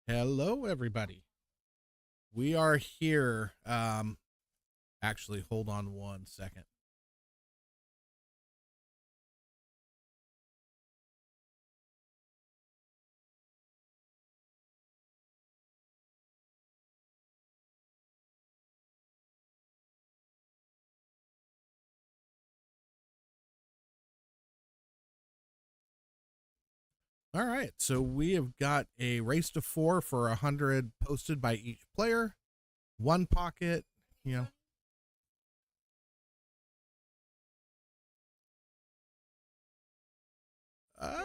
Hello, everybody. We are here. Actually, hold on 1 second. All right, so we have got a race to 4 for 100 posted by each player. One pocket, you know. Uh,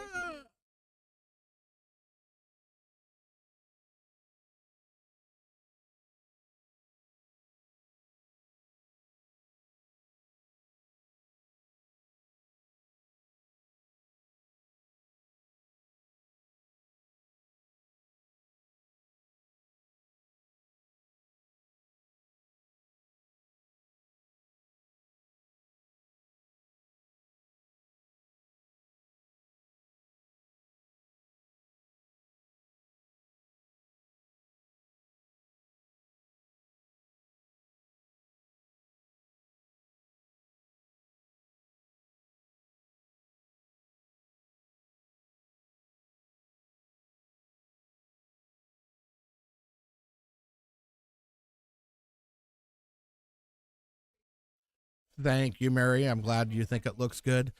Thank you, Mary. I'm glad you think it looks good.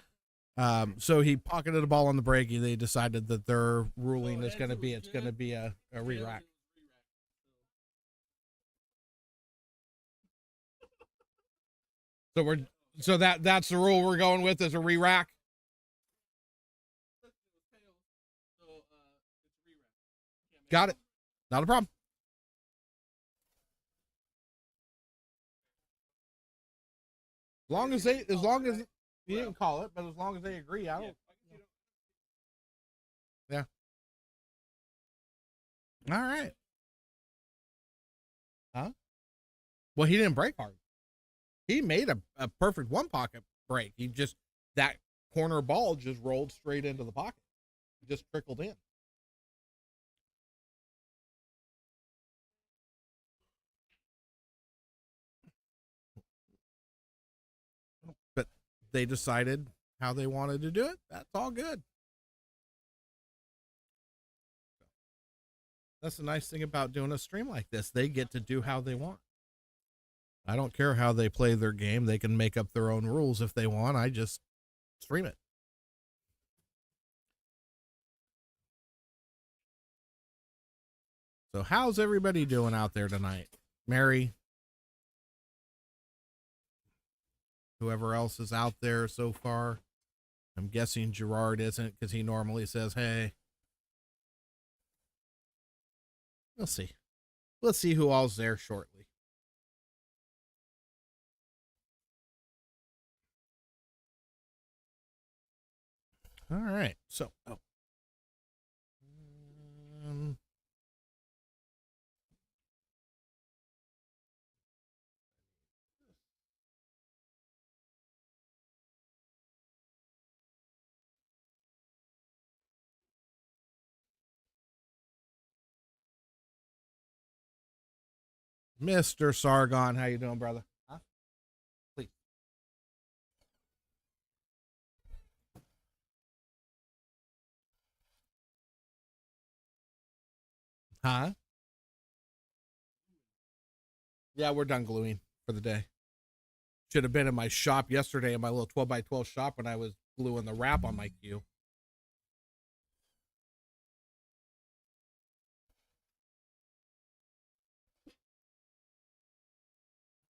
So he pocketed a ball on the break. They decided that their ruling is going to be it's going to be a re-rack. So we're that's the rule we're going with is a re-rack. Got it. Not a problem. As long as you didn't call it, but as long as they agree, I don't. Yeah. All right. Huh? Well, he didn't break hard. He made a perfect one pocket break. He just that corner ball just rolled straight into the pocket. It just trickled in. But they decided how they wanted to do it. That's all good. That's the nice thing about doing a stream like this. They get to do how they want. I don't care how they play their game. They can make up their own rules if they want. I just stream it. So, how's everybody doing out there tonight? Mary, whoever else is out there so far. I'm guessing Gerard isn't because he normally says, hey. We'll see. Let's see who all's there shortly. All right. So, um, Mr. Sargon, how you doing, brother? Huh? Please. Huh? Yeah, we're done gluing for the day. Should have been in my shop yesterday in my little 12 by 12 shop when I was gluing the wrap on my cue.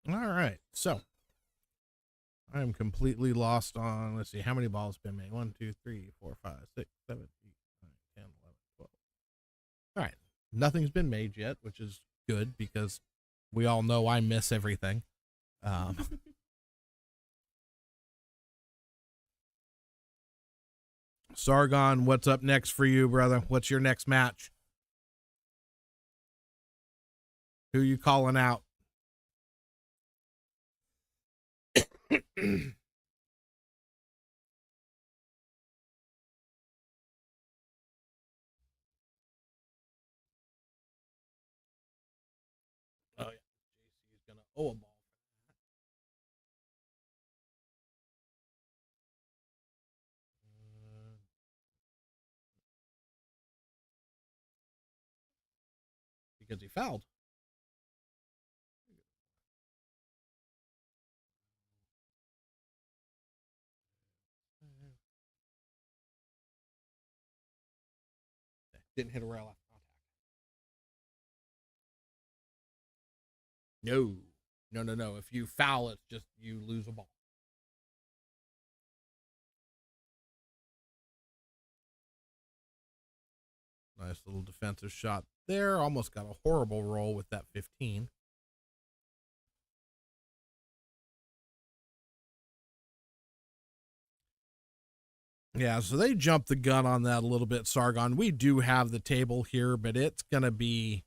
All right. So, I'm completely lost on, let's see, how many balls been made? 1, 2, 3, 4, 5, 6, 7, 8, 9, 10, 11, 12. All right. Nothing's been made yet, which is good because we all know I miss everything. Um, Sargon, what's up next for you, brother? What's your next match? Who you calling out? owe a ball. Because he fouled. Didn't hit a rail after contact. No. If you foul, it's just you lose a ball. Nice little defensive shot there. Almost got a horrible roll with that 15. Yeah, so they jumped the gun on that a little bit, Sargon. We do have the table here, but it's gonna be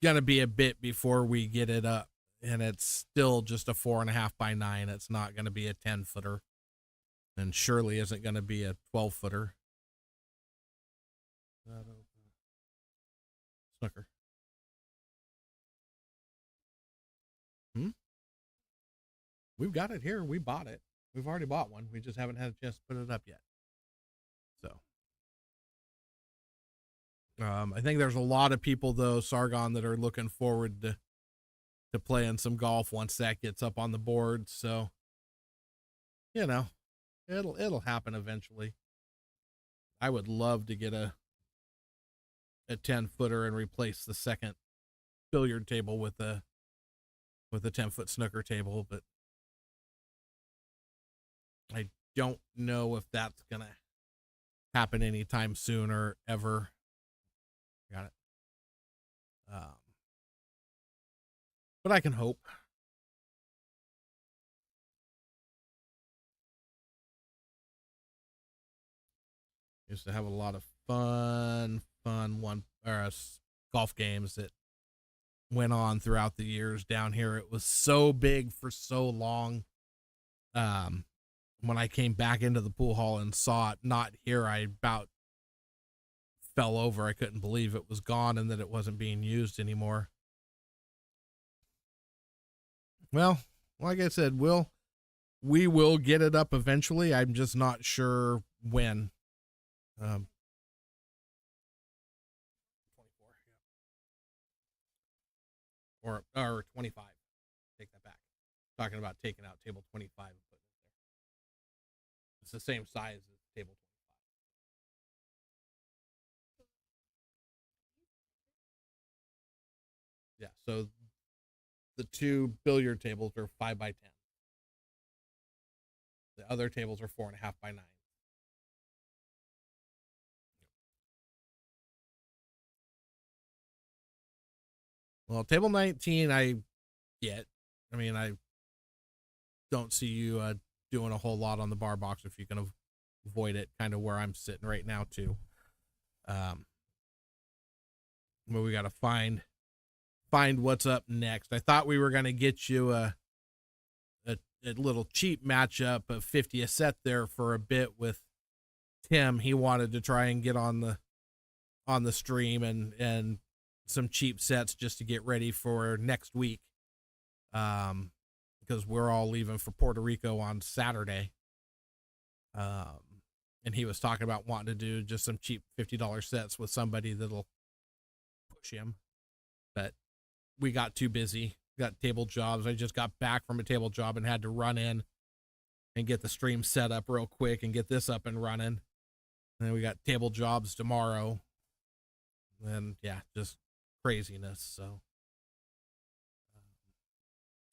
a bit before we get it up, and it's still just a 4.5 by 9. It's not gonna be a 10-footer, and surely isn't gonna be a 12-footer. Snooker. We've got it here. We bought it. We've already bought one. We just haven't had a chance to put it up yet. So, I think there's a lot of people though, Sargon, that are looking forward to playing some golf once that gets up on the board. So, you know, it'll happen eventually. I would love to get a 10-footer and replace the second billiard table with a 10-foot snooker table, but I don't know if that's gonna happen anytime soon or ever. Got it. But I can hope. Used to have a lot of fun golf games that went on throughout the years down here. It was so big for so long. When I came back into the pool hall and saw it not here, I about fell over. I couldn't believe it was gone and that it wasn't being used anymore. Well, like I said, we will get it up eventually. I'm just not sure when. 24. Or 25. Take that back. Talking about taking out table 25 and putting it there. It's the same size as table 25. Yeah, so the two billiard tables are 5 by 10. The other tables are 4.5 by 9. Well, table 19, I mean, I don't see you doing a whole lot on the bar box if you can avoid it, kind of where I'm sitting right now too. But we got to find what's up next. I thought we were going to get you a little cheap matchup of 50 a set there for a bit with Tim. He wanted to try and get on the stream and some cheap sets just to get ready for next week. Because we're all leaving for Puerto Rico on Saturday. And he was talking about wanting to do just some cheap $50 sets with somebody that'll push him. But we got too busy. Got table jobs. I just got back from a table job and had to run in and get the stream set up real quick and get this up and running. And then we got table jobs tomorrow. And yeah, just craziness. So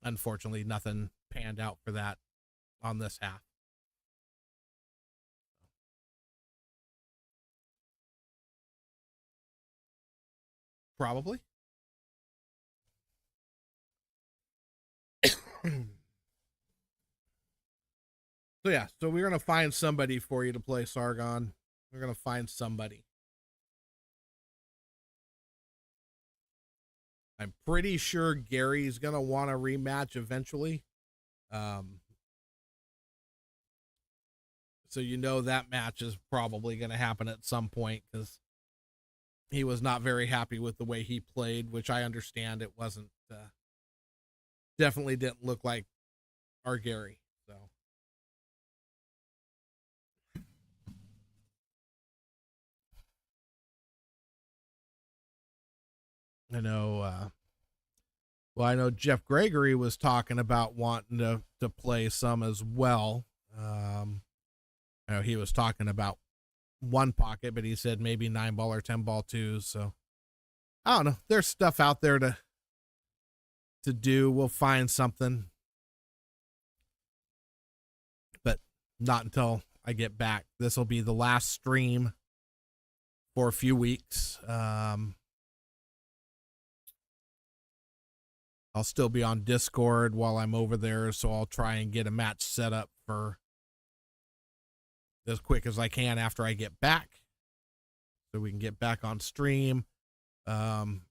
unfortunately, nothing panned out for that on this half. Probably. So yeah, so we're gonna find somebody for you to play, Sargon. We're gonna find somebody. I'm pretty sure Gary's gonna want a rematch eventually. So you know that match is probably gonna happen at some point because he was not very happy with the way he played, which I understand. It wasn't definitely didn't look like our Gary. So I know. Well, I know Jeff Gregory was talking about wanting to play some as well. I know he was talking about one pocket, but he said maybe 9-ball or 10-ball too. So I don't know. There's stuff out there to do. We'll find something, but not until I get back. This will be the last stream for a few weeks. I'll still be on Discord while I'm over there, so I'll try and get a match set up for as quick as I can after I get back, so we can get back on stream. I'm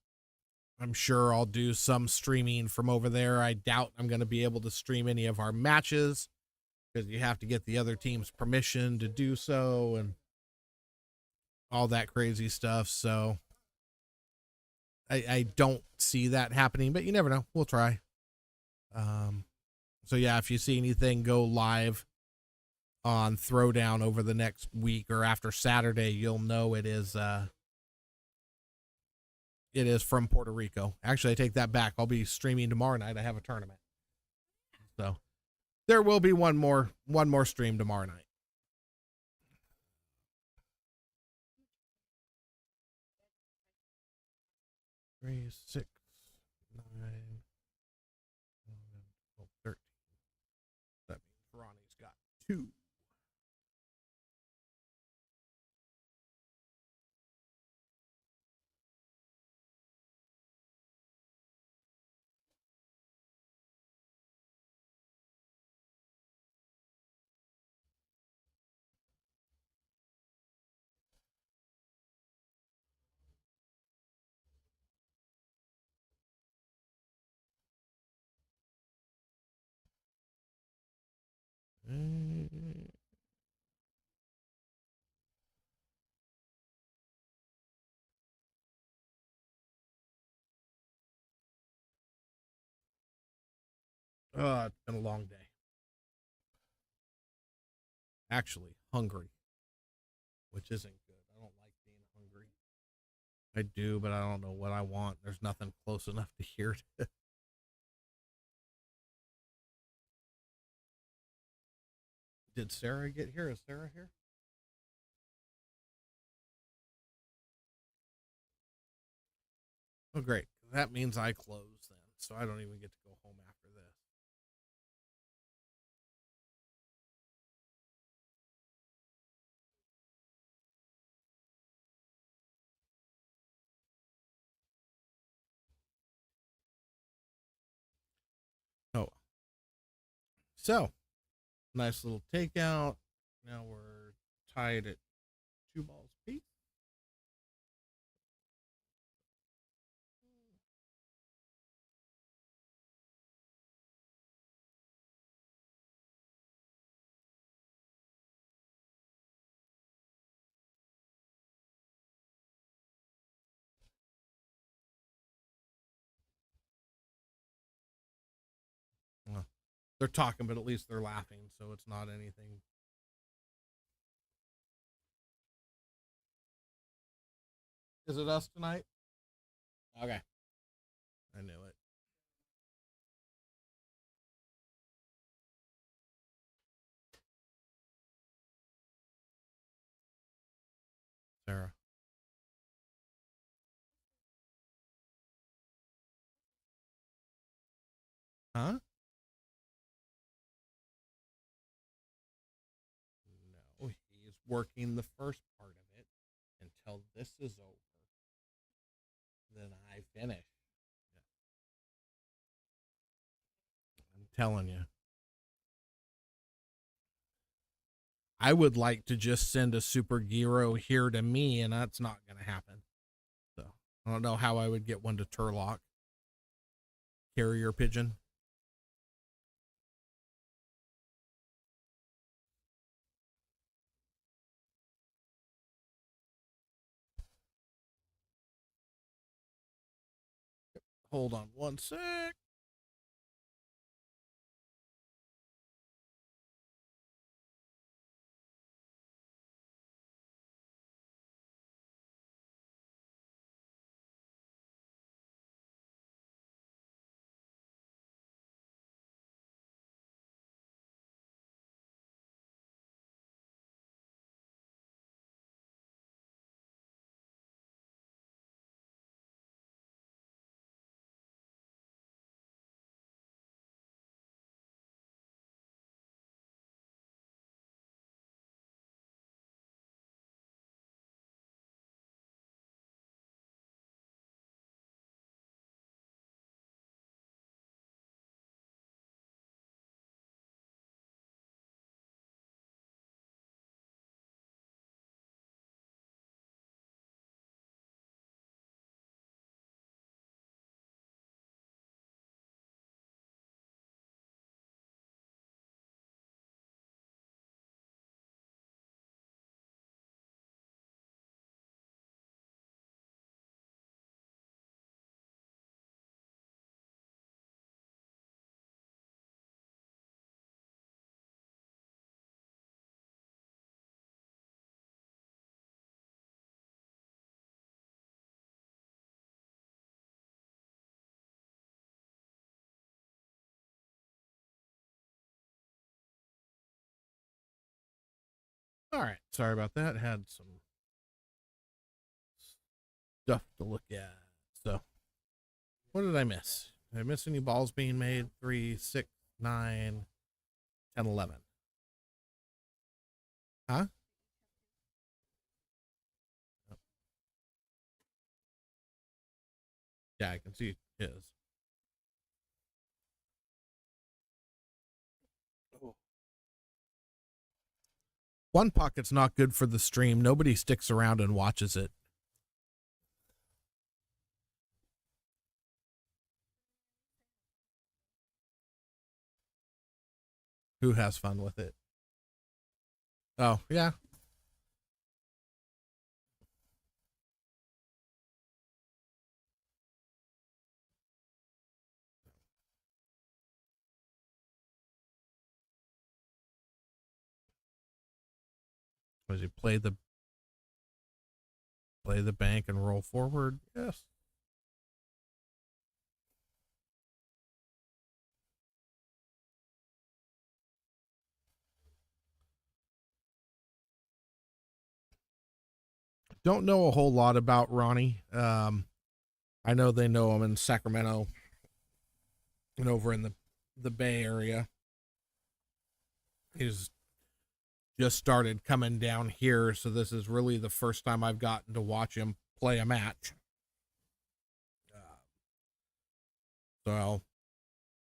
sure I'll do some streaming from over there. I doubt I'm going to be able to stream any of our matches because you have to get the other team's permission to do so and all that crazy stuff. So I don't see that happening, but you never know. We'll try. So yeah, if you see anything go live on Throwdown over the next week or after Saturday, you'll know it is from Puerto Rico. Actually, I take that back. I'll be streaming tomorrow night. I have a tournament. So there will be one more stream tomorrow night. Three, 6, 9, 11, 12, 13. That means Ronnie's got 2. It's been a long day. Actually, hungry, which isn't good. I don't like being hungry. I do, but I don't know what I want. There's nothing close enough to hear it. Did Sarah get here? Is Sarah here? Oh, great. That means I close then, so I don't even get to go home after this. Oh, so nice little takeout. Now we're tied at 2 balls apiece. Well, they're talking, but at least they're laughing, so it's not anything. Is it us tonight? Okay. I knew it. Sarah. Huh? No, he's working the first part of it until this is over. Then I finish. I'm telling you. I would like to just send a super gyro here to me, and that's not going to happen. So I don't know how I would get one to Turlock. Carrier pigeon. Hold on one sec. All right. Sorry about that. Had some stuff to look at. So, what did I miss? Did I miss any balls being made? 3, 6, 9, 10, 11. Huh? Yeah, I can see his. One pocket's not good for the stream. Nobody sticks around and watches it. Who has fun with it? Oh, yeah. Was you play the bank and roll forward? Yes. Don't know a whole lot about Ronnie. I know they know him in Sacramento and over in the Bay Area. He's just started coming down here, so this is really the first time I've gotten to watch him play a match. So I'll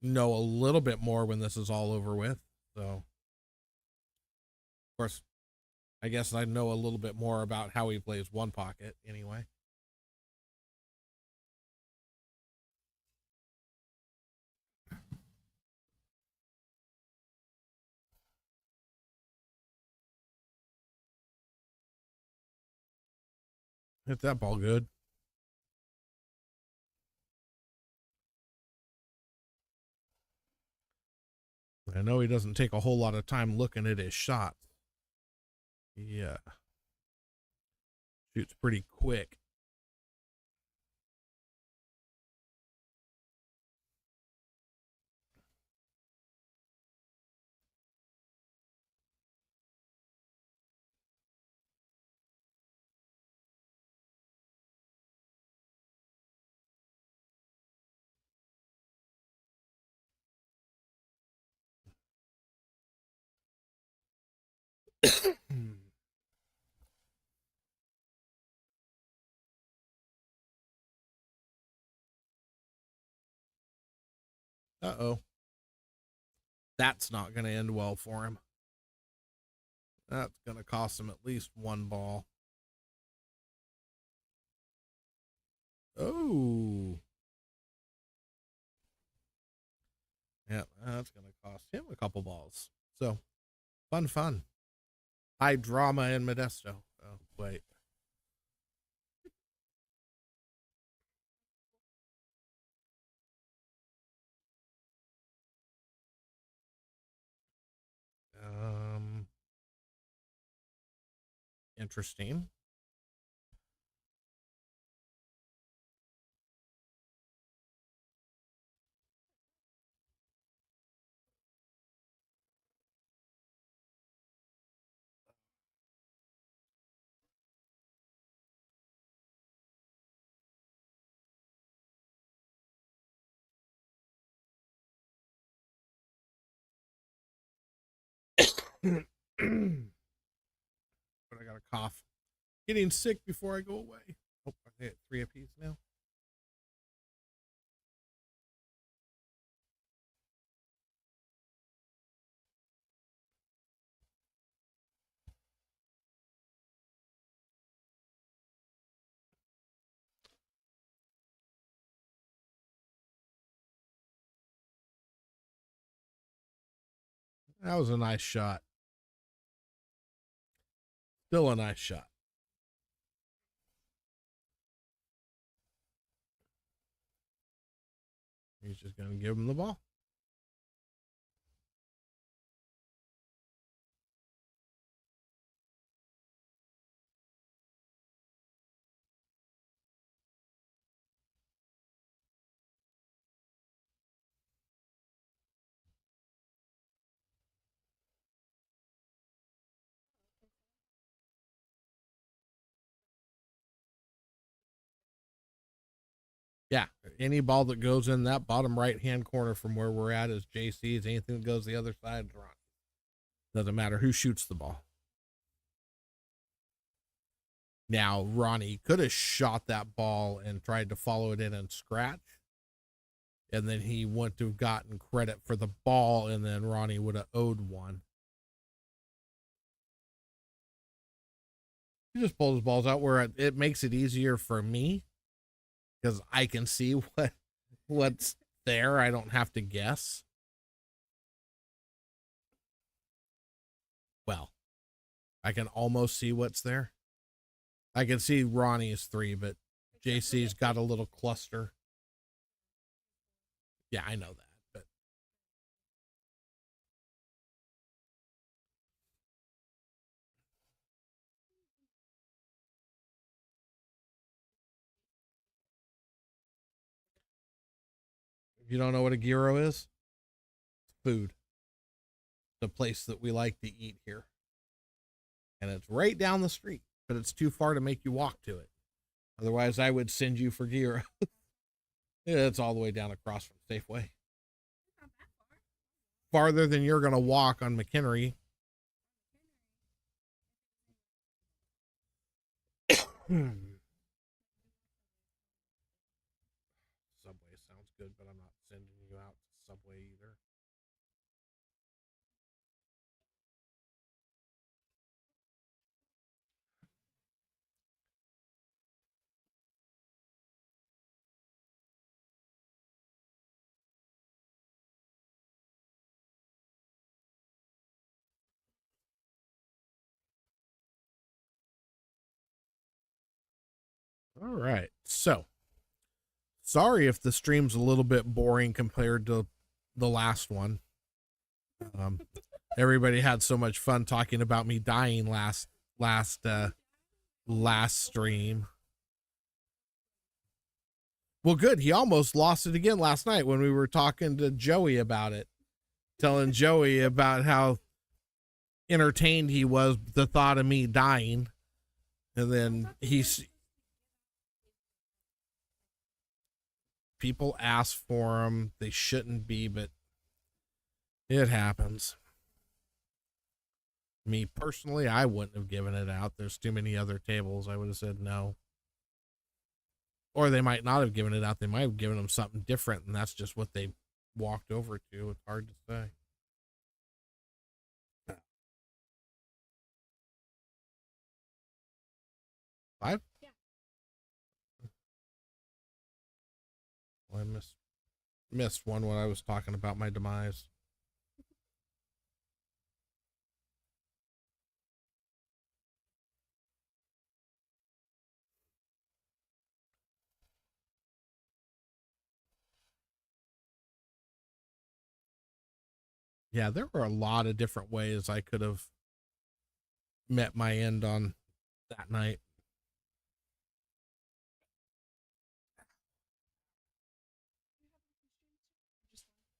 know a little bit more when this is all over with. So, of course, I guess I know a little bit more about how he plays one pocket anyway. Hit that ball good. I know he doesn't take a whole lot of time looking at his shots. Yeah. Shoots pretty quick. Uh-oh. That's not going to end well for him. That's going to cost him at least one ball. Oh. Yeah, that's going to cost him a couple balls. So, fun. High drama in Modesto. Oh, wait. Um, Interesting. But I got a cough. Getting sick before I go away. Oh, I hit 3 apiece now. That was a nice shot. Still a nice shot. He's just going to give him the ball. Yeah, any ball that goes in that bottom right hand corner from where we're at is JC's. Anything that goes the other side is Ronnie. Doesn't matter who shoots the ball. Now, Ronnie could have shot that ball and tried to follow it in and scratch. And then he wouldn't have gotten credit for the ball, and then Ronnie would have owed one. He just pulls his balls out where it makes it easier for me because I can see what's there. I don't have to guess. Well, I can almost see what's there. I can see Ronnie's 3, but JC's got a little cluster. Yeah, I know that, but if you don't know what a gyro is, food. The place that we like to eat here. And it's right down the street, but it's too far to make you walk to it. Otherwise, I would send you for gyro. Yeah, it's all the way down across from Safeway. Farther than you're going to walk on McHenry. Subway sounds good, but I'm not sending you out to Subway either. All right. So, sorry if the stream's a little bit boring compared to the last one. Um, Everybody had so much fun talking about me dying last stream. Well, good. He almost lost it again last night when we were talking to Joey about it, telling Joey about how entertained he was with the thought of me dying. And then people ask for him. They shouldn't be, but it happens. Me personally, I wouldn't have given it out. There's too many other tables. I would have said no. Or they might not have given it out. They might have given them something different, and that's just what they walked over to. It's hard to say. 5? Yeah. Well, I missed one when I was talking about my demise. Yeah, there were a lot of different ways I could have met my end on that night.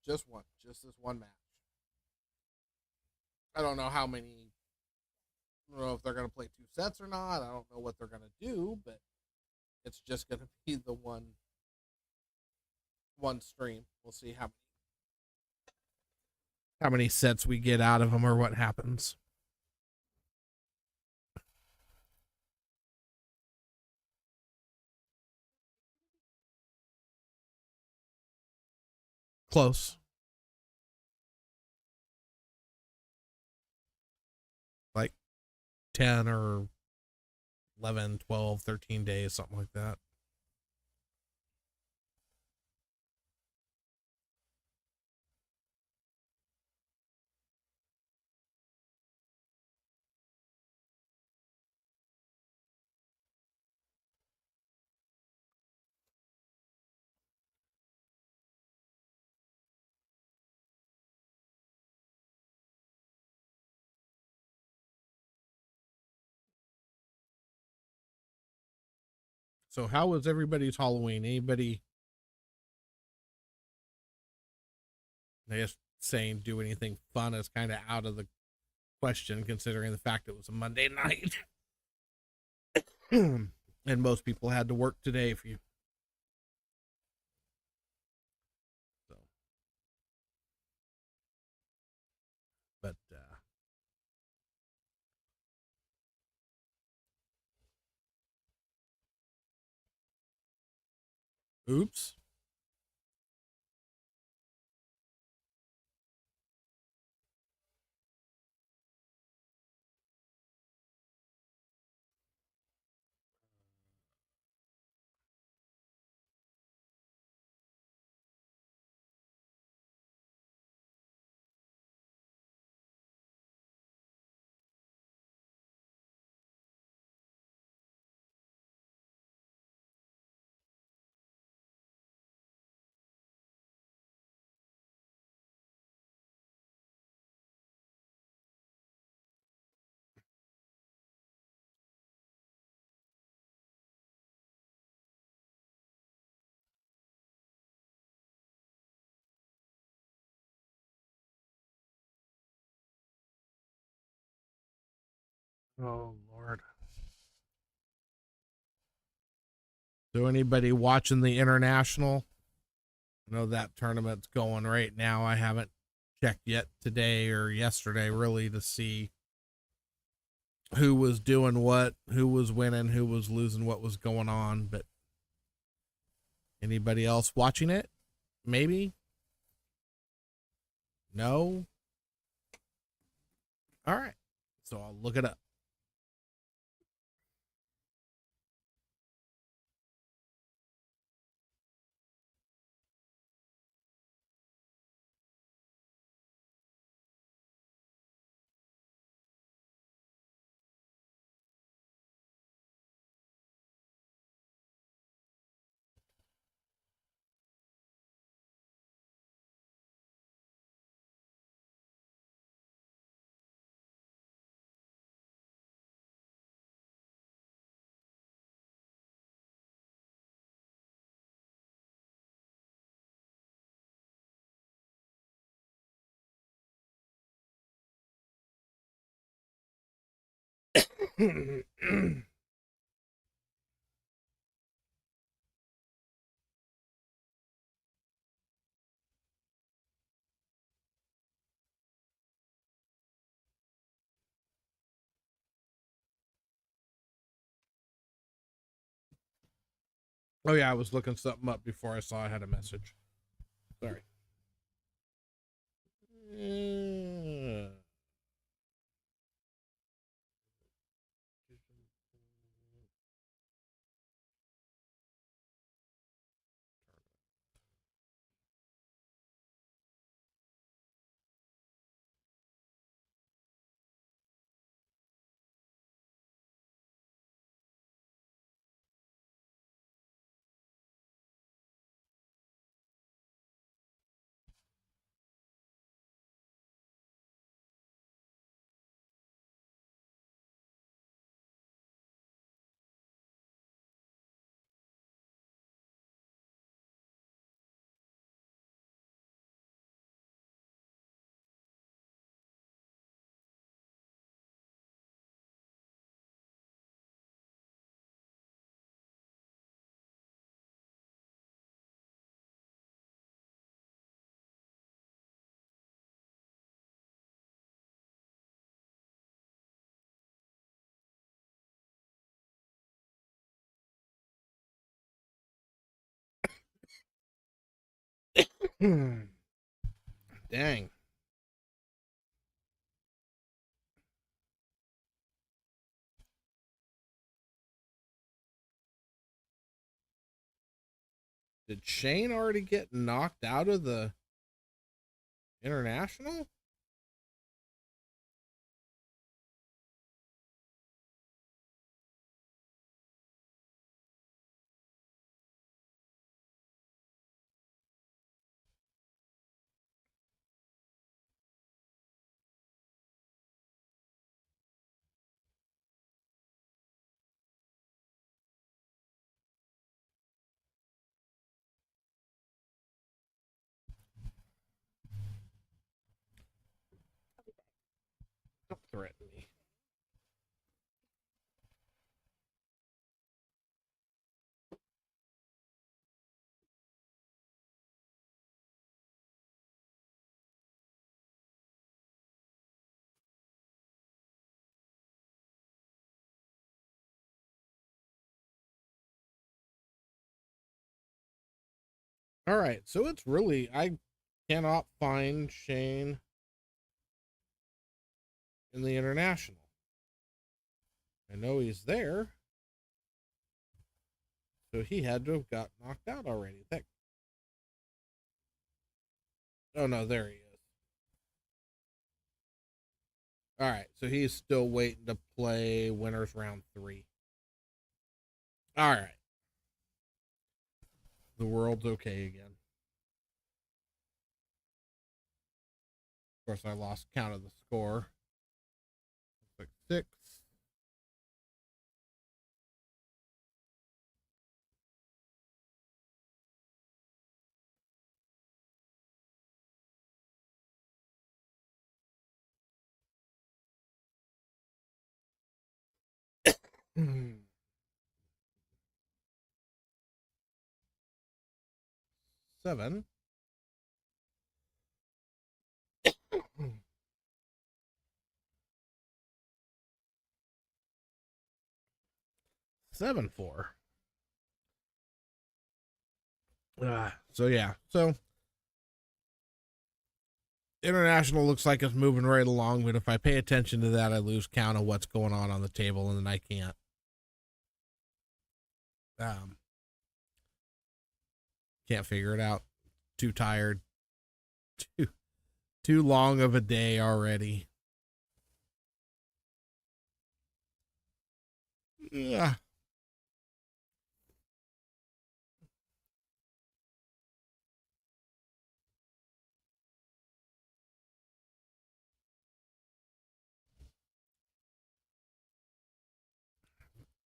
Just one. Just this one match. I don't know how many. I don't know if they're going to play 2 sets or not. I don't know what they're going to do, but it's just going to be the one stream. We'll see how many sets we get out of them or what happens. Close. Like 10 or 11, 12, 13 days, something like that. So how was everybody's Halloween? Anybody, I guess, saying do anything fun is kind of out of the question considering the fact it was a Monday night. And most people had to work today. Oops. Oh, Lord. So anybody watching the international? I know that tournament's going right now. I haven't checked yet today or yesterday really to see who was doing what, who was winning, who was losing, what was going on. But anybody else watching it? Maybe? No? All right. So I'll look it up. Oh, yeah. I was looking something up before I saw I had a message. Sorry. Dang. Did Shane already get knocked out of the international? All right, so it's really, I cannot find Shane in the international. I know he's there, so he had to have got knocked out already. Oh no, there he is. All right, so he's still waiting to play winners round 3. All right, the world's okay again. Of course, I lost count of the score. Looks like 6. Hmm. 7. 7-4. So yeah, so international looks like it's moving right along, but if I pay attention to that, I lose count of what's going on the table, and then I can't. Um, can't figure it out. Too tired. Too too long of a day already. Yeah.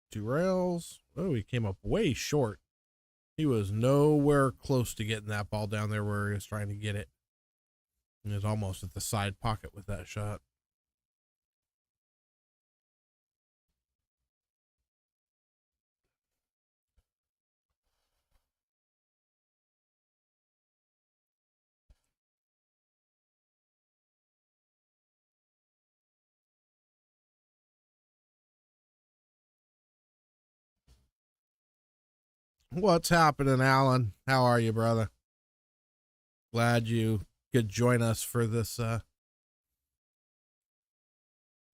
Two rails. Oh, he came up way short. He was nowhere close to getting that ball down there where he was trying to get it. He was almost at the side pocket with that shot. What's happening, Alan? How are you, brother? Glad you could join us for this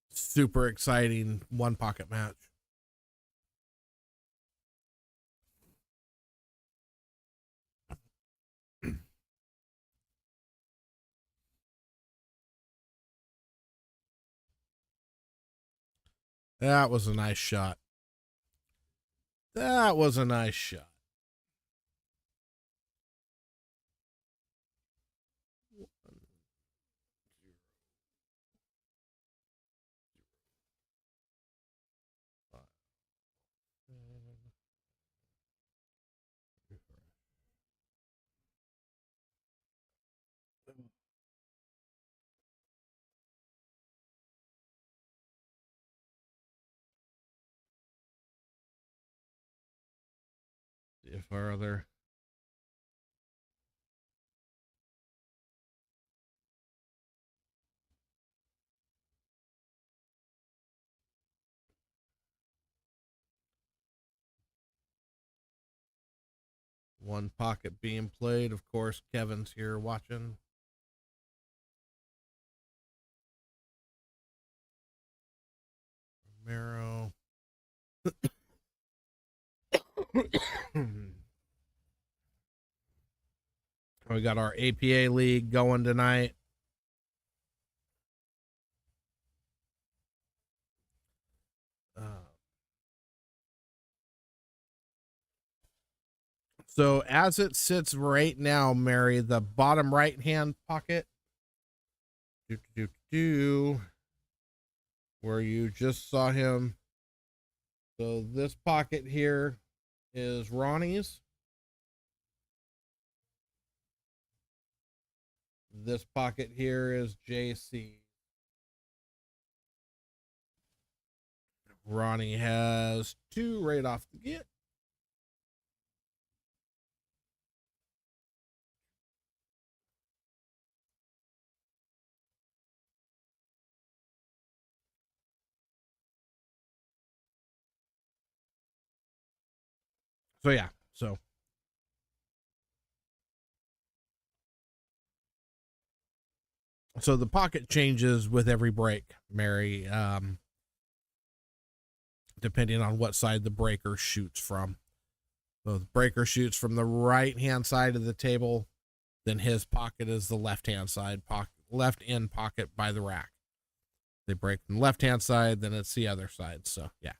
super exciting one pocket match. That was a nice shot. That was a nice shot. If our other one pocket being played, of course, Kevin's here watching. Romero. We got our APA league going tonight. So as it sits right now, Mary, the bottom right hand pocket, where you just saw him. So this pocket here is Ronnie's. This pocket here is JC. Ronnie has 2 right off the get. So yeah, so So the pocket changes with every break, Mary, depending on what side the breaker shoots from. So the breaker shoots from the right hand side of the table, then his pocket is the left hand side pocket, left end pocket by the rack. They break from the left hand side, then it's the other side. So yeah.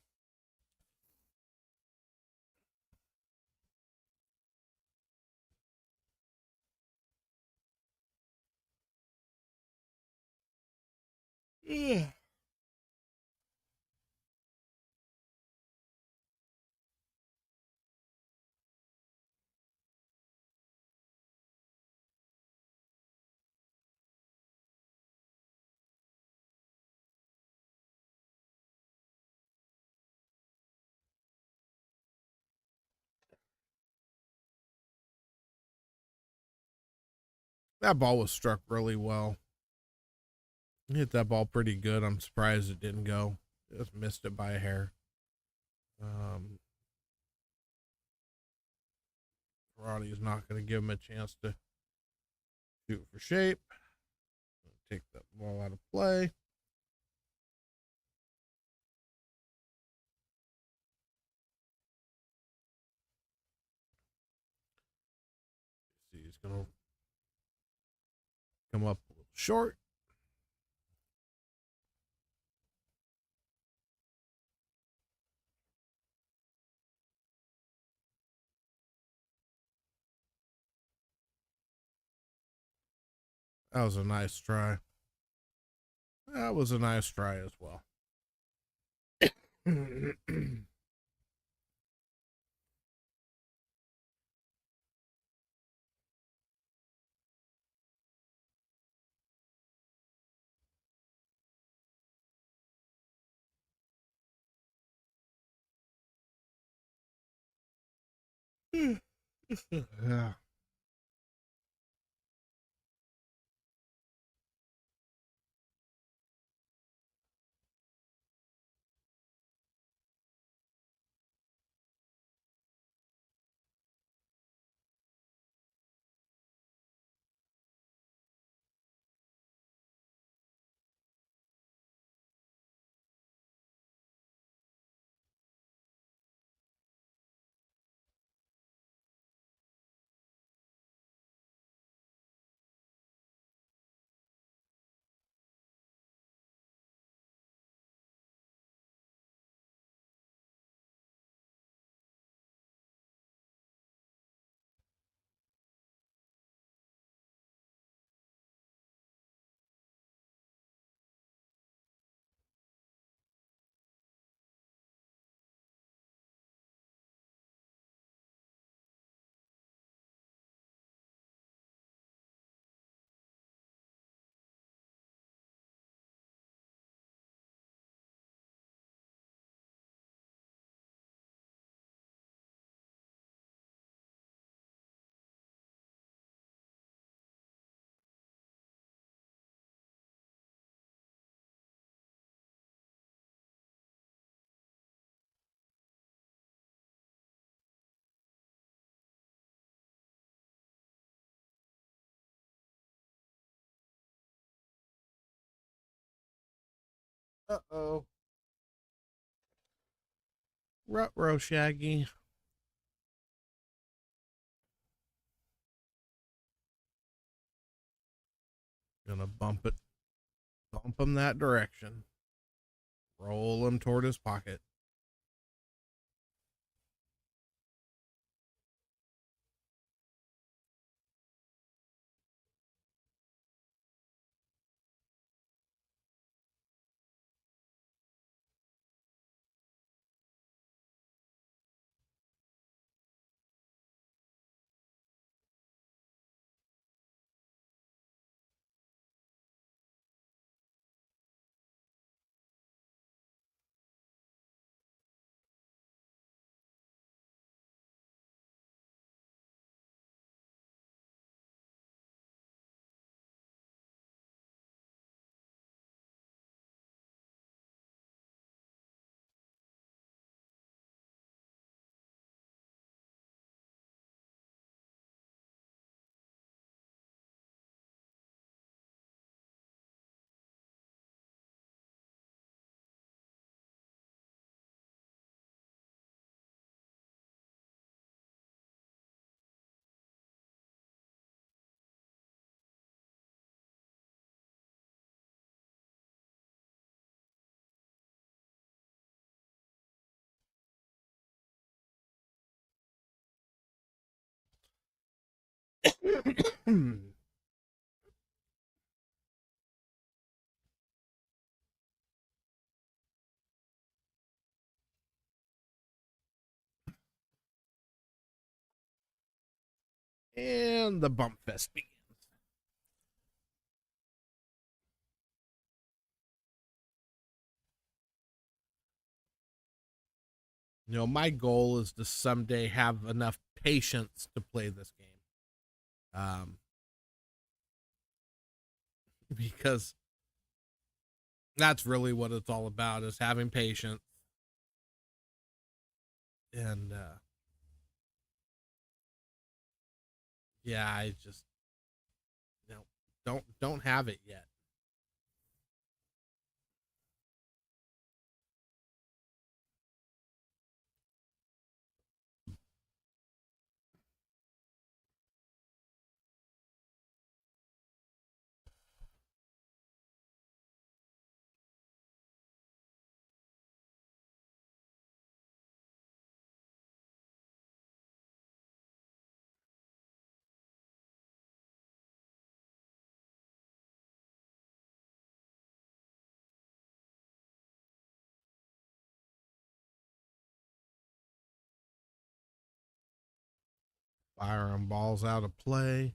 Yeah. That ball was struck really well. Hit that ball pretty good. I'm surprised it didn't go. Just missed it by a hair. Um, Ronnie's not going to give him a chance to shoot for shape. Take that ball out of play. See, he's going to come up a little short. That was a nice try. That was a nice try as well. Yeah. Uh-oh. Ruh-roh, Shaggy. Gonna bump it. Bump him that direction. Roll him toward his pocket. And the bump fest begins. You know, my goal is to someday have enough patience to play this game. Because that's really what it's all about, is having patience. And yeah, I just, you know, don't have it yet. Firing balls out of play.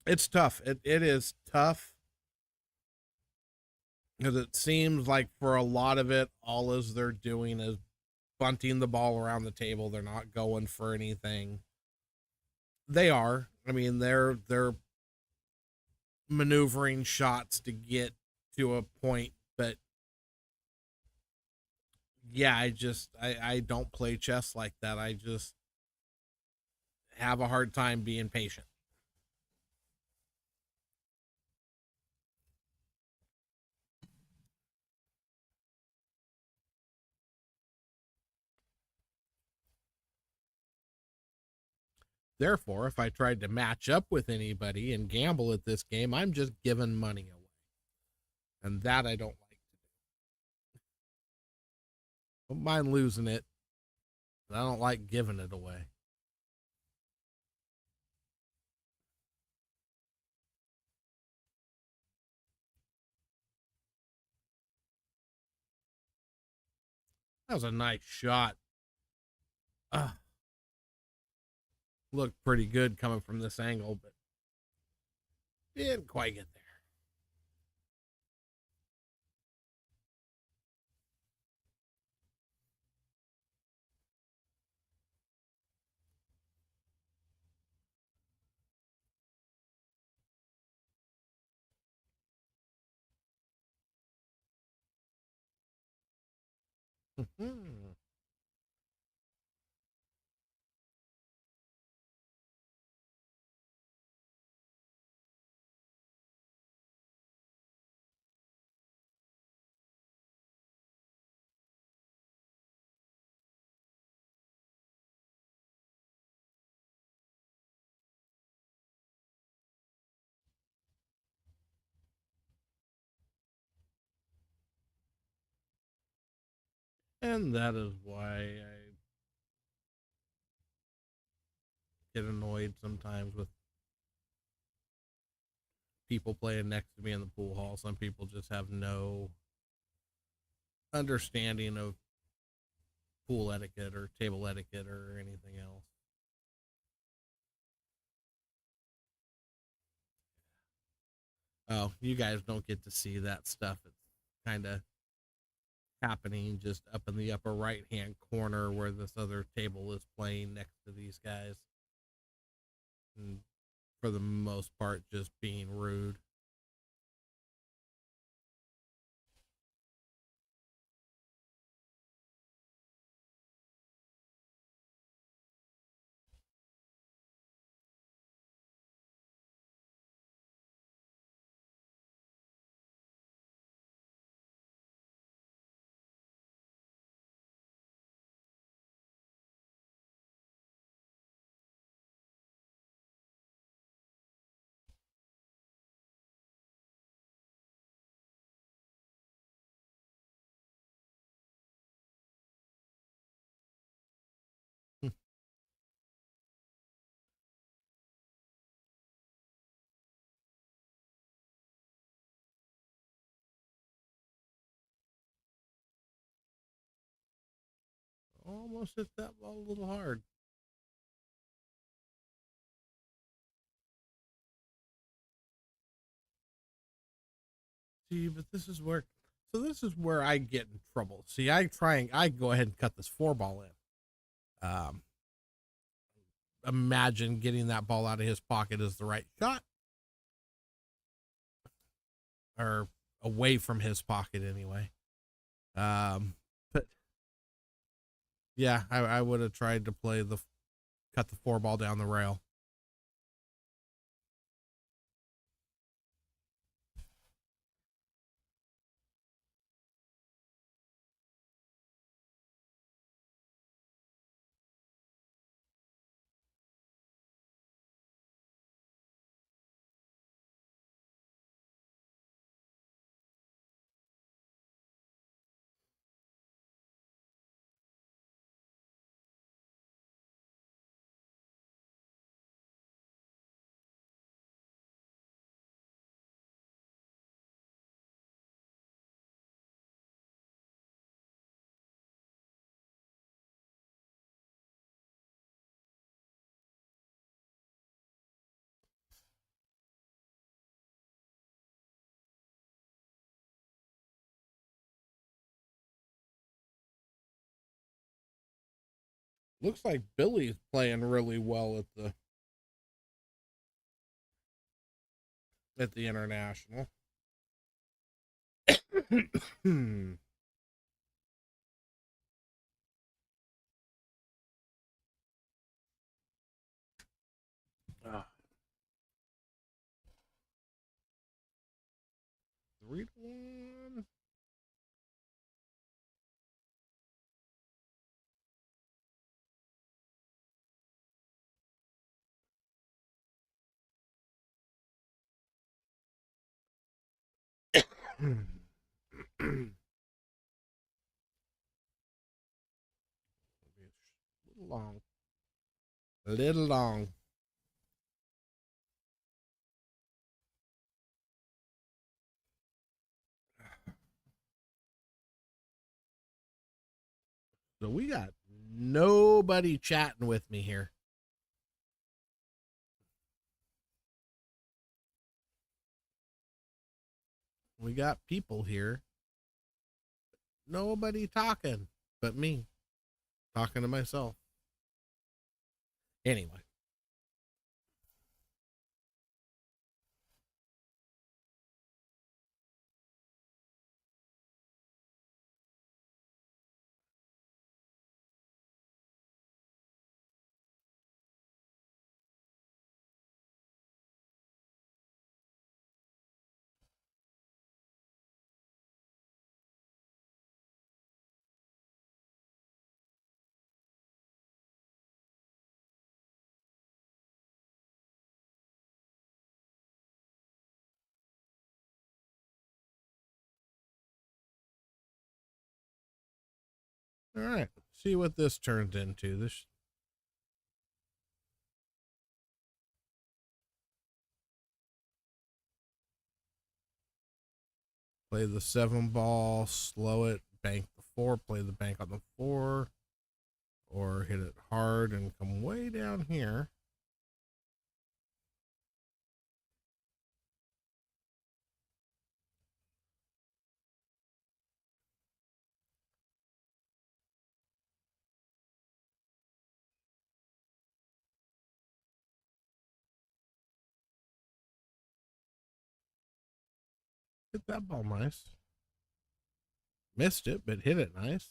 It's tough. It is tough because it seems like for a lot of it, all is they're doing is bunting the ball around the table. They're not going for anything. They are. I mean, they're maneuvering shots to get to a point, but yeah, I don't play chess like that. I just have a hard time being patient. Therefore, if I tried to match up with anybody and gamble at this game, I'm just giving money away. And that I don't like to do. I don't mind losing it, but I don't like giving it away. That was a nice shot. Uh, Looked pretty good coming from this angle, but didn't quite get there. And that is why I get annoyed sometimes with people playing next to me in the pool hall. Some people just have no understanding of pool etiquette or table etiquette or anything else. Oh, you guys don't get to see that stuff. It's kind of happening just up in the upper right hand corner where this other table is playing next to these guys. And for the most part, just being rude. almost hit that ball a little hard. See, but this is where I get in trouble. See, I go ahead and cut this 4 ball in. Imagine getting that ball out of his pocket is the right shot, or away from his pocket anyway. But yeah, I would have tried to cut the 4 ball down the rail. Looks like Billy's playing really well at the international. Ah, 3-1. Long. A little long. So we got nobody chatting with me here. We got people here. Nobody talking but me talking to myself. Anyway. All right. See what this turns into. This play the 7 ball, slow it, bank the 4, play the bank on the 4, or hit it hard and come way down here. Hit that ball nice. Missed it, but hit it nice.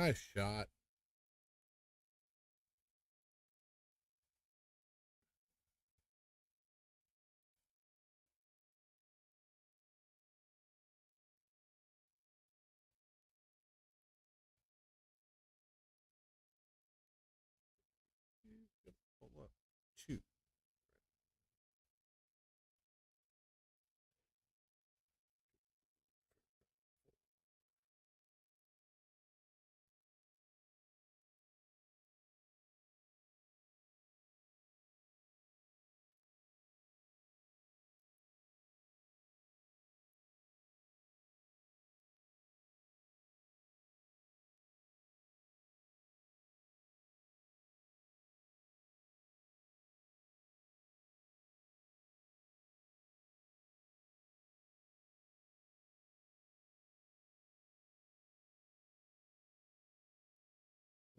Nice shot. Pull up two.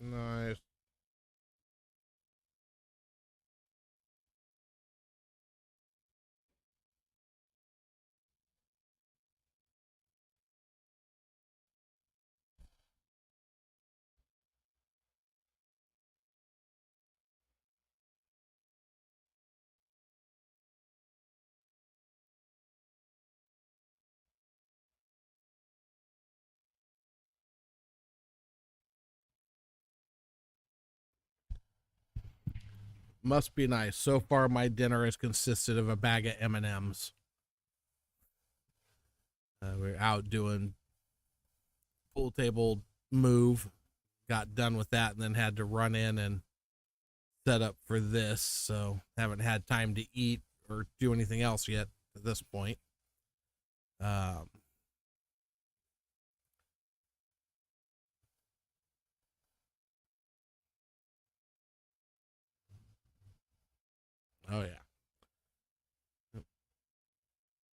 Nice. Must be nice. So far, my dinner has consisted of a bag of M&Ms. We're out doing pool table move. Got done with that and then had to run in and set up for this. So haven't had time to eat or do anything else yet at this point. Um, oh yeah.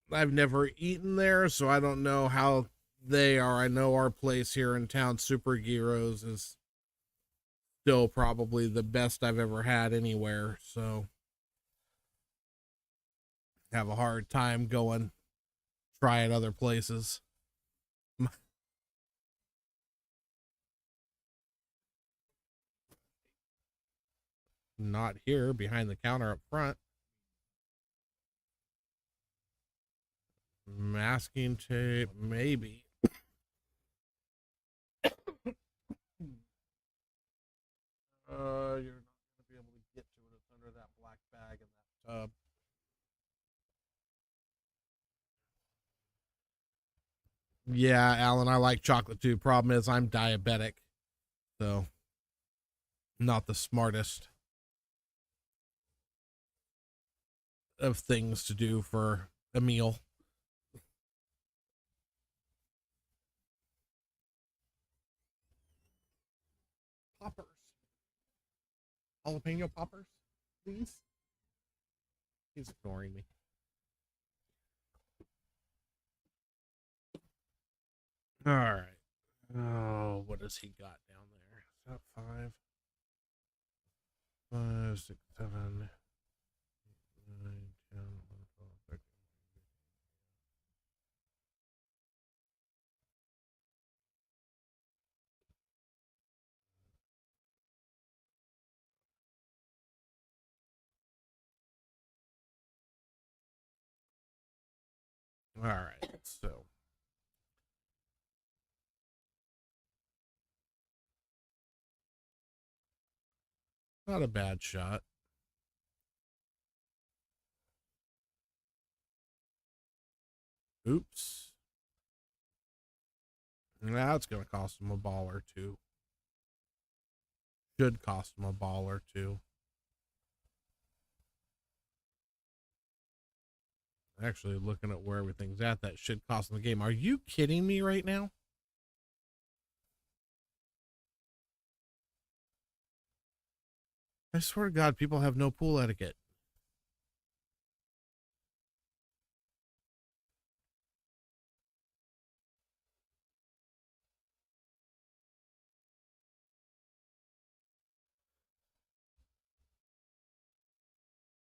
I've never eaten there, so I don't know how they are. I know our place here in town, Super Gyros, is still probably the best I've ever had anywhere. So have a hard time going try at other places. Not here, behind the counter up front. Masking tape, maybe. You're not going to be able to get to it. It's under that black bag in that tub. Yeah, Alan, I like chocolate too. Problem is, I'm diabetic, so not the smartest of things to do for a meal. Poppers, jalapeno poppers, please. He's ignoring me. All right. Oh, what has he got down there? Is that 5? 5, 6, 7, 8, 9, 10, 11, 12, 13. All right. So not a bad shot. Oops. Now it's going to cost him a ball or two. Should cost him a ball or two. Actually, looking at where everything's at, that should cost him the game. Are you kidding me right now? I swear to God, people have no pool etiquette.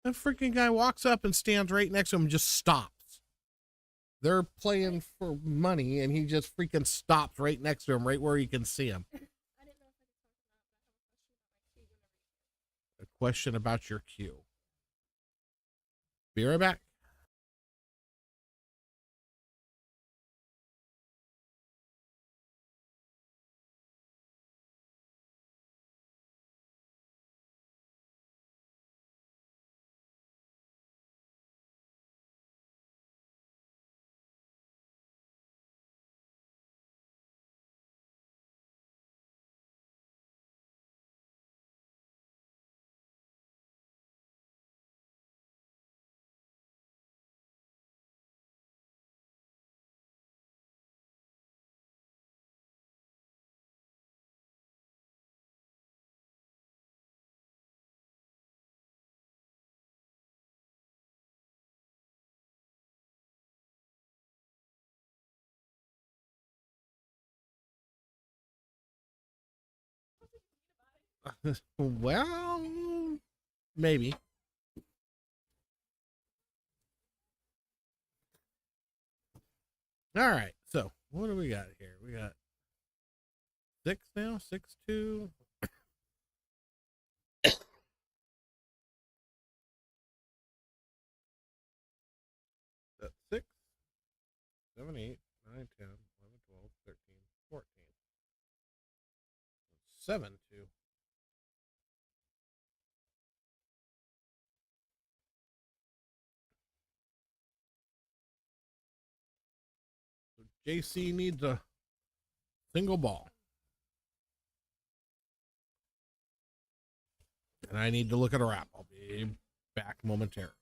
That freaking guy walks up and stands right next to him and just stops. They're playing for money and he just freaking stops right next to him, right where you can see him. question about your cue. Be right back. Well, maybe. All right. So what do we got here? We got 6 now. 6-2. That's 6, 7, 8, 9, 10, 11, 12, 13, 14. 7-2. So JC needs a single ball. And I need to look at a wrap. I'll be back momentarily.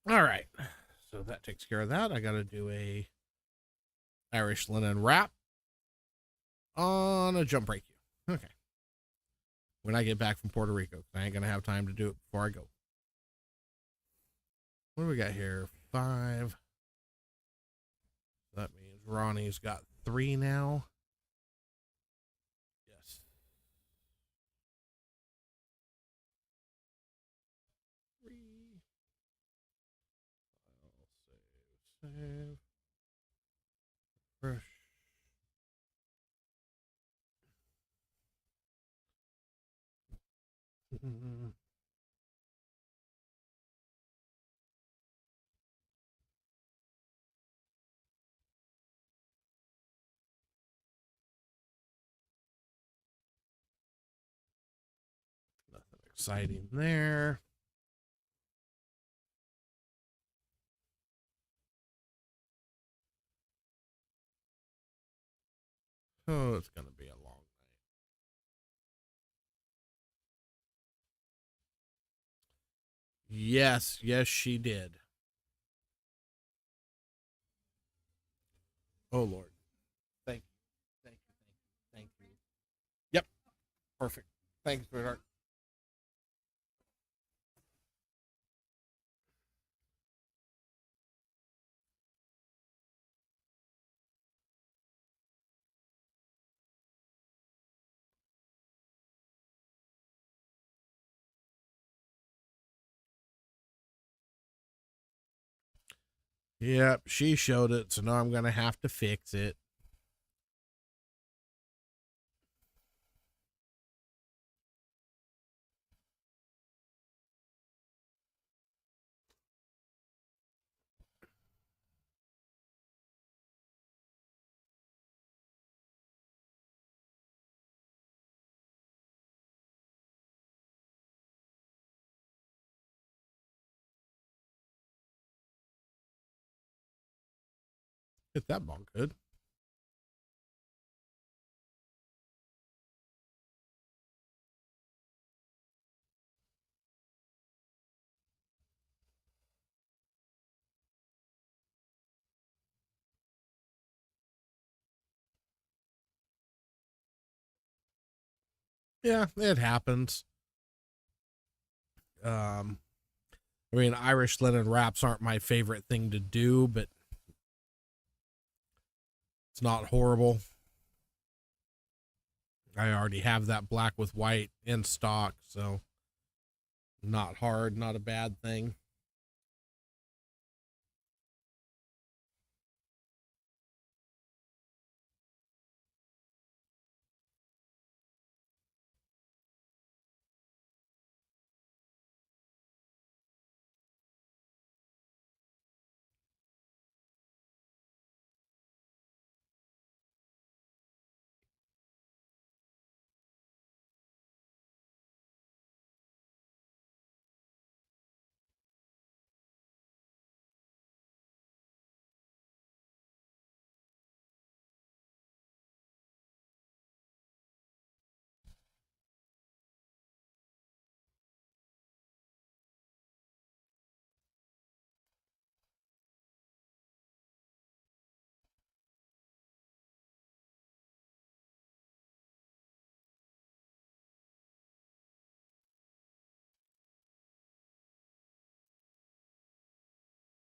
All right. So that takes care of that. I got to do a Irish linen wrap on a jump break. Okay. When I get back from Puerto Rico, I ain't going to have time to do it before I go. What do we got here? 5. That means Ronnie's got 3 now. Yes. Save. Fresh. Nothing exciting there. Oh, it's going to be a long night. Yes, yes, she did. Oh, Lord. Thank you. Thank you. Thank you. Thank you. Yep. Perfect. Thanks, sweetheart. Yep, she showed it, so now I'm going to have to fix it. Hit that ball good. Yeah, it happens. Um, I mean, Irish linen wraps aren't my favorite thing to do, but it's not horrible. I already have that black with white in stock, so not hard, not a bad thing.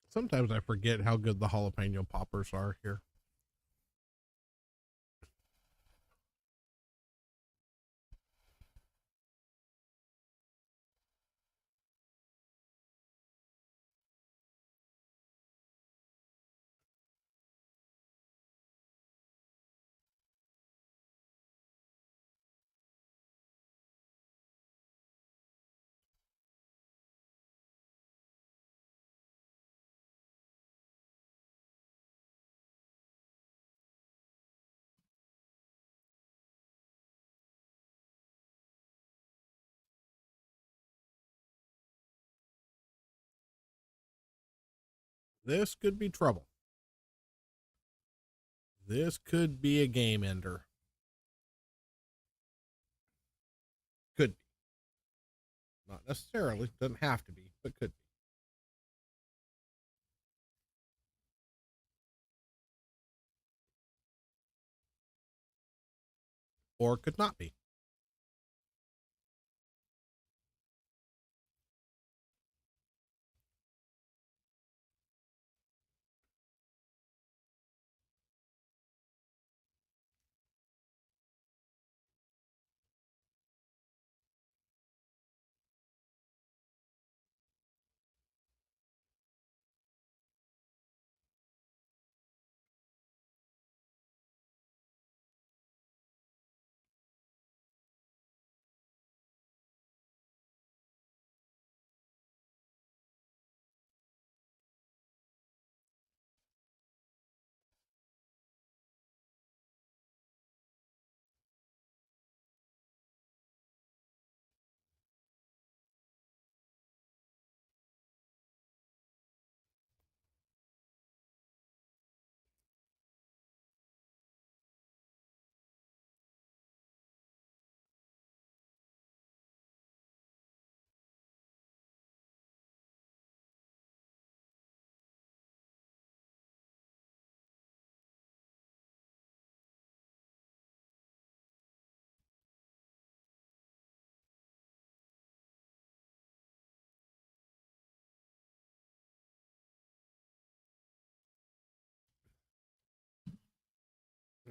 Sometimes I forget how good the jalapeno poppers are here. This could be trouble. This could be a game ender. Could be. Not necessarily. Doesn't have to be, but could be. Or could not be.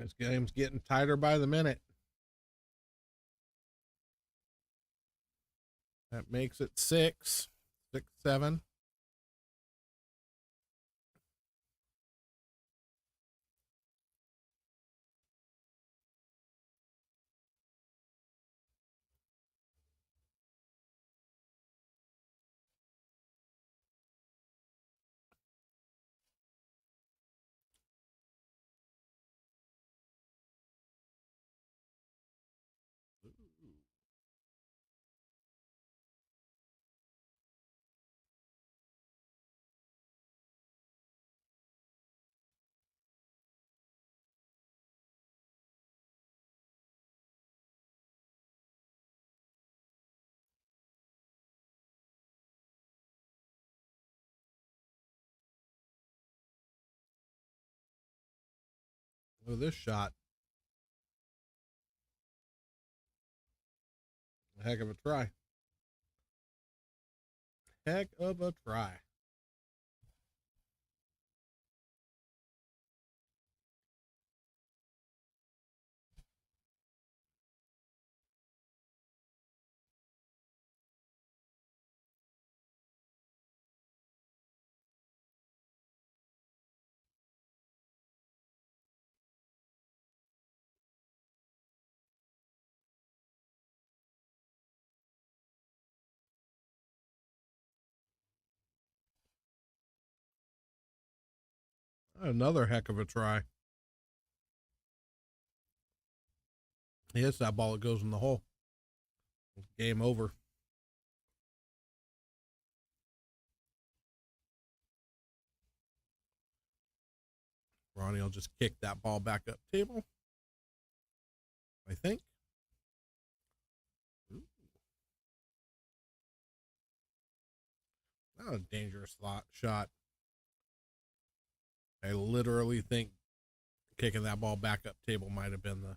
This game's getting tighter by the minute. That makes it 6, 7. Look at this shot. A heck of a try. Heck of a try. Another heck of a try. He hits that ball, it goes in the hole. Game over. Ronnie will just kick that ball back up table, I think. Ooh. That was a dangerous shot. I literally think kicking that ball back up table might have been the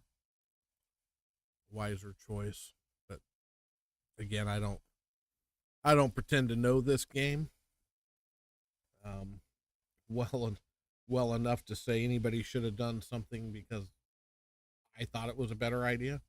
wiser choice. But again, I don't pretend to know this game well enough to say anybody should have done something because I thought it was a better idea.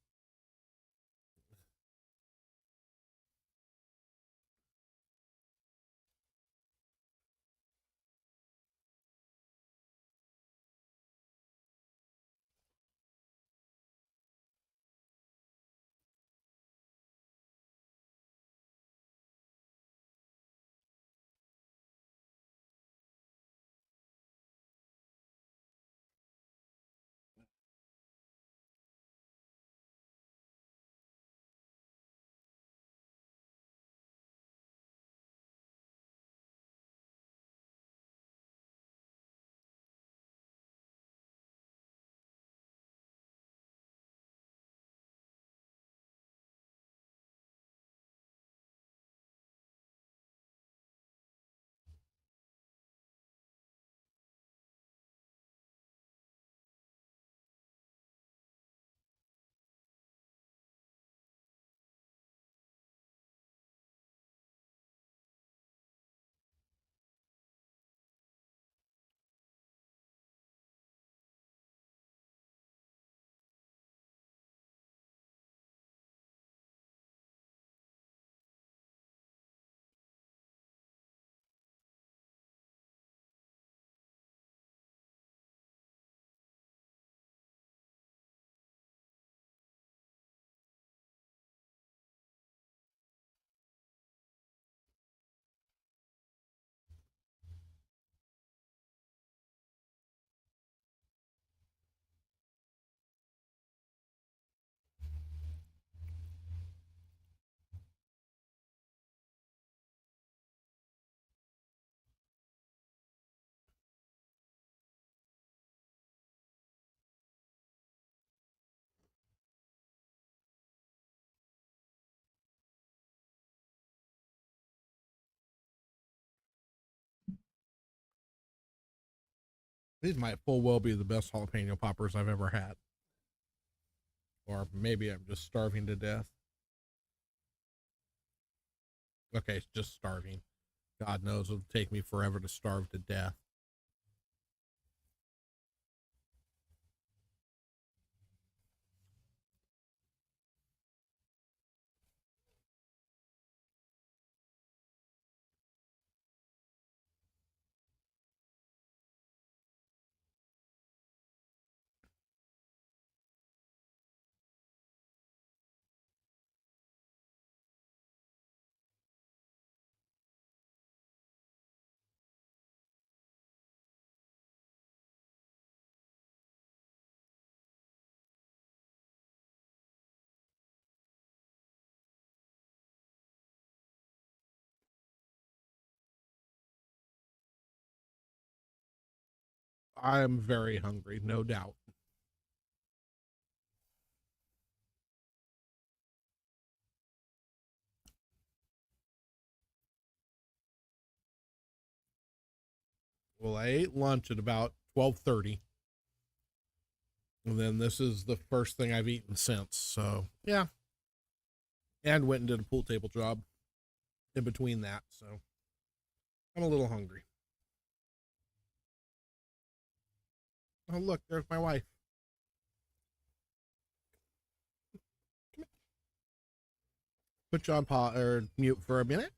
These might full well be the best jalapeno poppers I've ever had. Or maybe I'm just starving to death. Okay, it's just starving. God knows it'll take me forever to starve to death. I am very hungry, no doubt. Well, I ate lunch at about 12:30, and then this is the first thing I've eaten since. So yeah, and went and did a pool table job in between that. So I'm a little hungry. Oh look, there's my wife. Put you on pause or mute for a minute.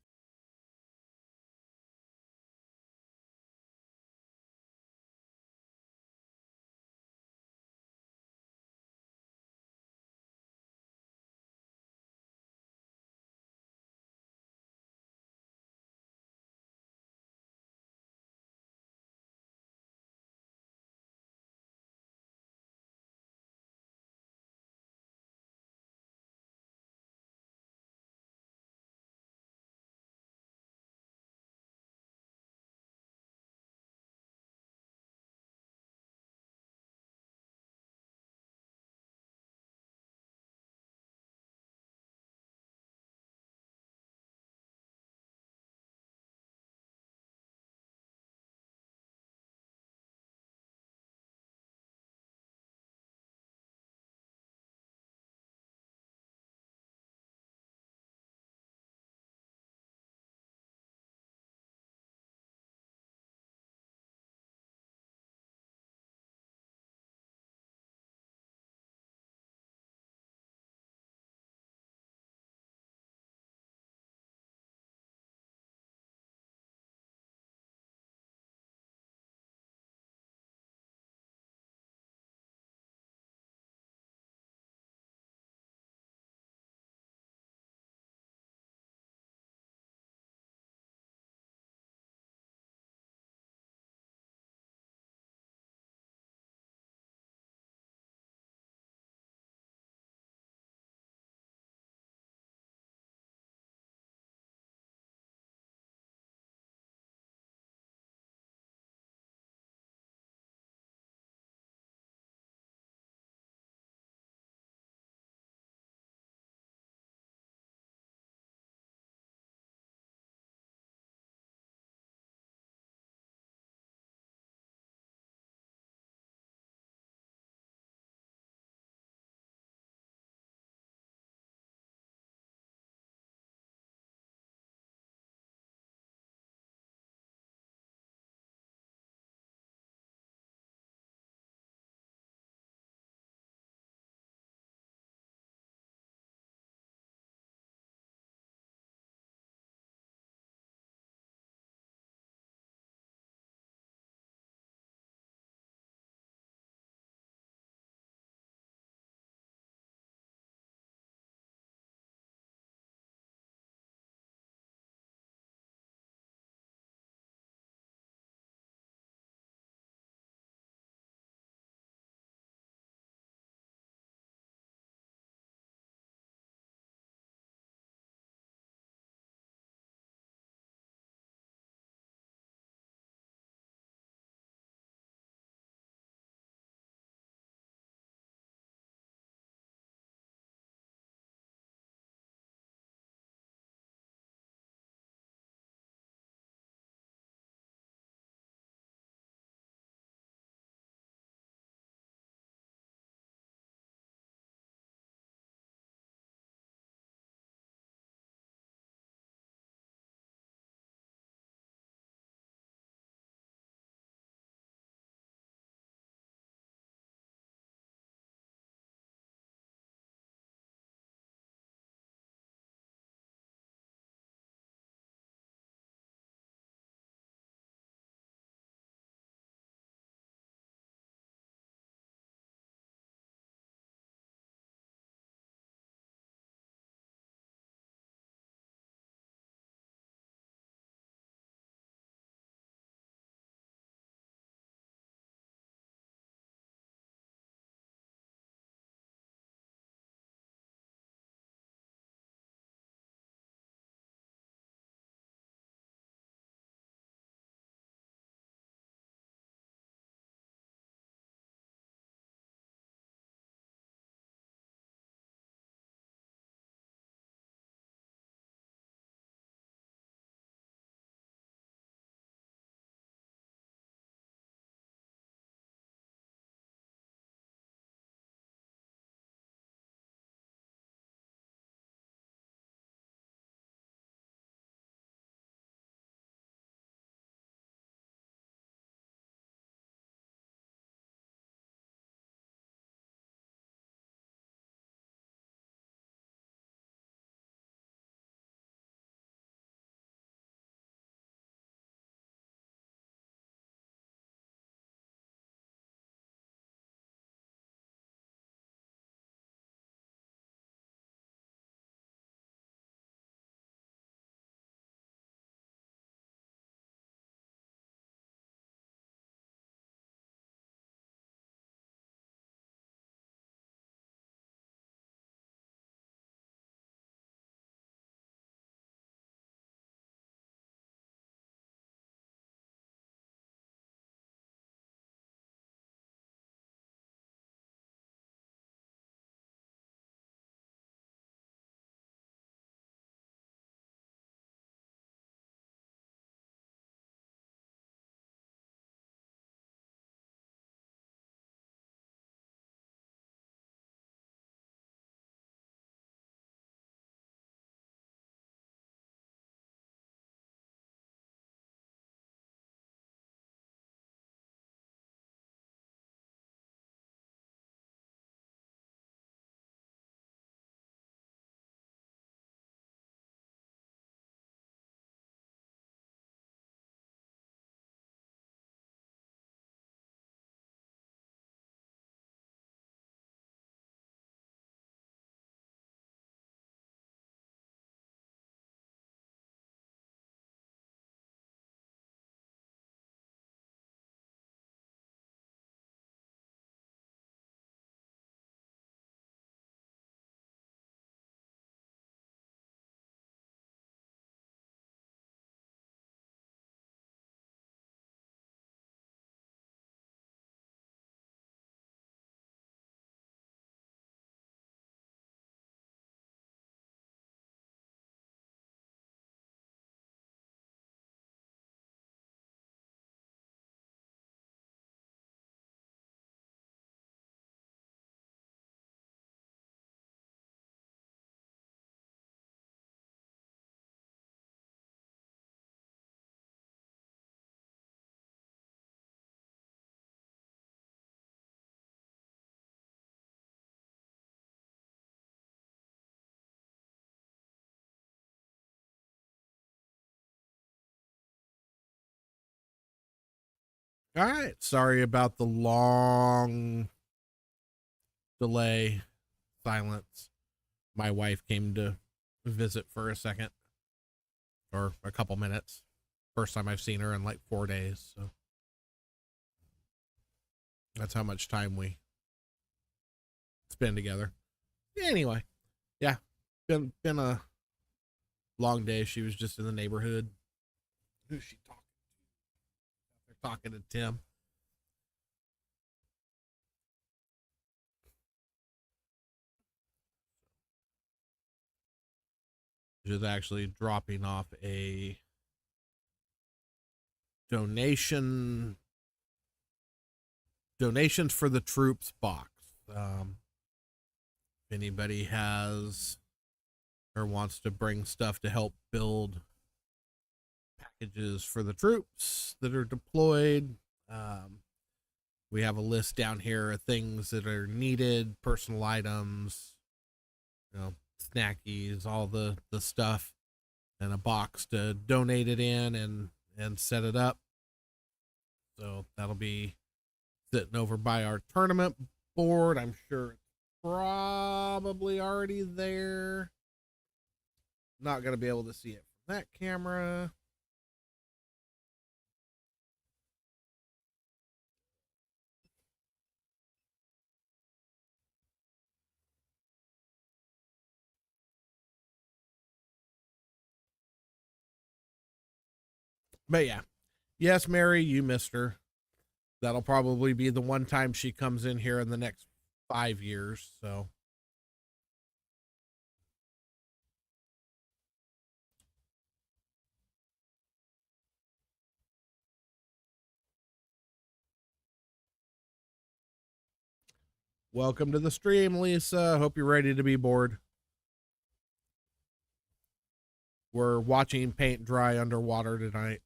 All right. Sorry about the long delay, silence. My wife came to visit for a second or a couple minutes. First time I've seen her in like 4 days. So that's how much time we spend together. Anyway, yeah, been a long day. She was just in the neighborhood. Who's she talking to? They're talking to Tim. She's actually dropping off a donation donations for the troops box. If anybody has or wants to bring stuff to help build packages for the troops that are deployed, we have a list down here of things that are needed, personal items, snackies, all the stuff, and a box to donate it in and set it up. So that'll be sitting over by our tournament board. I'm sure it's probably already there. Not going to be able to see it from that camera. But yeah. Yes, Mary, you missed her. That'll probably be the one time she comes in here in the next 5 years. So welcome to the stream, Lisa. Hope you're ready to be bored. We're watching paint dry underwater tonight.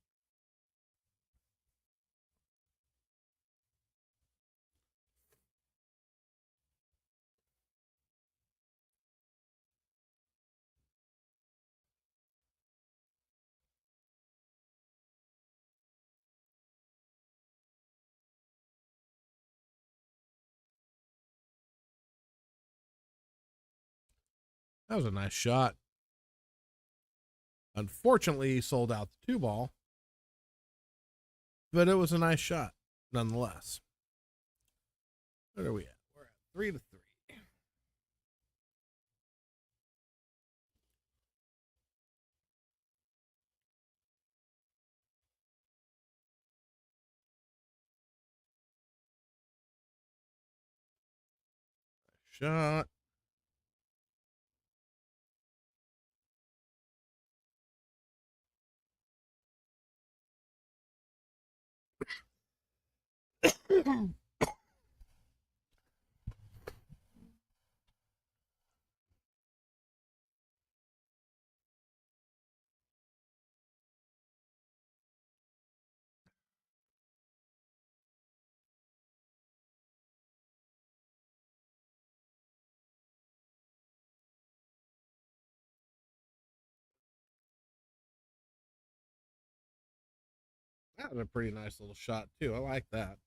That was a nice shot. Unfortunately, he sold out the 2-ball, but it was a nice shot nonetheless. What are we at? We're at 3-3. Shot. That was a pretty nice little shot too. I like that.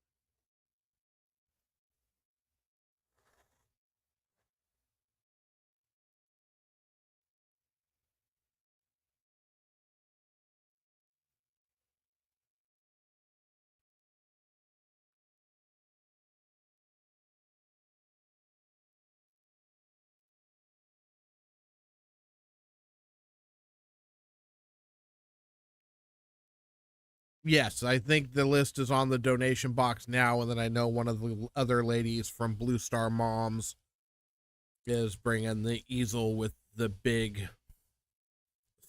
Yes, I think the list is on the donation box now, and then I know one of the other ladies from Blue Star Moms is bringing the easel with the big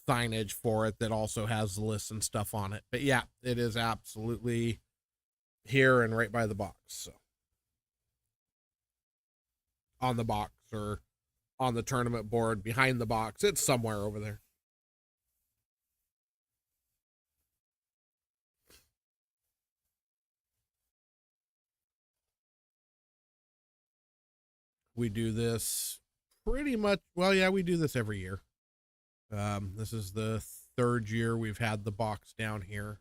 signage for it that also has the list and stuff on it. But yeah, it is absolutely here and right by the box. So on the box or on the tournament board behind the box, it's somewhere over there. We do this pretty much. Well, yeah, we do this every year. This is the third year we've had the box down here.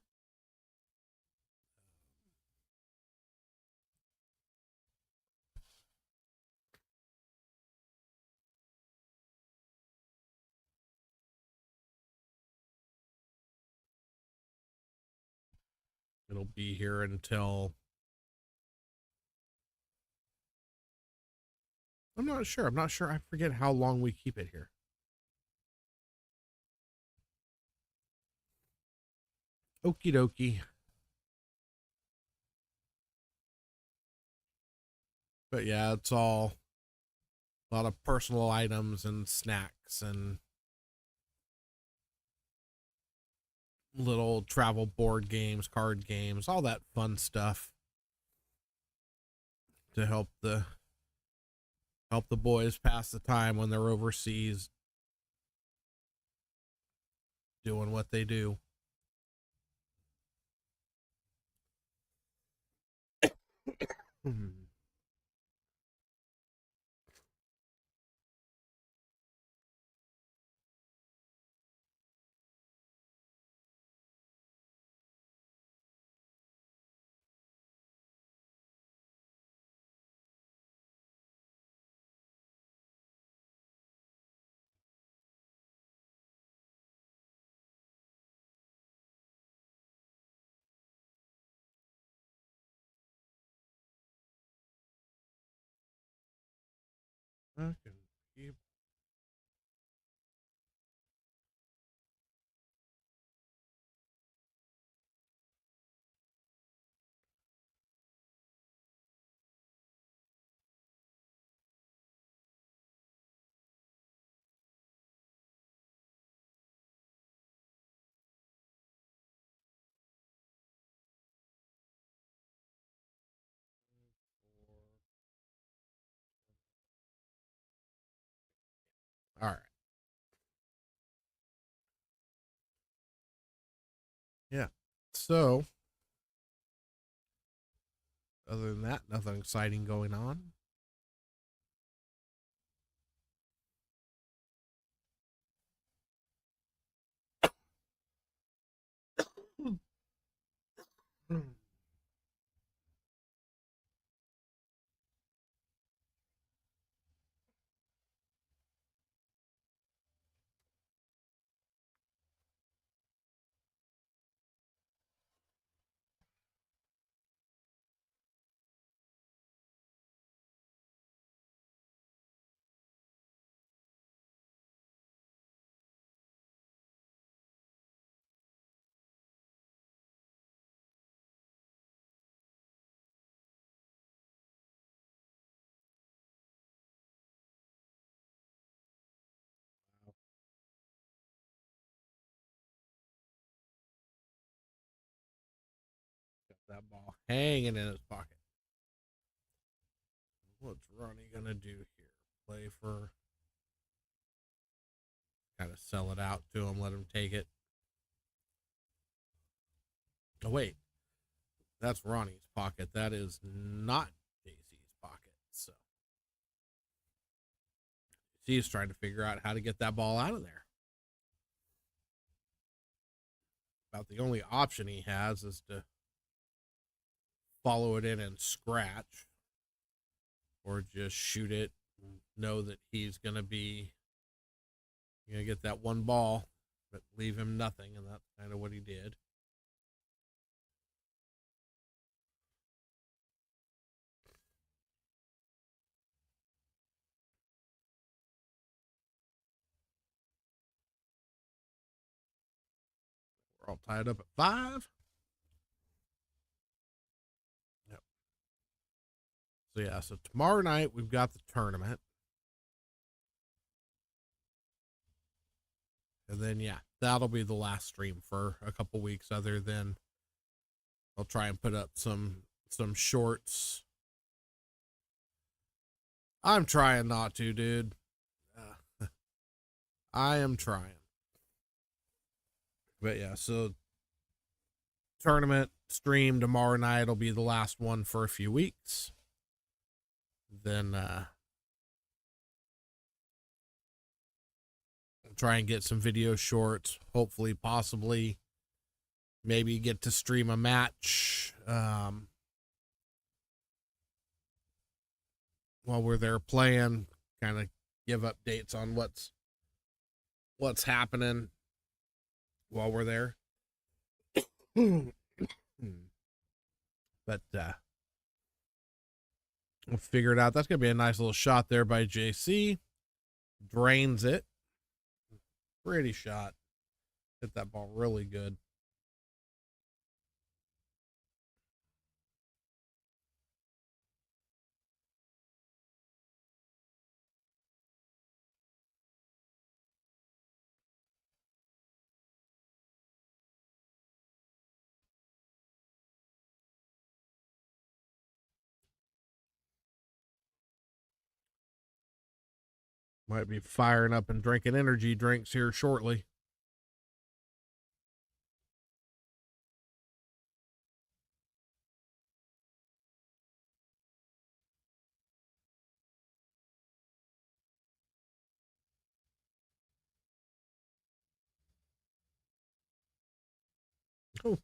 It'll be here until, I'm not sure. I forget how long we keep it here. Okie dokie. But yeah, it's all a lot of personal items and snacks and little travel board games, card games, all that fun stuff to help the boys pass the time when they're overseas doing what they do. I can keep. All right. Yeah. So, other than that, nothing exciting going on. Got that ball hanging in his pocket. What's Ronnie gonna do here? Play for, kind of sell it out to him, let him take it. Oh wait, that's Ronnie's pocket. That is not Daisy's pocket. So he's trying to figure out how to get that ball out of there. About the only option he has is to follow it in and scratch, or just shoot it. Know that he's gonna get that one ball, but leave him nothing, and that's kind of what he did. We're all tied up at 5. Yep. So yeah, so tomorrow night we've got the tournament. And then yeah, that'll be the last stream for a couple weeks, other than I'll try and put up some shorts. I'm trying not to, dude. I am trying. But yeah, so tournament stream tomorrow night will be the last one for a few weeks. Then try and get some video shorts, hopefully, possibly, maybe get to stream a match while we're there playing, kind of give updates on what's happening while we're there. But we'll figure it out. That's going to be a nice little shot there by JC. Drains it. Pretty shot. Hit that ball really good. Might be firing up and drinking energy drinks here shortly. Oh.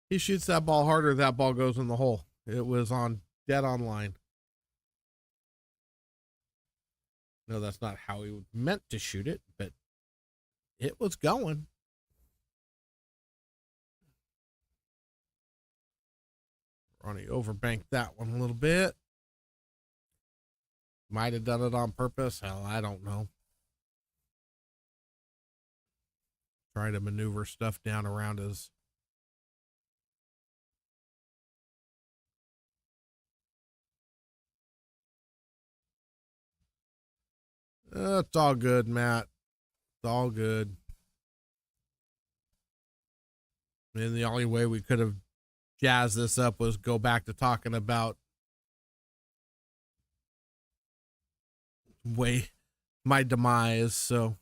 He shoots that ball harder, that ball goes in the hole. It was on dead on line. No, that's not how he meant to shoot it, but it was going. Ronnie overbanked that one a little bit. Might have done it on purpose. Hell, I don't know. Trying to maneuver stuff down around his. It's all good, Matt. It's all good. And the only way we could have jazzed this up was go back to talking about my demise. So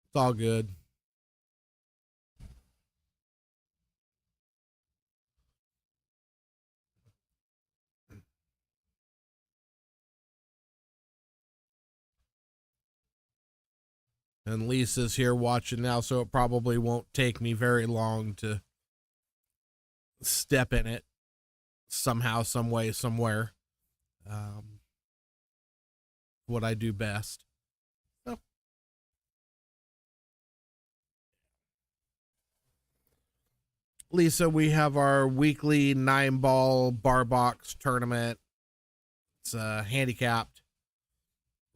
it's all good. And Lisa's here watching now, so it probably won't take me very long to step in it somehow, some way, somewhere. What I do best. So. Lisa, we have our weekly 9-ball bar box tournament. It's handicapped.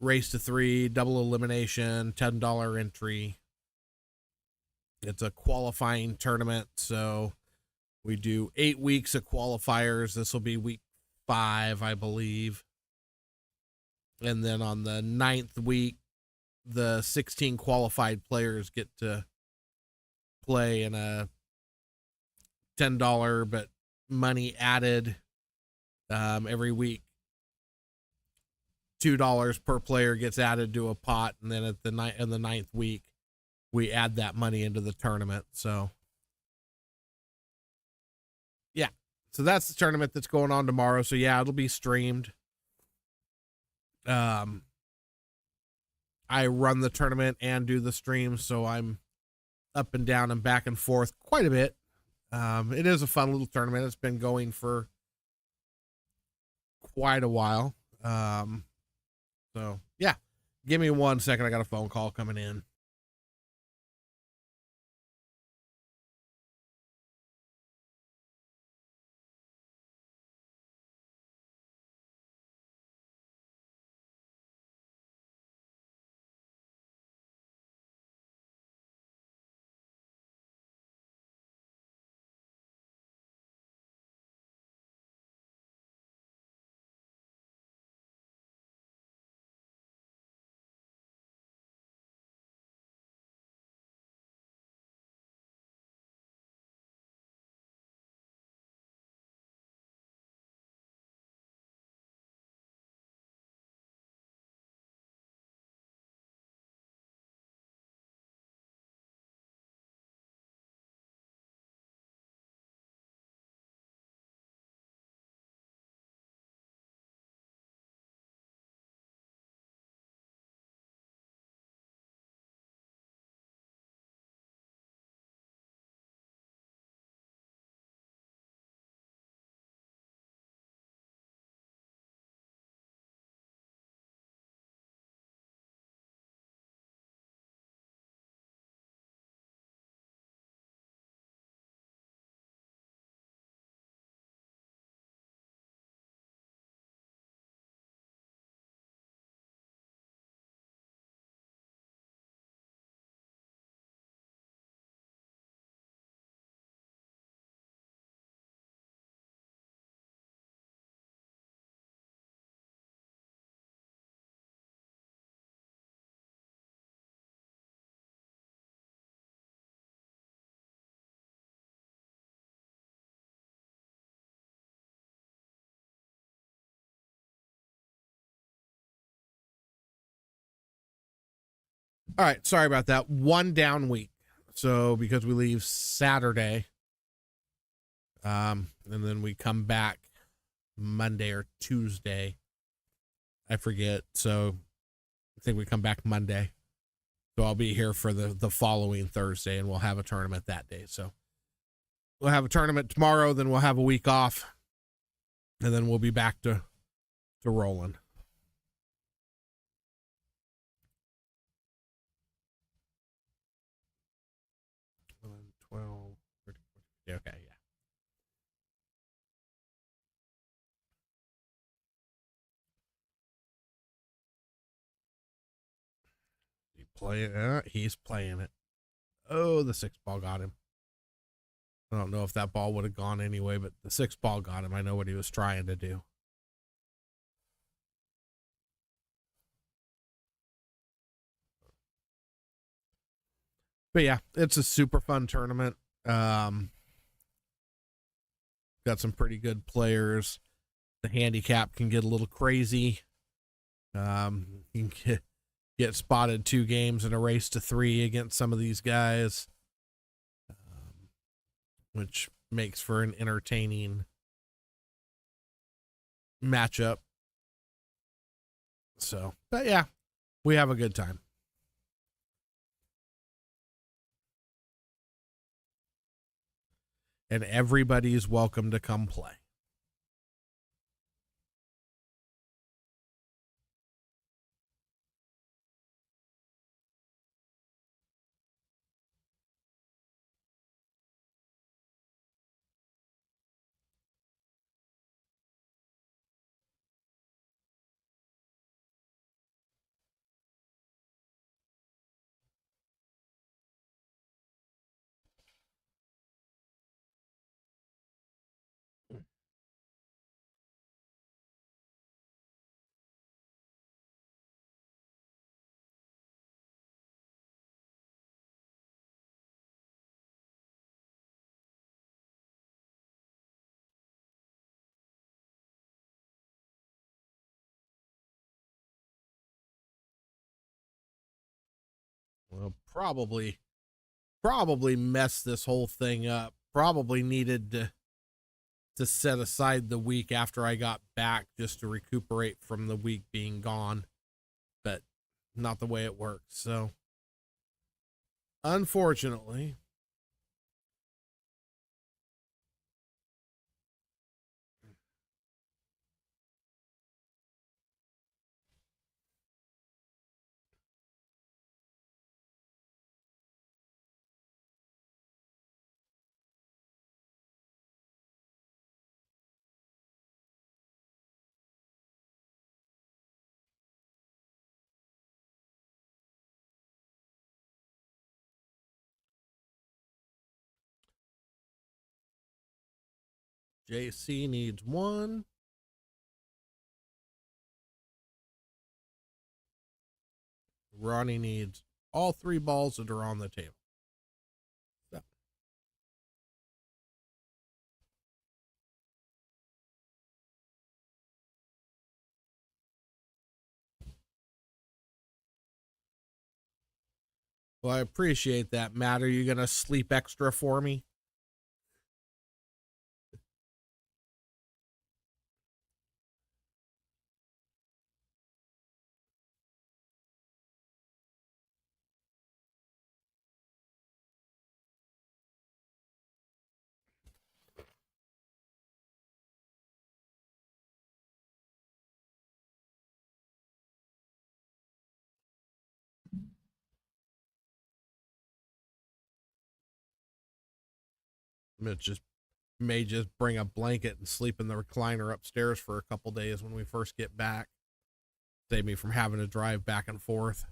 Race to 3, double elimination, $10 entry. It's a qualifying tournament, so we do 8 weeks of qualifiers. This will be week 5, I believe. And then on the 9th week, the 16 qualified players get to play in a $10 but money added every week. $2 per player gets added to a pot, and then at the 9th week, we add that money into the tournament. So, yeah. So that's the tournament that's going on tomorrow. So yeah, it'll be streamed. I run the tournament and do the stream, so I'm up and down and back and forth quite a bit. It is a fun little tournament. It's been going for quite a while. So yeah, give me 1 second. I got a phone call coming in. All right, sorry about that. One down week. So because we leave Saturday, and then we come back Monday or Tuesday. I forget. So I think we come back Monday. So I'll be here for the following Thursday, and we'll have a tournament that day. So we'll have a tournament tomorrow, then we'll have a week off, and then we'll be back to rolling. Okay, yeah. He's playing it. Oh, the 6 ball got him. I don't know if that ball would have gone anyway, but the 6 ball got him. I know what he was trying to do. But yeah, it's a super fun tournament. Got some pretty good players. The handicap can get a little crazy. You can get spotted 2 games in a race to 3 against some of these guys, which makes for an entertaining matchup. So, but yeah, we have a good time. And everybody's welcome to come play. Well, probably messed this whole thing up. Probably needed to set aside the week after I got back just to recuperate from the week being gone, but not the way it works. So, unfortunately, JC needs 1. Ronnie needs all 3 balls that are on the table. So. Well, I appreciate that, Matt. Are you going to sleep extra for me? May just bring a blanket and sleep in the recliner upstairs for a couple days when we first get back. Save me from having to drive back and forth.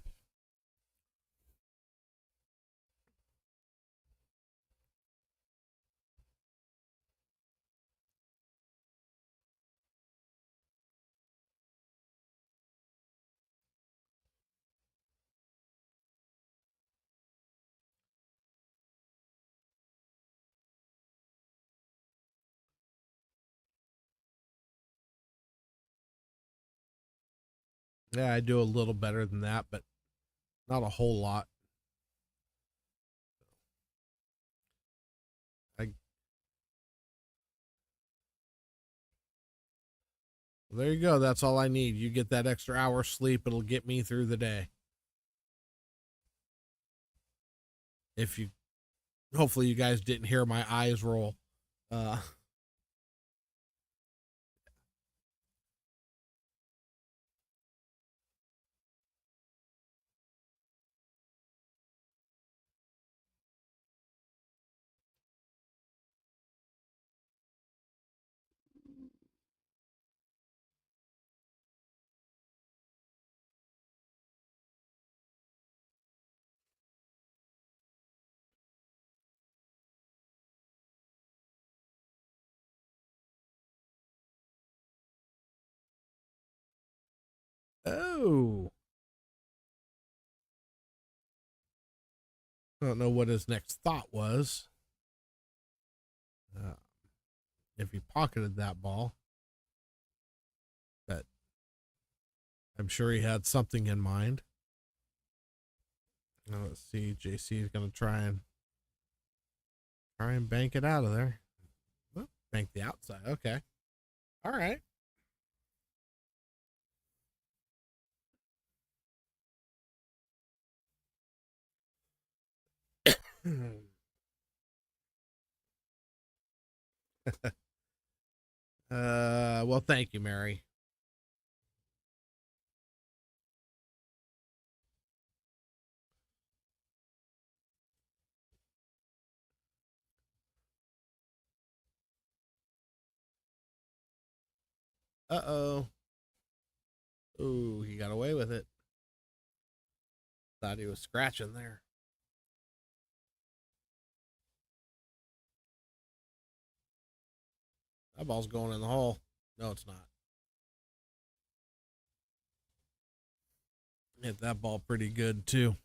Yeah, I do a little better than that, but Not a whole lot. I Well, there you go. That's all I need. You get that extra hour sleep, it'll get me through the day. If you Hopefully you guys didn't hear my eyes roll. Uh oh. I don't know what his next thought was. Uh, if he pocketed that ball, but I'm sure he had something in mind. Now let's see. JC is going to try and bank it out of there. Oh, bank the outside. Okay. All right. Well, thank you, Mary. Uh-oh. Ooh, he got away with it. Thought he was scratching there. That ball's going in the hole. No, it's not. Hit that ball pretty good, too.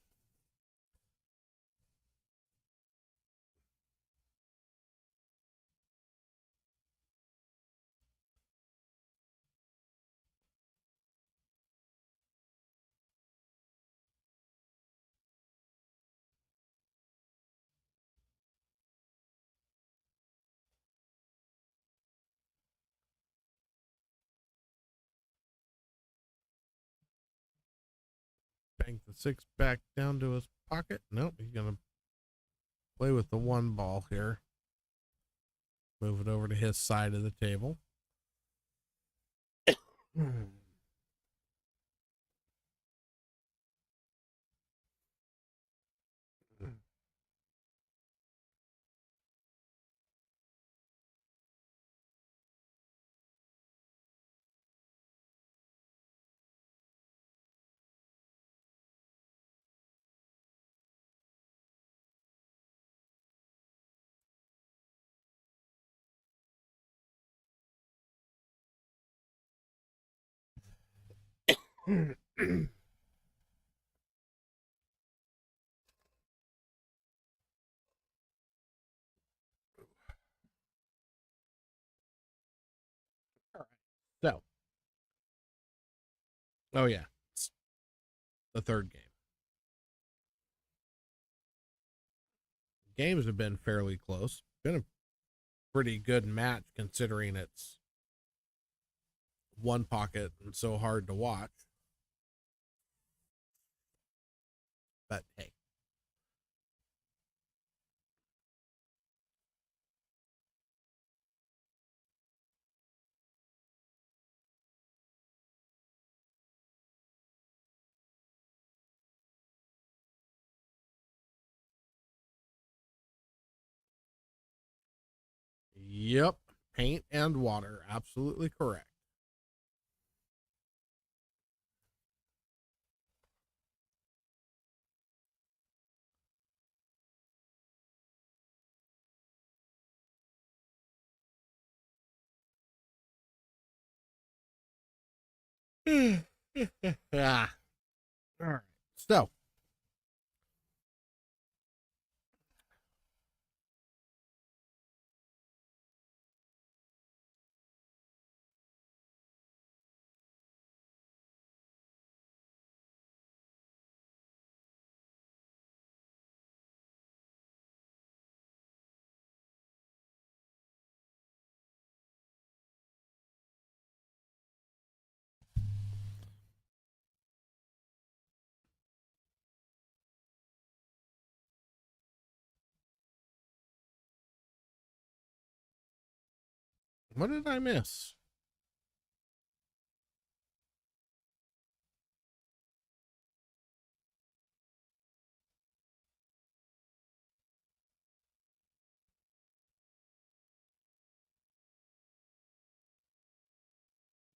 Bank the six back down to his pocket. Nope, he's going to play with the one ball here. Move it over to his side of the table. So, oh yeah, it's the third game. Games have been fairly close. Been a pretty good match considering it's one pocket and so hard to watch. But hey. Yep. Paint and water. Absolutely correct. Ah. All right. So, What did I miss?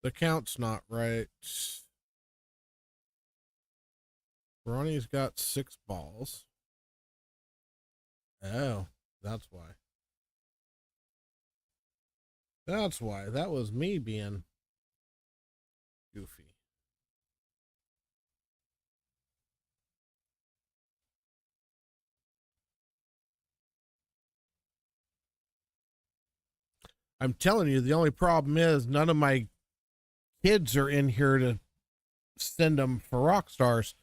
The count's not right. Ronnie's got 6 balls. Oh, that's why. That's why. That was me being goofy. I'm telling you, the only problem is none of my kids are in here to send them for rock stars.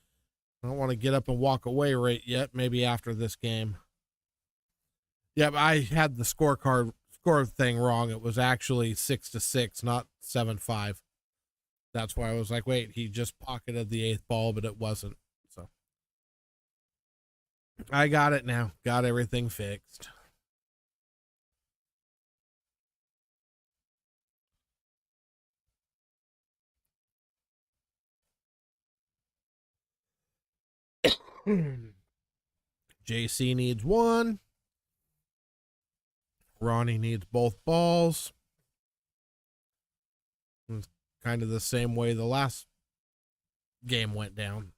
I don't want to get up and walk away right yet. Maybe after this game. Yeah, but I had the score thing wrong. It was actually 6-6, not 7-5. That's why I was like, wait, he just pocketed the 8th ball, but it wasn't. So I got it now. Got everything fixed. JC needs 1. Ronnie needs both balls. It's kind of the same way the last game went down.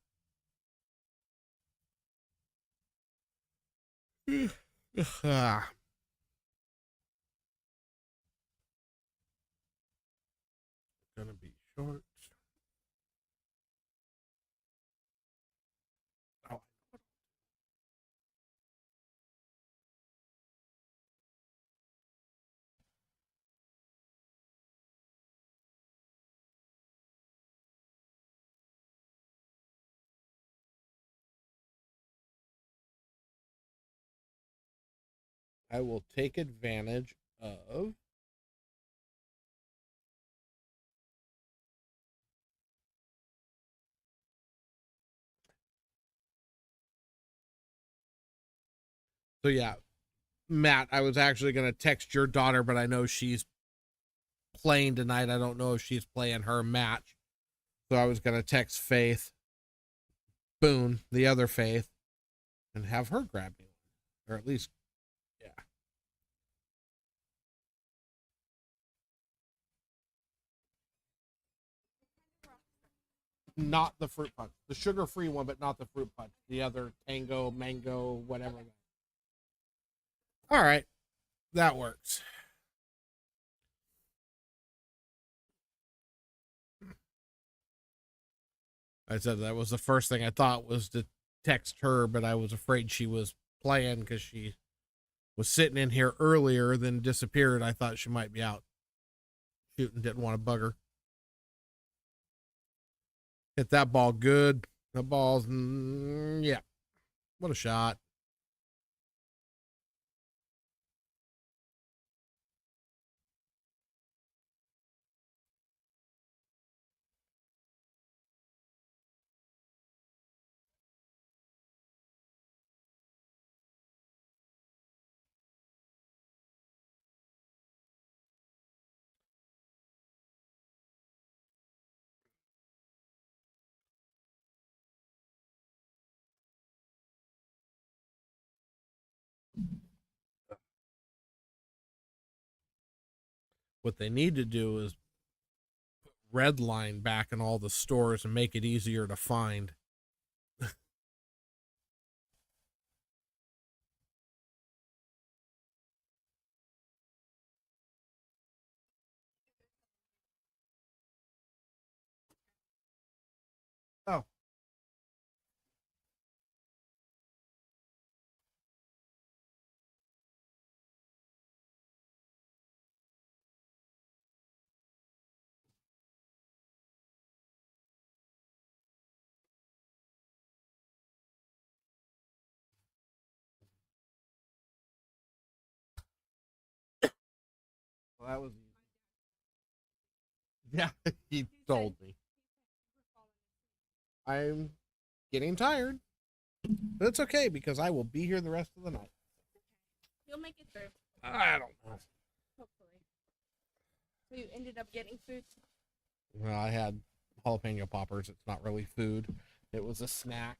Ah. Gonna be short. Oh. I will take advantage of so yeah, Matt, I was actually going to text your daughter, but I know she's playing tonight. I don't know if she's playing her match. So I was going to text Faith Boone, the other Faith, and have her grab me one. Or at least, yeah. Not the fruit punch. The sugar-free one, but not the fruit punch. The other tango, mango, whatever. All right. That works. I said that was the first thing I thought was to text her, but I was afraid she was playing because she was sitting in here earlier, then disappeared. I thought she might be out shooting, didn't want to bug her. Hit that ball good. The ball's, yeah. What a shot. What they need to do is red line back in all the stores and make it easier to find. Oh. Well, that was yeah, he told me. I'm getting tired. But it's okay because I will be here the rest of the night. You'll make it through. I don't know. Hopefully. So you ended up getting food? Well, I had jalapeno poppers. It's not really food. It was a snack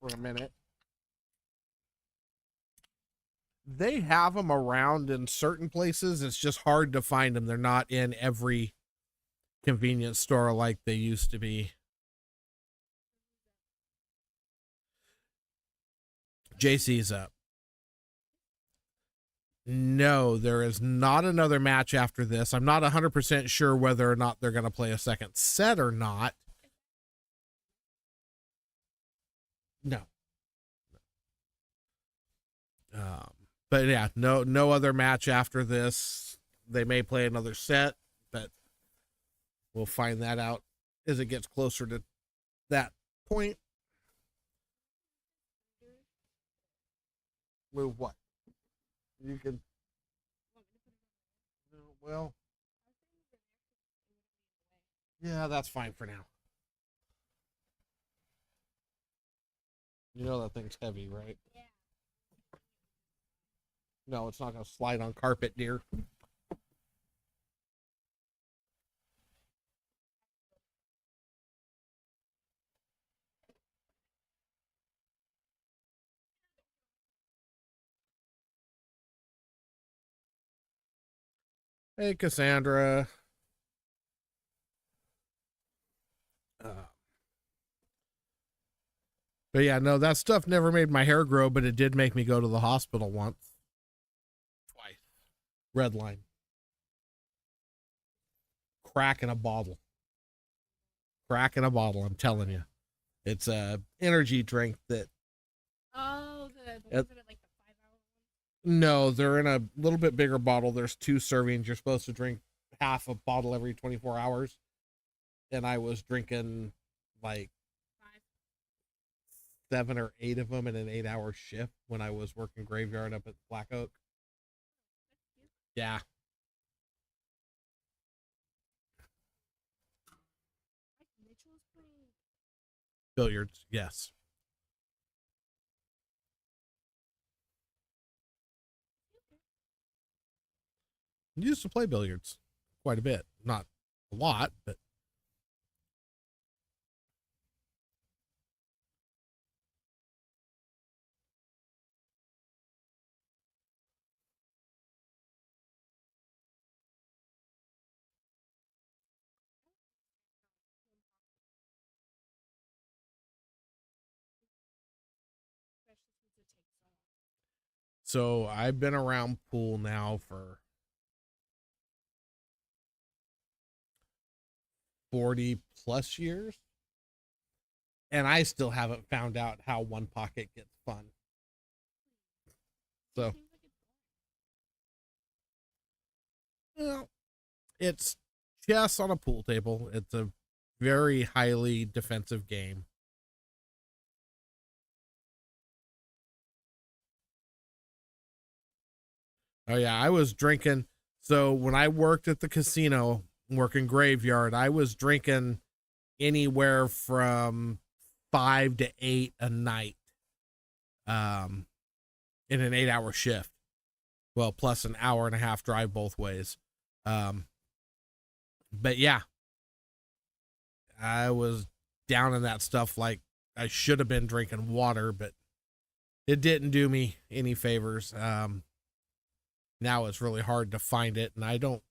for a minute. They have them around in certain places. It's just hard to find them. They're not in every convenience store like they used to be. JC's up. No, there is not another match after this. I'm not 100% sure whether or not they're going to play a second set or not. No. But yeah, no other match after this. They may play another set, but we'll find that out as it gets closer to that point. Move what? You can. Well, yeah, that's fine for now. You know that thing's heavy, right? Yeah. No, it's not going to slide on carpet, dear. Hey, Cassandra. But yeah, no, that stuff never made my hair grow, but it did make me go to the hospital once. Twice. Red line. Crack in a bottle. Crack in a bottle, I'm telling you. It's a energy drink that. Oh, the ones that are like the 5-hour ones? No, they're in a little bit bigger bottle. There's 2 servings. You're supposed to drink half a bottle every 24 hours. And I was drinking like 7 or 8 of them in an 8-hour shift when I was working graveyard up at Black Oak. Yeah. Billiards, yes. I used to play billiards quite a bit. Not a lot, but. So I've been around pool now for 40 plus years. And I still haven't found out how one pocket gets fun. So, well, it's chess on a pool table. It's a very highly defensive game. Oh yeah, I was drinking. So when I worked at the casino, working graveyard, I was drinking anywhere from 5 to 8 a night, in an 8-hour shift. Well, plus an hour and a half drive both ways. But yeah, I was down in that stuff like I should have been drinking water, but it didn't do me any favors. Now it's really hard to find it, and I don't.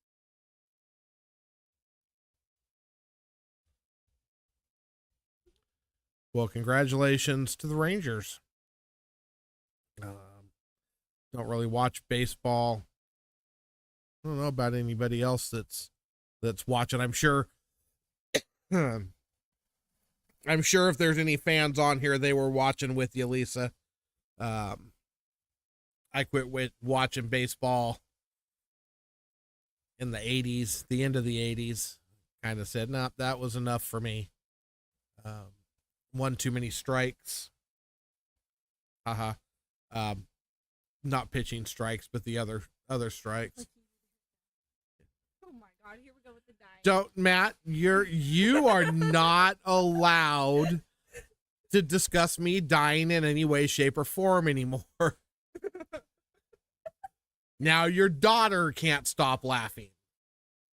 Well, congratulations to the Rangers. Don't really watch baseball. I don't know about anybody else that's watching. I'm sure. I'm sure if there's any fans on here, they were watching with you, Lisa. I quit watching baseball in the 80s, the end of the 80s. Kind of said, nah, that was enough for me. One too many strikes. Haha. Not pitching strikes, but the other strikes. Oh my God! Here we go with the die. Don't, Matt. You are not allowed to discuss me dying in any way, shape, or form anymore. Now your daughter can't stop laughing.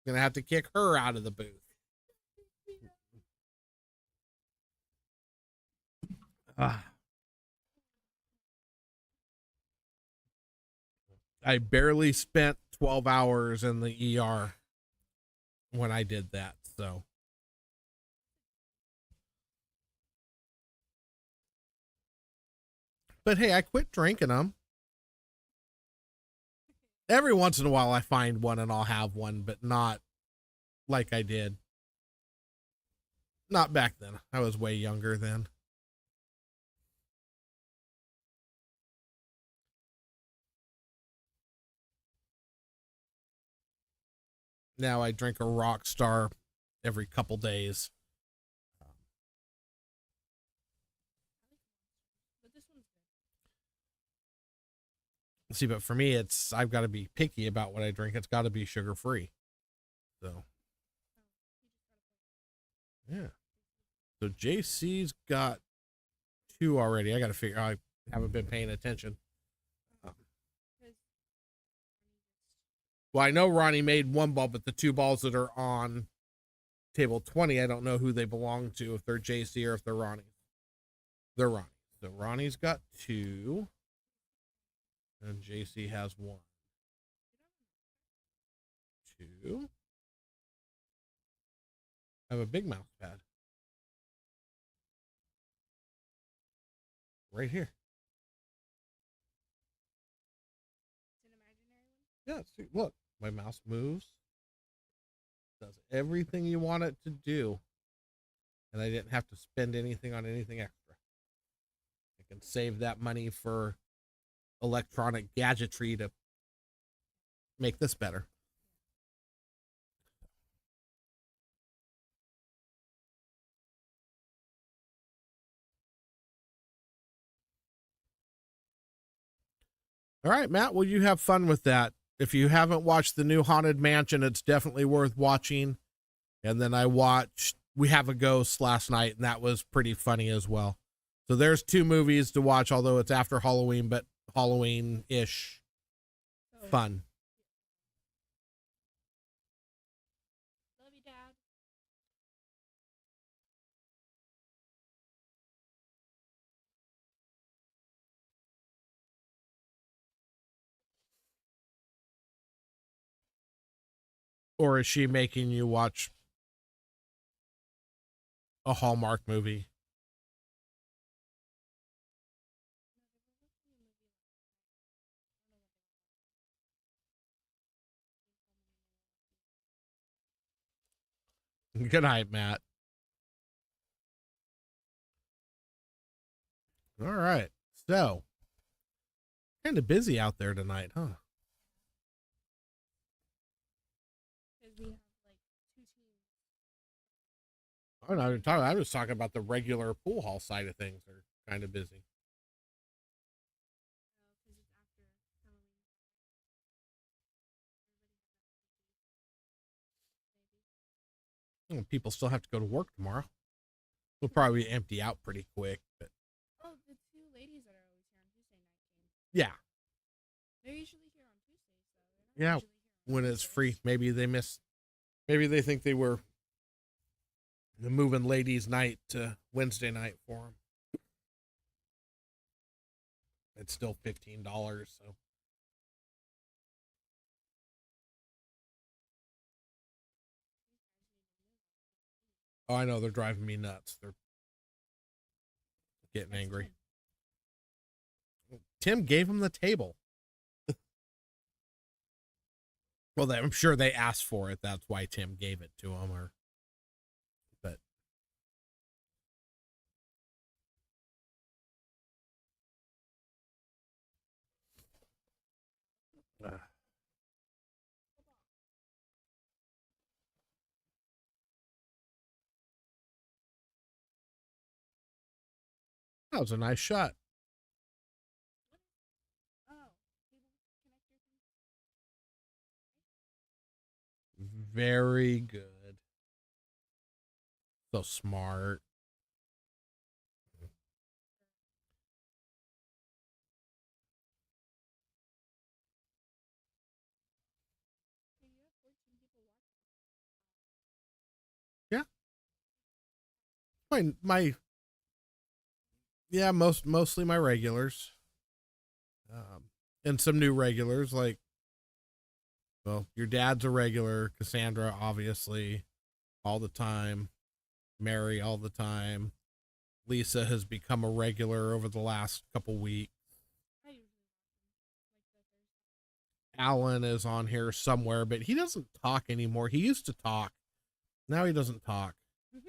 Gonna have to kick her out of the booth. I barely spent 12 hours in the ER when I did that. So, but hey, I quit drinking them. Every once in a while, I find one and I'll have one, but not like I did. Not back then. I was way younger then. Now I drink a rock star every couple days. But this one's good. See, but for me, I've got to be picky about what I drink. It's got to be sugar free. So, yeah. So JC's got 2 already. I got to figure. I haven't been paying attention. Well, I know Ronnie made 1 ball, but the 2 balls that are on table 20, I don't know who they belong to, if they're JC or if they're Ronnie. They're Ronnie. So Ronnie's got 2, and JC has 1. 2. I have a big mouse pad right here. It's an imaginary one. Yeah, see, look, my mouse moves, does everything you want it to do, and I didn't have to spend anything on anything extra. I can save that money for electronic gadgetry to make this better. All right, Matt, well, you have fun with that. If you haven't watched the new Haunted Mansion, it's definitely worth watching. And then I watched We Have a Ghost last night, and that was pretty funny as well. So there's 2 movies to watch, although it's after Halloween, but Halloween-ish fun. Love you, Dad. Or is she making you watch a Hallmark movie? Good night, Matt. All right. So, kind of busy out there tonight, huh? Because we have like 2 teams. I was talking about the regular pool hall side of things are kind of busy. Because it's after Halloween. Maybe. People still have to go to work tomorrow. We'll probably empty out pretty quick, but Oh, the 2 ladies that are always here on Tuesday night games. yeah, They're usually here on Tuesdays, though. yeah. Usually here on When it's Tuesdays. free, maybe they think they were moving ladies' night to Wednesday night for them. It's still $15, so. Oh, I know they're driving me nuts. They're getting That's angry. Tim. Tim gave him the table. Well, I'm sure they asked for it. That's why Tim gave it to him. But that was a nice shot. Oh, cable connector thing. Very good. So smart. Hey, you have 14 people watching. My yeah, mostly my regulars, and some new regulars like, well, your dad's a regular, Cassandra obviously all the time, Mary all the time. Lisa has become a regular over the last couple weeks. I usually watch them Alan is on here somewhere, but he doesn't talk anymore. He used to talk. Now he doesn't talk. like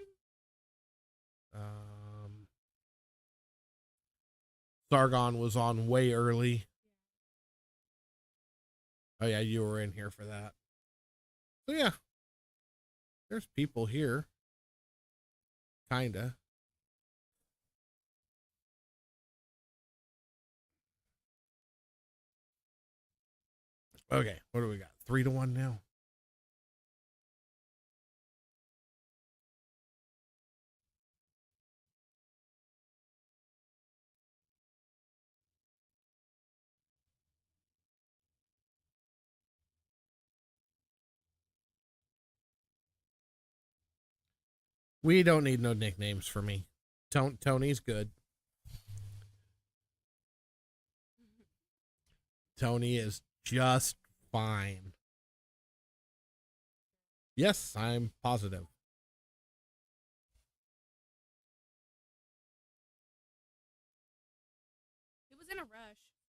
Thursday. Sargon was on way early. Oh yeah, you were in here for that. So yeah, there's people here. Kinda. Okay, what do we got? 3-1 now. We don't need no nicknames for me. Tony's good. Tony is just fine. Yes, I'm positive. He was in a rush,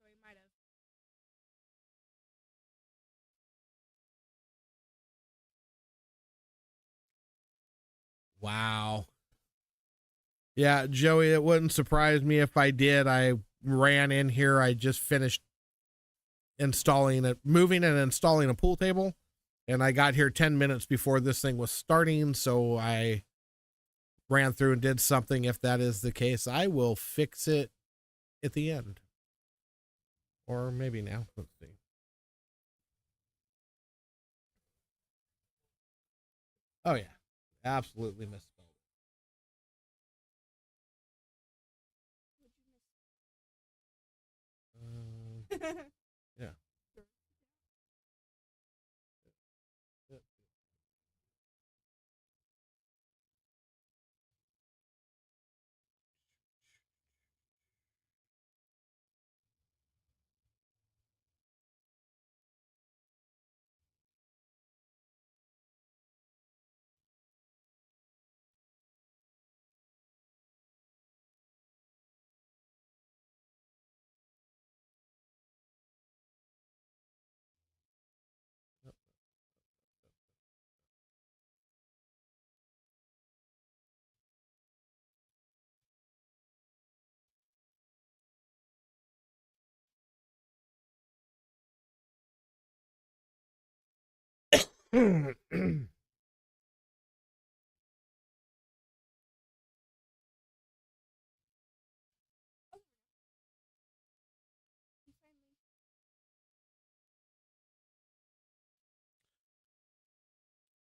so he might have. Wow. Yeah, Joey, it wouldn't surprise me if I did. I ran in here. I just finished moving and installing a pool table. And I got here 10 minutes before this thing was starting. So I ran through and did something. If that is the case, I will fix it at the end. Or maybe now. Let's see. Oh, yeah. Absolutely misspelled. Yeah.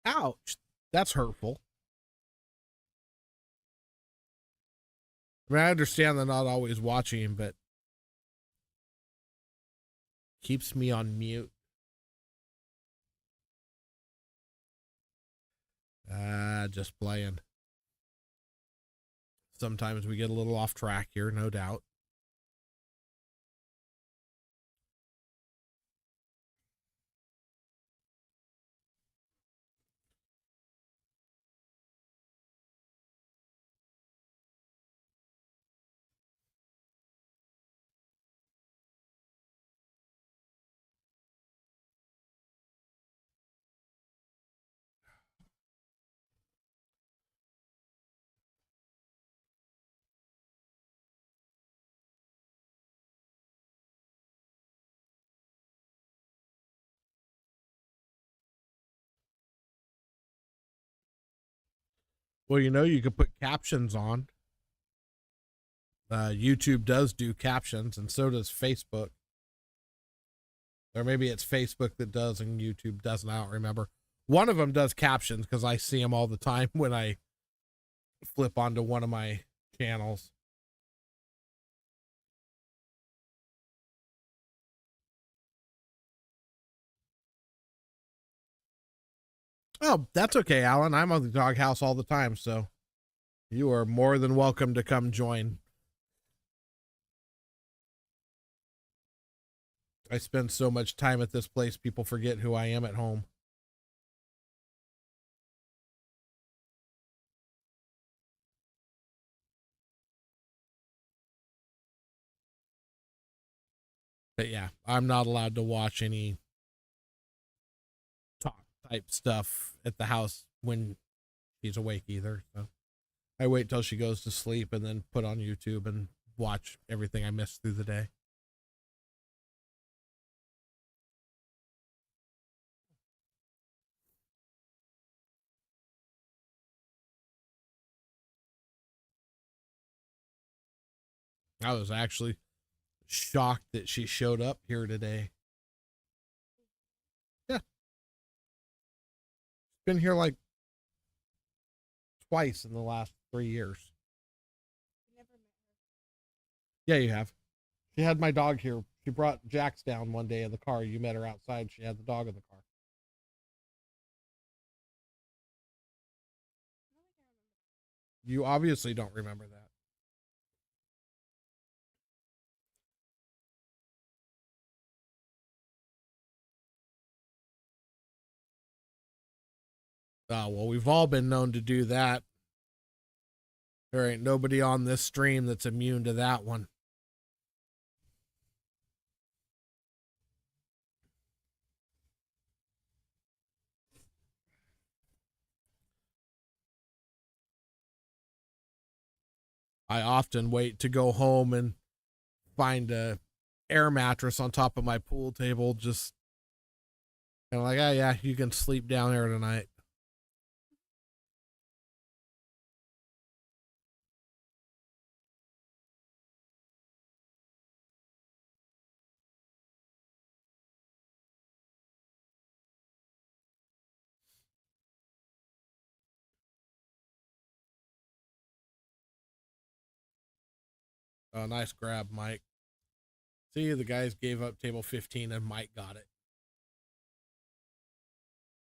Ouch. That's hurtful. I mean, I understand they're not always watching, but keeps me on mute. Just playing. Sometimes we get a little off track here, no doubt. Well, you could put captions on. YouTube does do captions, and so does Facebook. Or maybe it's Facebook that does and YouTube doesn't. I don't remember. One of them does captions because I see them all the time when I flip onto one of my channels. Oh, that's okay, Alan. I'm on the doghouse all the time, so You are more than welcome to come join. I spend so much time at this place, people forget who I am at home. But yeah, I'm not allowed to watch any talk type stuff at the house when she's awake either. So I wait till she goes to sleep and then put on YouTube and watch everything I missed through the day. I was actually shocked that she showed up here today. Yeah, been here like twice in the last 3 years. Yeah, you have. She had my dog here. She brought Jax down one day in the car. You met her outside. She had the dog in the car. You obviously don't remember that. Well, we've all been known to do that. There ain't nobody on this stream that's immune to that one. I often wait to go home and find a air mattress on top of my pool table, just kind of like, oh yeah, you can sleep down there tonight. Oh, nice grab, Mike. See, the guys gave up table 15 and Mike got it.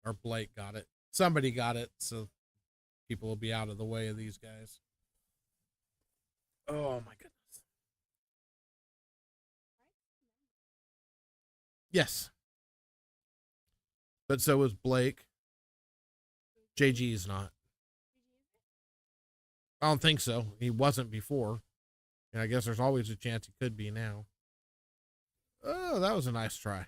Or Blake got it. Somebody got it, so people will be out of the way of these guys. Oh my goodness. Yes. But so was Blake. JG's not. I don't think so. He wasn't before. And I guess there's always a chance he could be now. Oh, that was a nice try.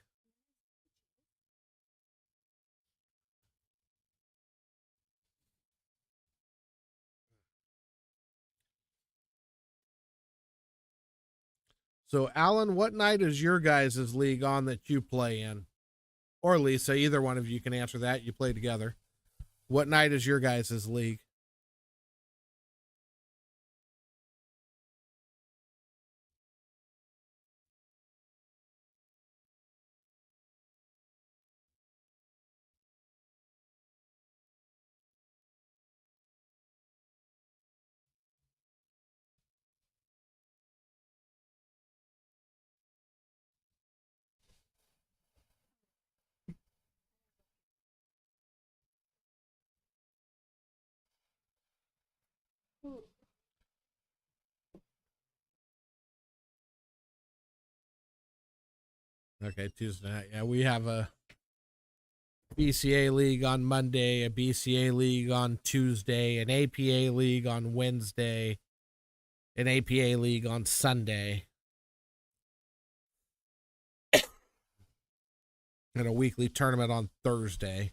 So, Alan, what night is your guys' league on that you play in? Or Lisa, either one of you can answer that. You play together. What night is your guys' league? Okay, Tuesday night. Yeah, we have a BCA league on Monday, a BCA league on Tuesday, an APA league on Wednesday, an APA league on Sunday, and a weekly tournament on Thursday.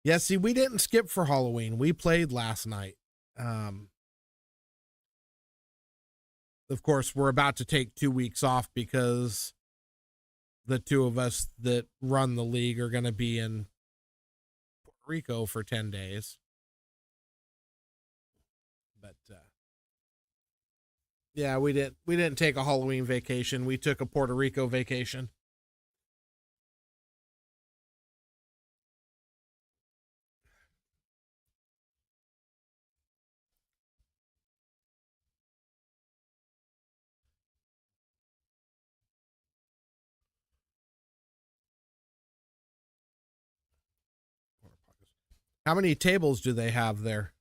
Yeah, see, we didn't skip for Halloween. We played last night. Of course, we're about to take 2 weeks off because the two of us that run the league are going to be in Puerto Rico for 10 days. But yeah, we didn't take a Halloween vacation. We took a Puerto Rico vacation. How many tables do they have there?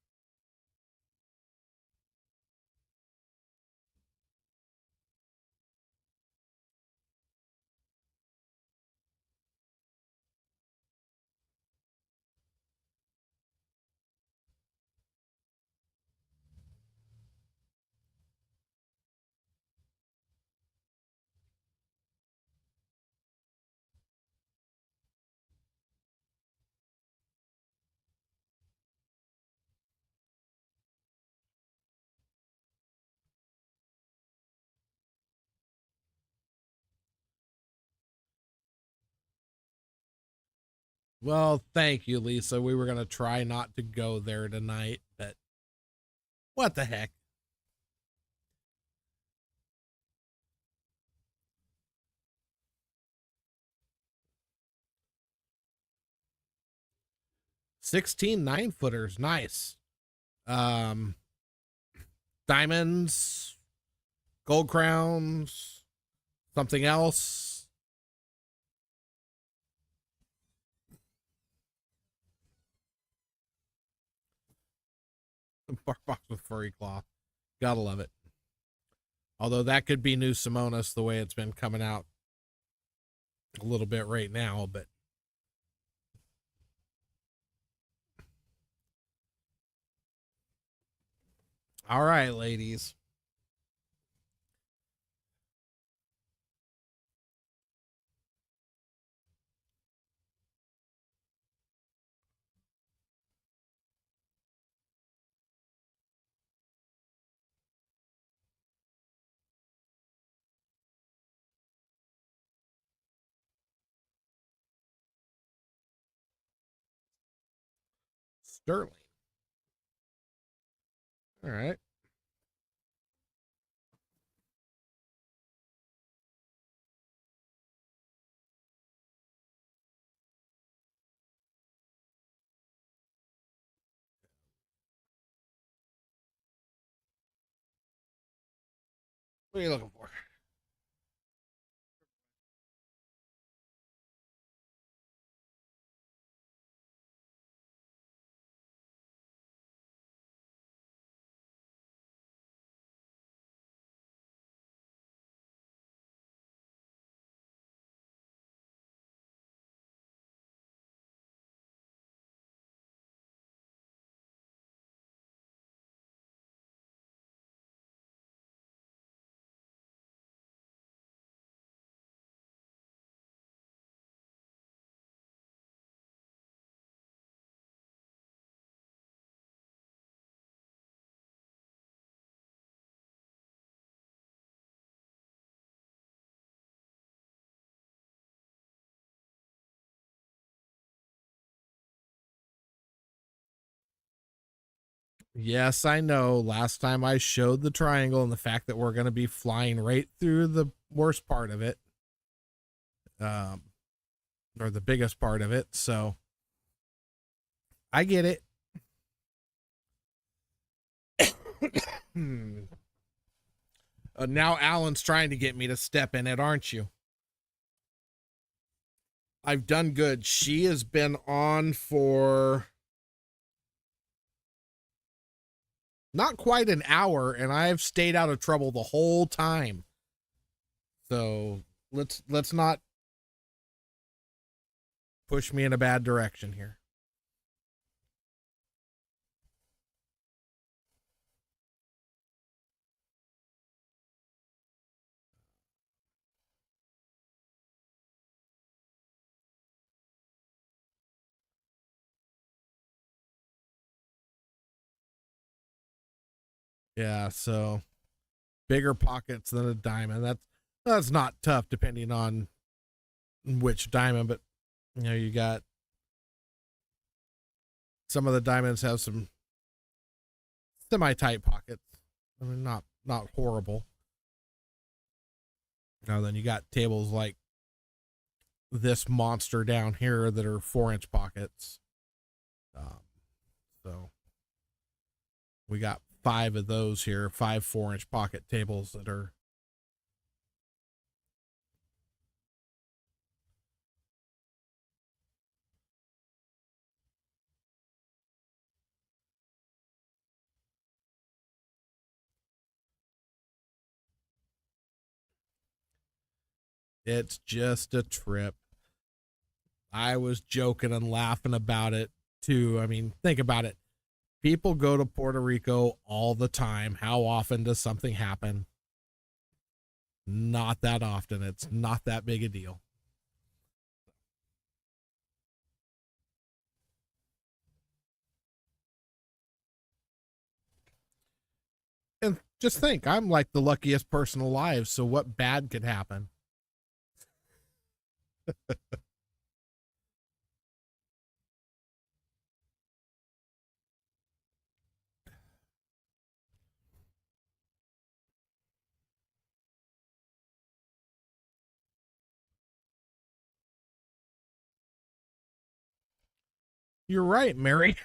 Well, thank you, Lisa. We were going to try not to go there tonight, but what the heck? $16 9-footers. Nice. Um, diamonds, gold crowns, something else. Bark box with furry claw. Gotta love it. Although that could be new Simonis the way it's been coming out a little bit right now, but all right, ladies. Sterling. All right. What are you looking for? Yes, I know. Last time I showed the triangle and the fact that we're going to be flying right through the worst part of it, um, or the biggest part of it. So I get it. Now Alan's trying to get me to step in it, aren't you? I've done good. She has been on for not quite an hour, and I've stayed out of trouble the whole time. So let's not push me in a bad direction here. Yeah, so bigger pockets than a diamond. That's not tough depending on which diamond, but you know, you got some of the diamonds have some semi-tight pockets. I mean, not horrible. Now then you got tables like this monster down here that are 4-inch pockets. Um, so we got 5 of those here, 5 4-inch pocket tables that are. It's just a trip. I was joking and laughing about it too. I mean, think about it. People go to Puerto Rico all the time. How often does something happen? Not that often. It's not that big a deal. And just think, I'm like the luckiest person alive. So what bad could happen? You're right, Mary.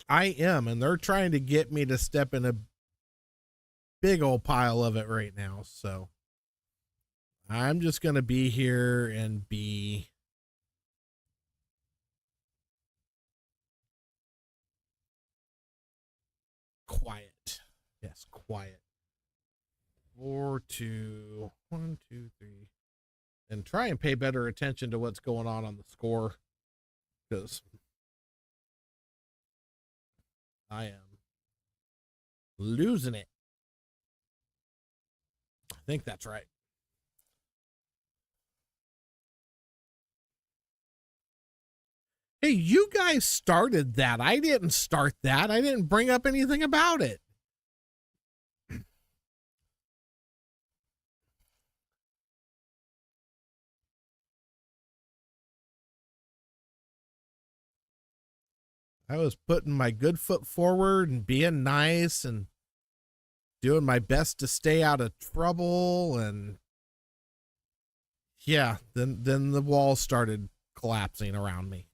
I am, and they're trying to get me to step in a big old pile of it right now. So I'm just going to be here and be quiet. Yes, quiet. 4, 2, 1, 2, 3. And try and pay better attention to what's going on the score, because I am losing it. I think that's right. Hey, you guys started that. I didn't start that. I didn't bring up anything about it. I was putting my good foot forward and being nice and doing my best to stay out of trouble, and yeah, then the walls started collapsing around me.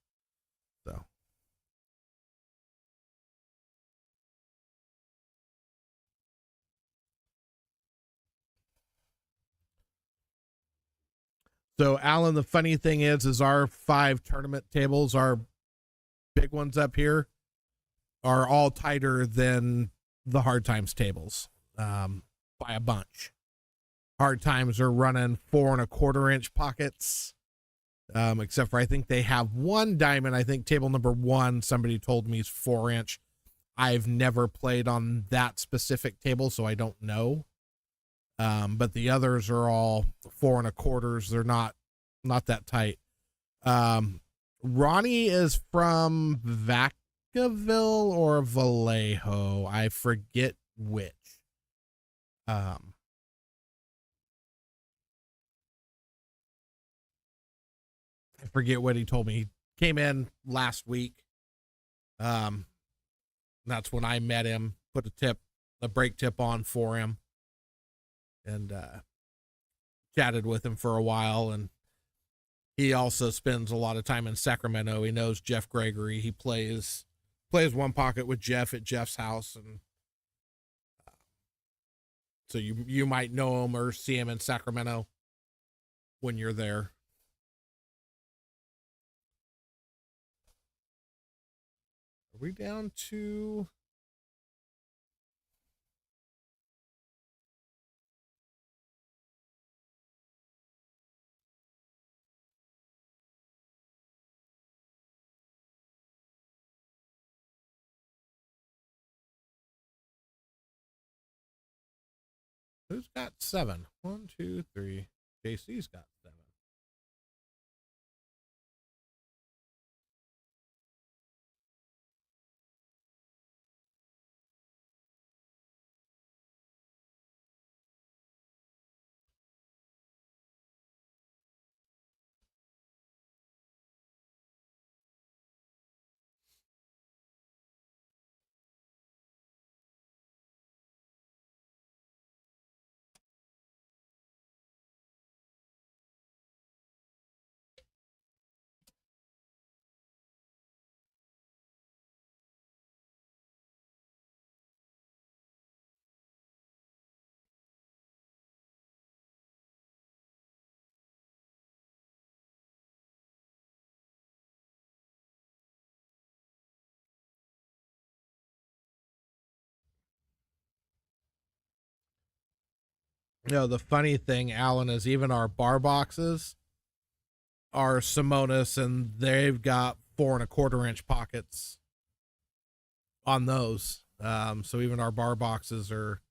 So Alan, the funny thing is our 5 tournament tables, our big ones up here, are all tighter than the hard times tables, by a bunch. Hard times are running 4.25-inch pockets, except for I think they have one diamond. I think table number 1, somebody told me, is 4-inch. I've never played on that specific table, so I don't know. But the others are all 4.25s. They're not that tight. Ronnie is from Vacaville or Vallejo. I forget which. I forget what he told me. He came in last week. That's when I met him, put a brake tip on for him, and chatted with him for a while. And he also spends a lot of time in Sacramento. He knows Jeff Gregory. He plays one pocket with Jeff at Jeff's house, and so you might know him or see him in Sacramento when you're there. Are we down to... Who's got 7? 1, 2, 3. JC's got 7. You know, the funny thing, Alan, is even our bar boxes are Simonis, and they've got 4.25-inch pockets on those. So even our bar boxes are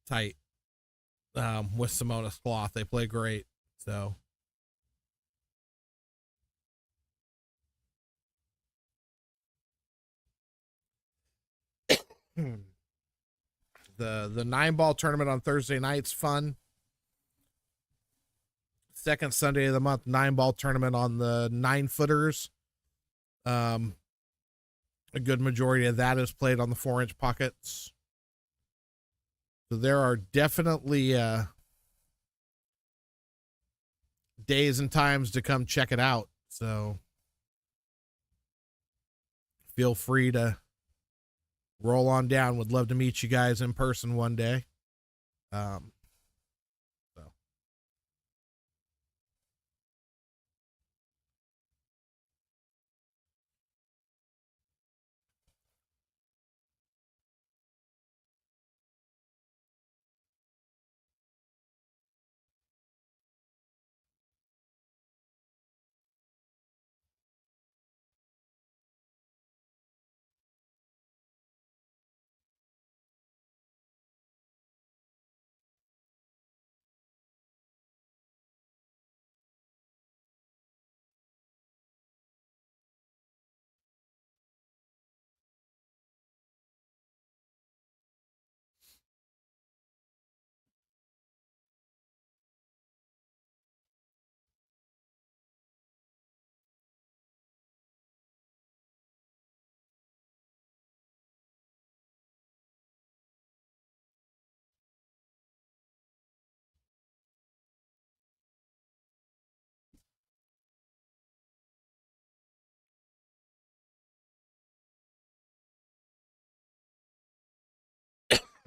tight, with Simonis cloth. They play great. So the 9-ball tournament on Thursday night's fun. Second Sunday of the month, 9-ball tournament on the 9-footers. A good majority of that is played on the 4-inch pockets. So there are definitely days and times to come check it out. So feel free to roll on down. Would love to meet you guys in person one day. So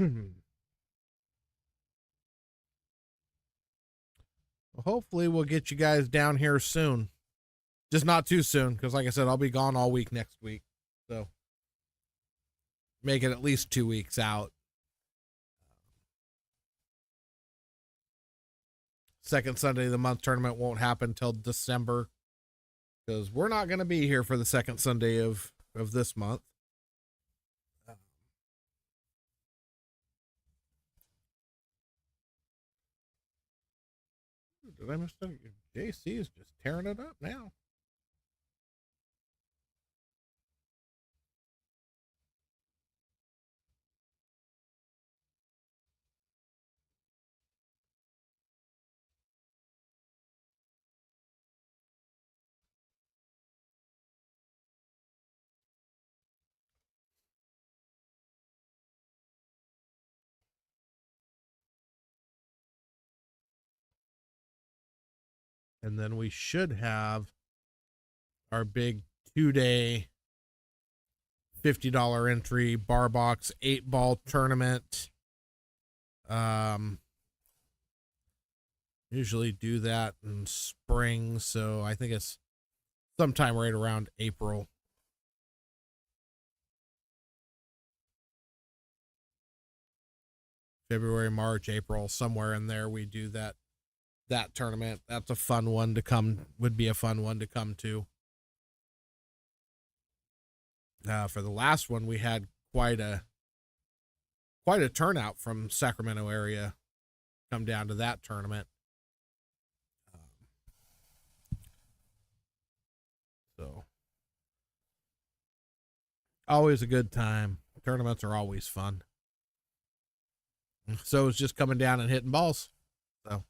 well, hopefully we'll get you guys down here soon. Just not too soon, because like I said, I'll be gone all week next week. So make it at least 2 weeks out. Second Sunday of the month tournament won't happen till December, because we're not going to be here for the second Sunday of this month. Did I miss that? JC is just tearing it up now. And then we should have our big 2-day $50 entry bar box 8-ball tournament. Usually do that in spring, so I think it's sometime right around April. February, March, April, somewhere in there we do that tournament. That's a fun one to come, would be a fun one to come to. For the last one, we had quite a turnout from Sacramento area come down to that tournament. So always a good time. Tournaments are always fun. So it's just coming down and hitting balls. So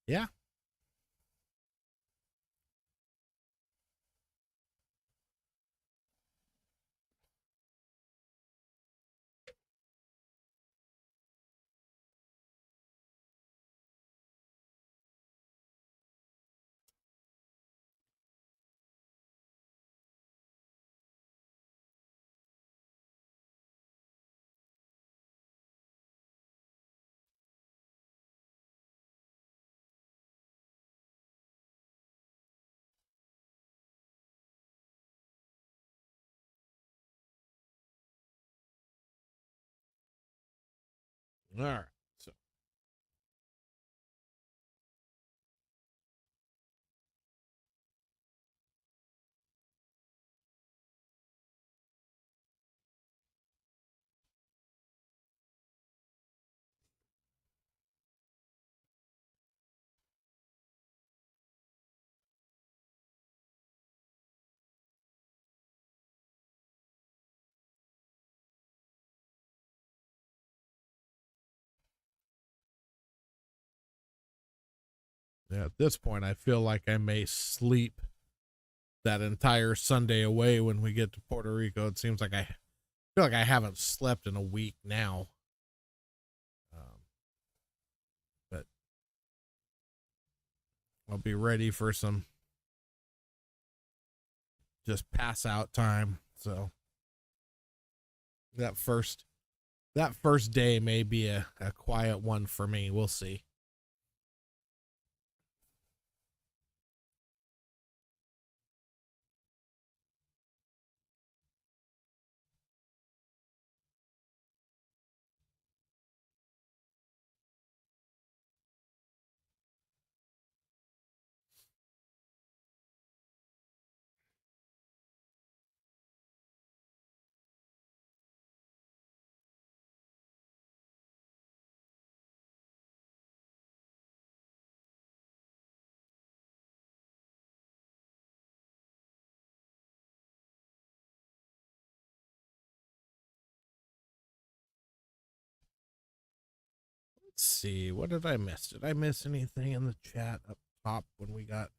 yeah. All right. So yeah, at this point, I feel like I may sleep that entire Sunday away when we get to Puerto Rico. It seems like I feel like I haven't slept in a week now. But I'll be ready for some just pass out time. So that first day may be a quiet one for me. We'll see. Let's see. What did I miss? Did I miss anything in the chat up top when we got?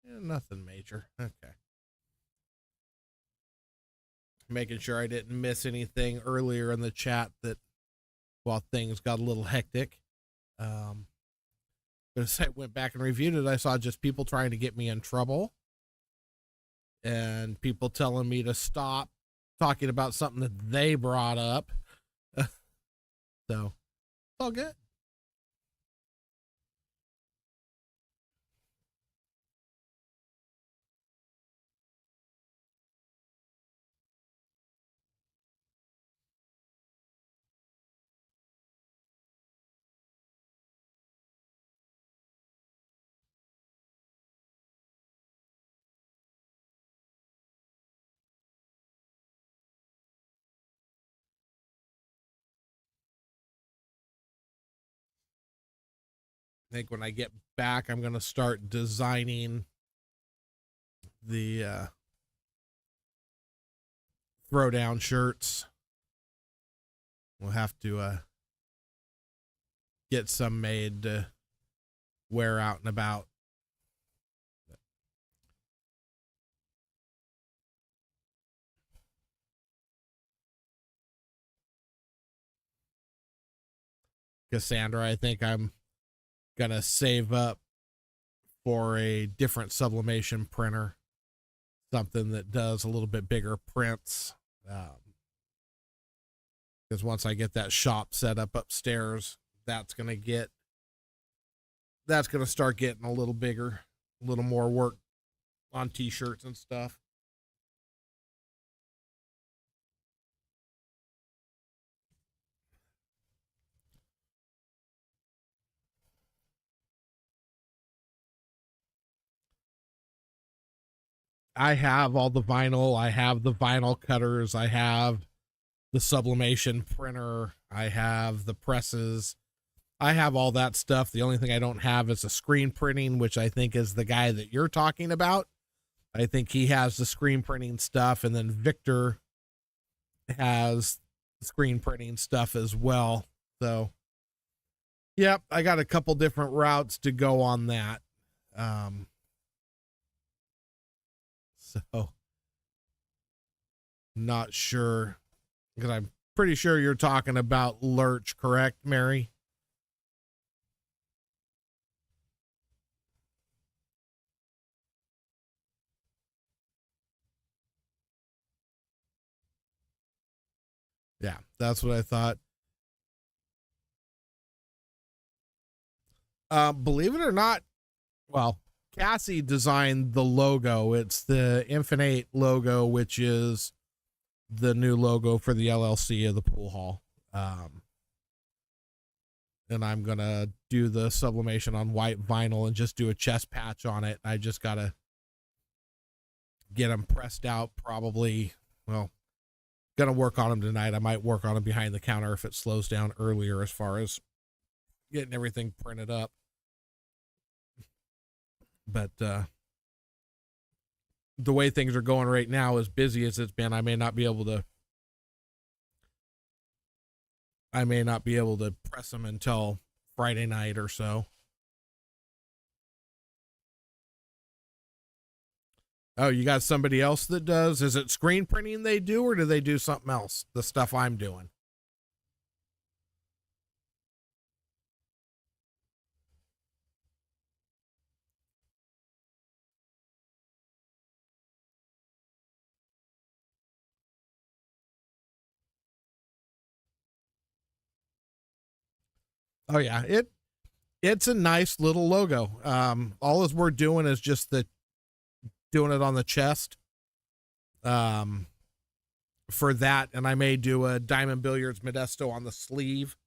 Nothing major. Okay. Making sure I didn't miss anything earlier in the chat that while things got a little hectic. But as I went back and reviewed it, I saw just people trying to get me in trouble and people telling me to stop talking about something that they brought up. So it's all good. I think when I get back, I'm going to start designing the throwdown shirts. We'll have to get some made to wear out and about. Cassandra, I think I'm going to save up for a different sublimation printer, something that does a little bit bigger prints. Because once I get that shop set up upstairs, that's going to start getting a little bigger, a little more work on t-shirts and stuff. I have all the vinyl. I have the vinyl cutters. I have the sublimation printer. I have the presses. I have all that stuff. The only thing I don't have is a screen printing, which I think is the guy that you're talking about. I think he has the screen printing stuff, and then Victor has screen printing stuff as well. So, yep, I got a couple different routes to go on that. So, not sure, because I'm pretty sure you're talking about Lurch, correct, Mary? Yeah, that's what I thought. Believe it or not, well, Cassie designed the logo. It's the Infinite logo, which is the new logo for the LLC of the pool hall. And I'm going to do the sublimation on white vinyl and just do a chest patch on it. I just got to get them pressed out probably. Well, going to work on them tonight. I might work on them behind the counter if it slows down earlier as far as getting everything printed up. But the way things are going right now, as busy as it's been, I may not be able to press them until Friday night or so. Oh, you got somebody else that does? Is it screen printing they do, or do they do something else? The stuff I'm doing. Oh yeah, it's a nice little logo. All as we're doing is just the doing it on the chest. Um, for that, and I may do a Diamond Billiards Modesto on the sleeve,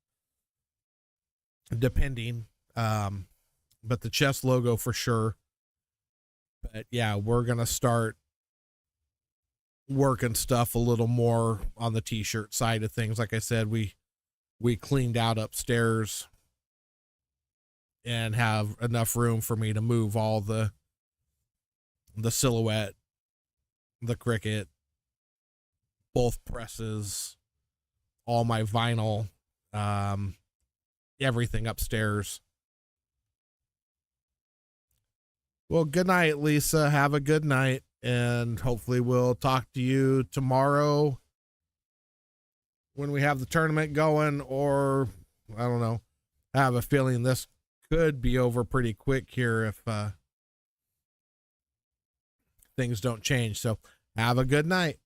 depending. But the chest logo for sure. But yeah, we're gonna start working stuff a little more on the t-shirt side of things. Like I said, we cleaned out upstairs and have enough room for me to move all the silhouette, the cricket, both presses, all my vinyl, um, everything upstairs. Well, good night, Lisa. Have a good night, and hopefully we'll talk to you tomorrow when we have the tournament going, or I don't know. I have a feeling this could be over pretty quick here if things don't change. So have a good night.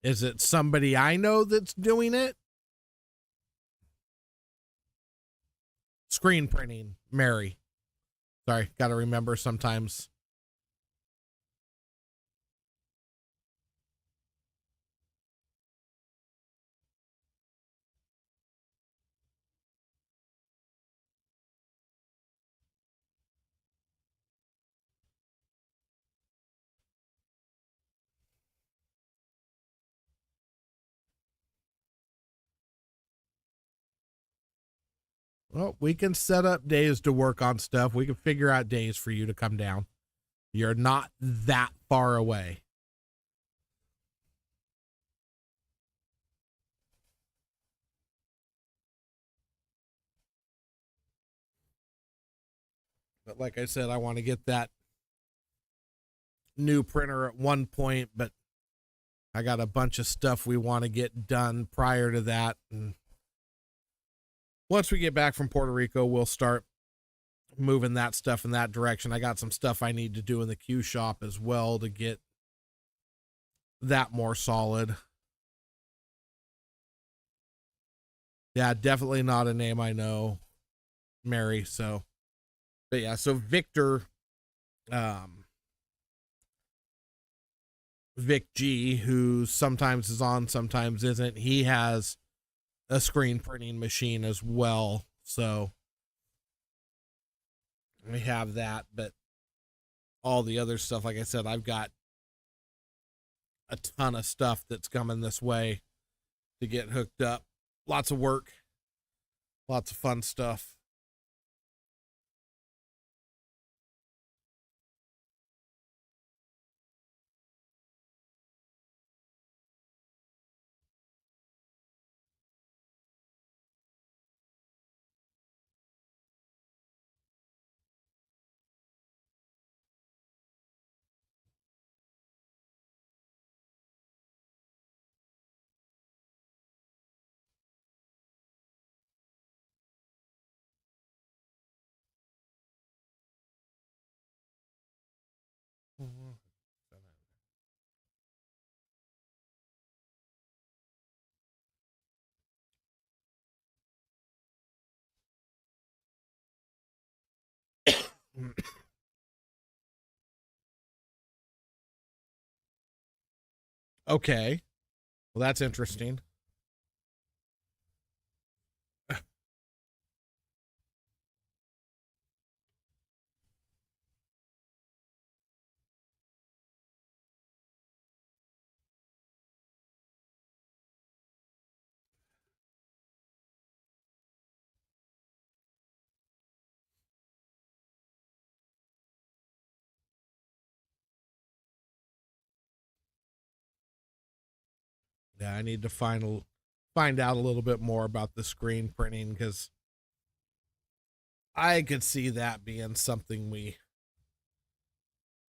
Is it somebody I know that's doing it? Screen printing, Mary. Sorry, got to remember sometimes. Well, we can set up days to work on stuff. We can figure out days for you to come down. You're not that far away. But like I said, I want to get that new printer at one point, but I got a bunch of stuff we want to get done prior to that. And once we get back from Puerto Rico, we'll start moving that stuff in that direction. I got some stuff I need to do in the Q shop as well to get that more solid. Yeah, definitely not a name I know, Mary. So, but yeah, so Victor, Vic G, who sometimes is on, sometimes isn't, he has a screen printing machine as well. So we have that, but all the other stuff, like I said, I've got a ton of stuff that's coming this way to get hooked up. Lots of work, lots of fun stuff. Okay. Well, that's interesting. Yeah, I need to find out a little bit more about the screen printing, because I could see that being something we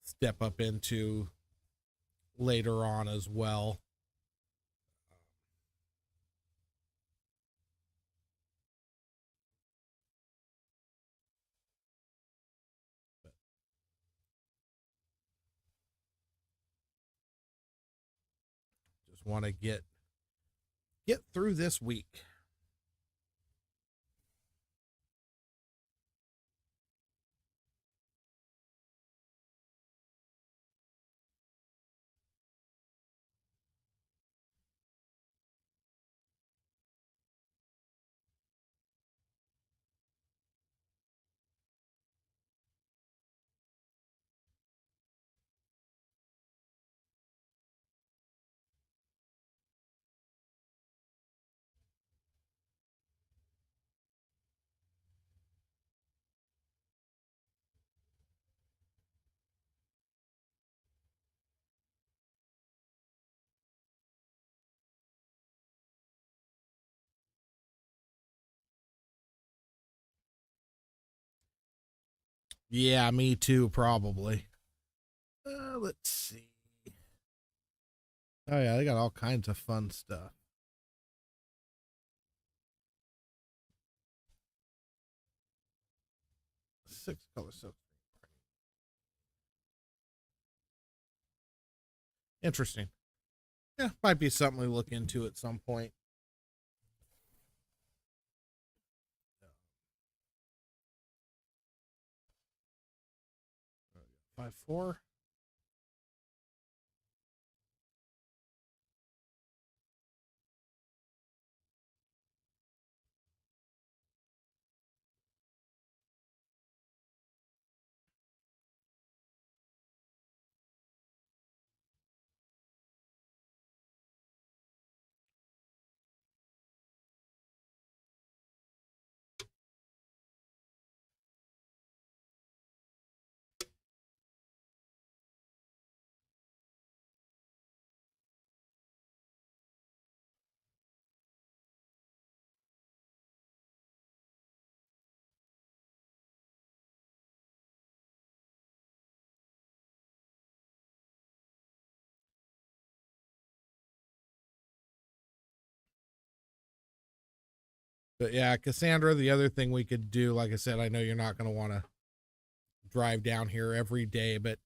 step up into later on as well. Just want to get through this week. Yeah, me too, probably. Let's see. Oh yeah, they got all kinds of fun stuff. Six color silk. Interesting. Yeah, might be something we look into at some point. 5-4. But yeah, Cassandra, the other thing we could do, like I said, I know you're not going to want to drive down here every day, but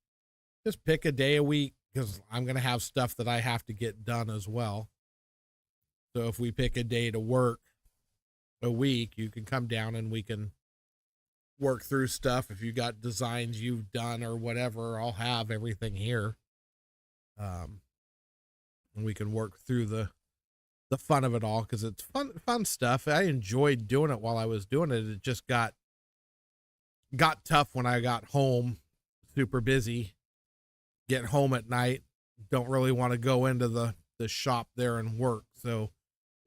just pick a day a week, because I'm going to have stuff that I have to get done as well. So if we pick a day to work a week, you can come down and we can work through stuff. If you got designs you've done or whatever, I'll have everything here. And we can work through the fun of it all, because it's fun stuff. I enjoyed doing it while I was doing it. It just got tough when I got home, super busy, get home at night, don't really want to go into the shop there and work. So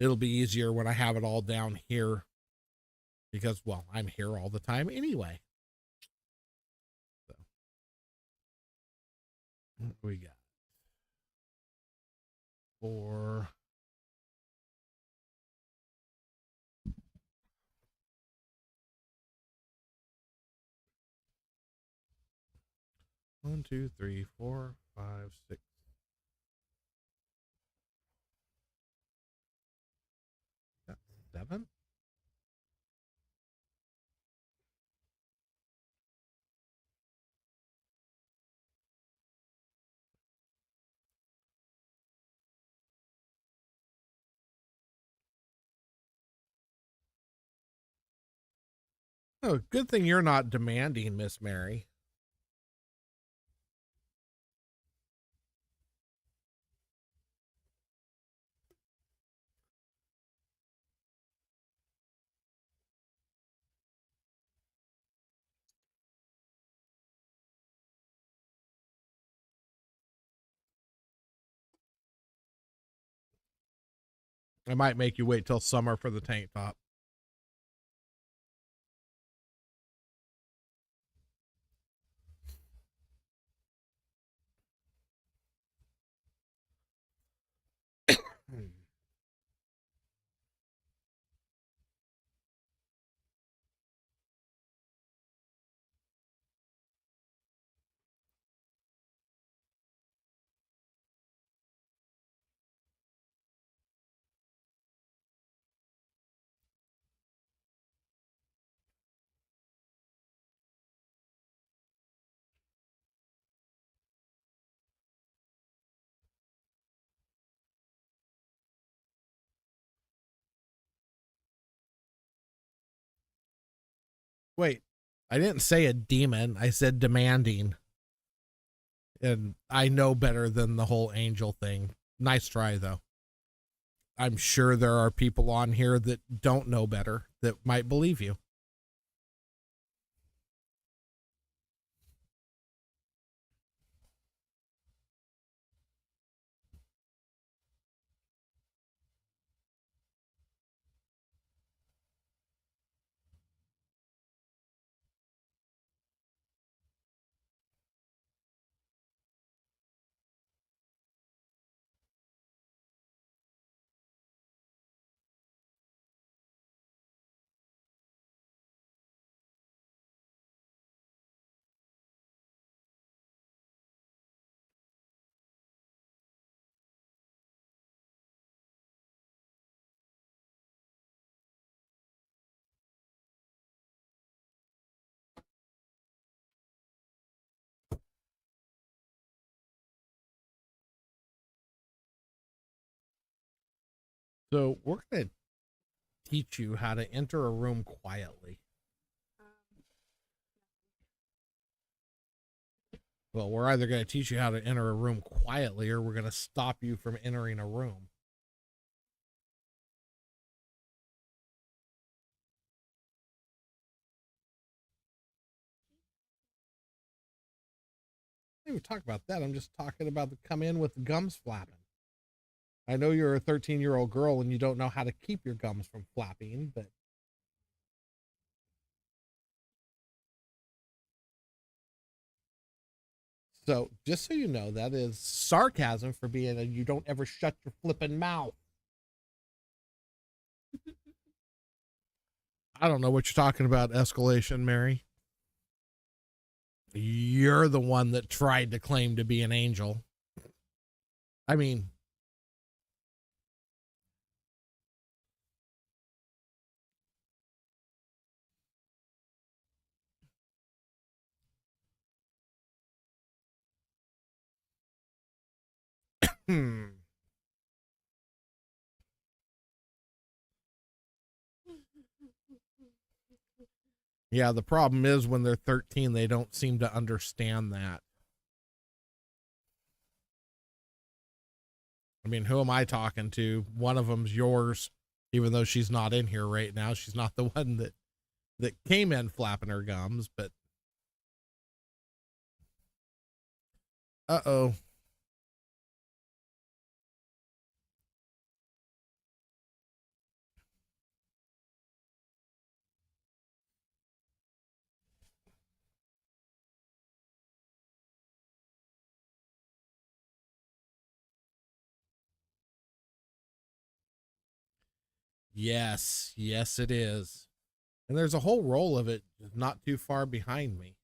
it'll be easier when I have it all down here, because, well, I'm here all the time anyway. So what we got? 4. 1, 2, 3, 4, 5, 6. Got 7. Oh, good thing you're not demanding, Miss Mary. I might make you wait till summer for the tank top. Wait, I didn't say a demon. I said demanding. And I know better than the whole angel thing. Nice try, though. I'm sure there are people on here that don't know better that might believe you. So we're going to teach you how to enter a room quietly. Well, we're either going to teach you how to enter a room quietly or we're going to stop you from entering a room. I didn't even talk about that. I'm just talking about the come in with the gums flapping. I know you're a 13-year-old girl and you don't know how to keep your gums from flapping, but so just so you know, that is sarcasm for being a you don't ever shut your flipping mouth. I don't know what you're talking about, escalation, Mary. You're the one that tried to claim to be an angel. I mean, yeah, the problem is when they're 13, they don't seem to understand that. I mean, who am I talking to? One of them's yours, even though she's not in here right now. She's not the one that came in flapping her gums, but uh-oh. Yes, yes, it is. And there's a whole roll of it not too far behind me.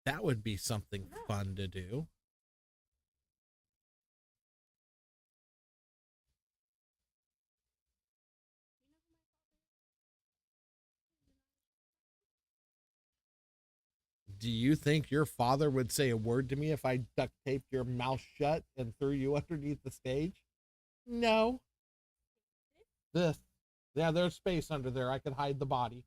That would be something fun to do. Do you think your father would say a word to me if I duct taped your mouth shut and threw you underneath the stage? No. This. Yeah, there's space under there. I could hide the body.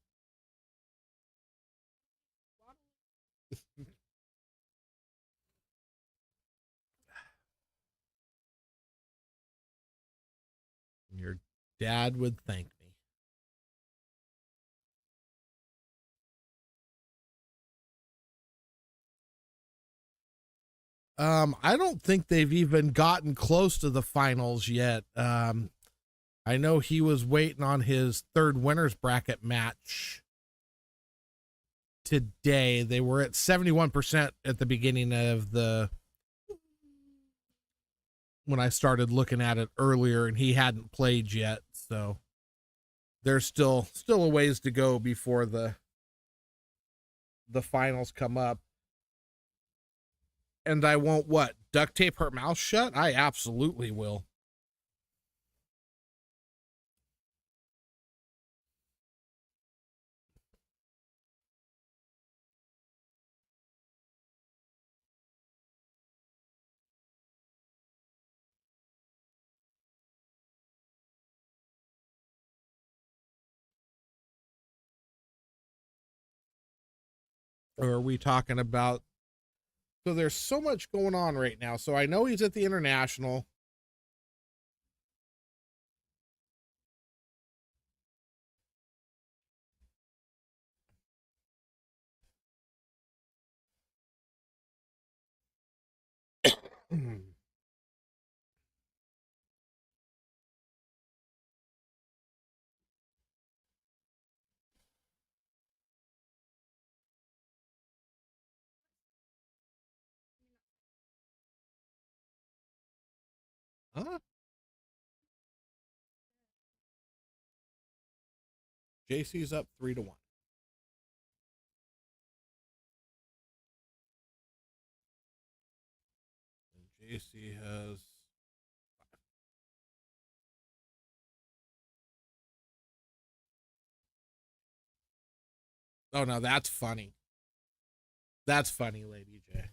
Your dad would thank me. I don't think they've even gotten close to the finals yet. I know he was waiting on his third winners bracket match today. They were at 71% at the beginning of the when I started looking at it earlier, and he hadn't played yet, so there's still a ways to go before the finals come up. And I won't what? Duct tape her mouth shut? I absolutely will. Or are we talking about? So there's so much going on right now. So I know he's at the International. Huh? JC's up 3-1. And JC has. Oh no, that's funny. That's funny, Lady J.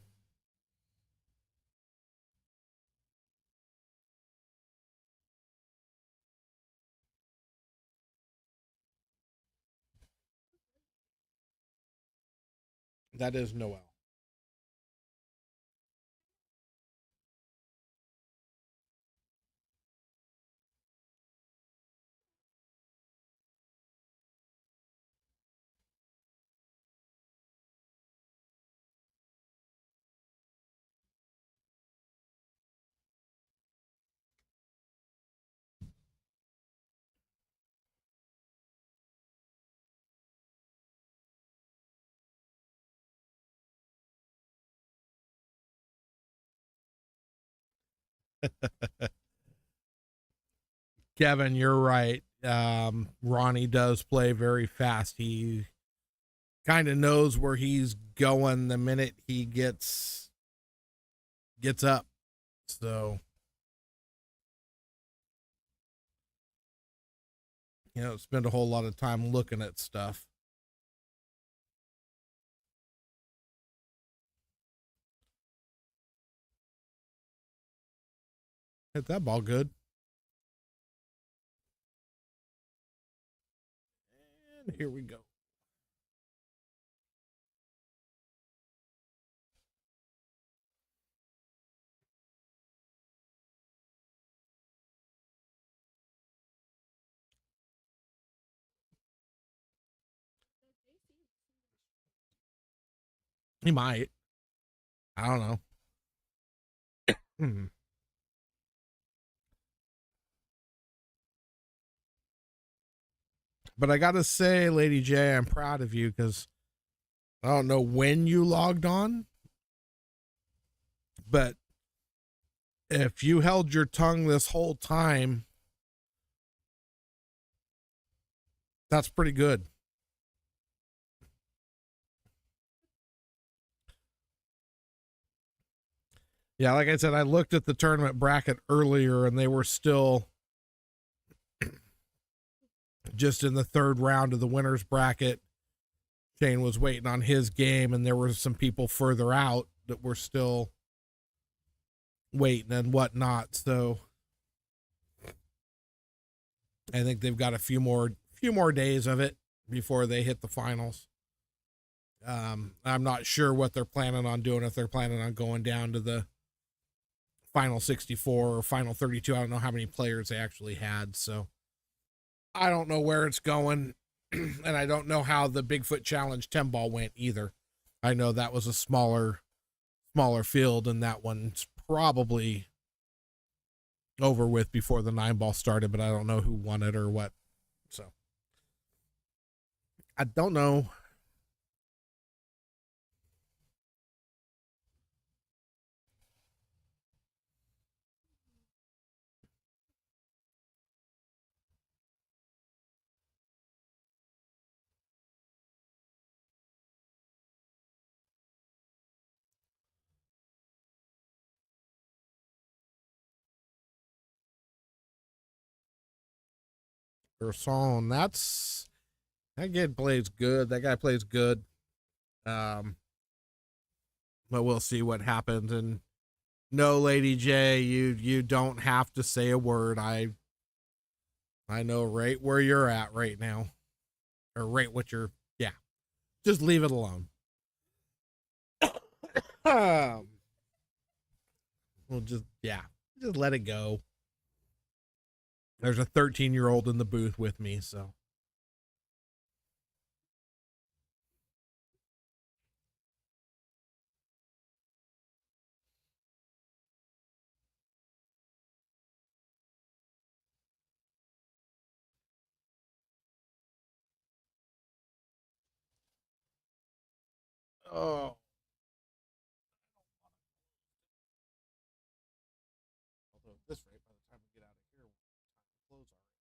That is Noel. Kevin, you're right. Ronnie does play very fast. He kind of knows where he's going the minute he gets up. So, spend a whole lot of time looking at stuff. Hit that ball good. And here we go. He might. I don't know. But I got to say, Lady J, I'm proud of you because I don't know when you logged on, but if you held your tongue this whole time, that's pretty good. Yeah, like I said, I looked at the tournament bracket earlier and they were still just in the third round of the winner's bracket. Shane was waiting on his game, and there were some people further out that were still waiting and whatnot. So I think they've got a few more days of it before they hit the finals. I'm not sure what they're planning on doing, if they're planning on going down to the final 64 or final 32. I don't know how many players they actually had, so I don't know where it's going. And I don't know how the Bigfoot Challenge 10 ball went either. I know that was a smaller field, and that one's probably over with before the 9 ball started, but I don't know who won it or what. So I don't know. Gerson, that kid plays good. That guy plays good. But we'll see what happens. And no, Lady J, you don't have to say a word. I know right where you're at right now, or right what you're. Yeah, just leave it alone. Um, we'll just let it go. There's a 13-year-old in the booth with me, so. Oh. Although at this rate, by the time we get out of here, time to close already.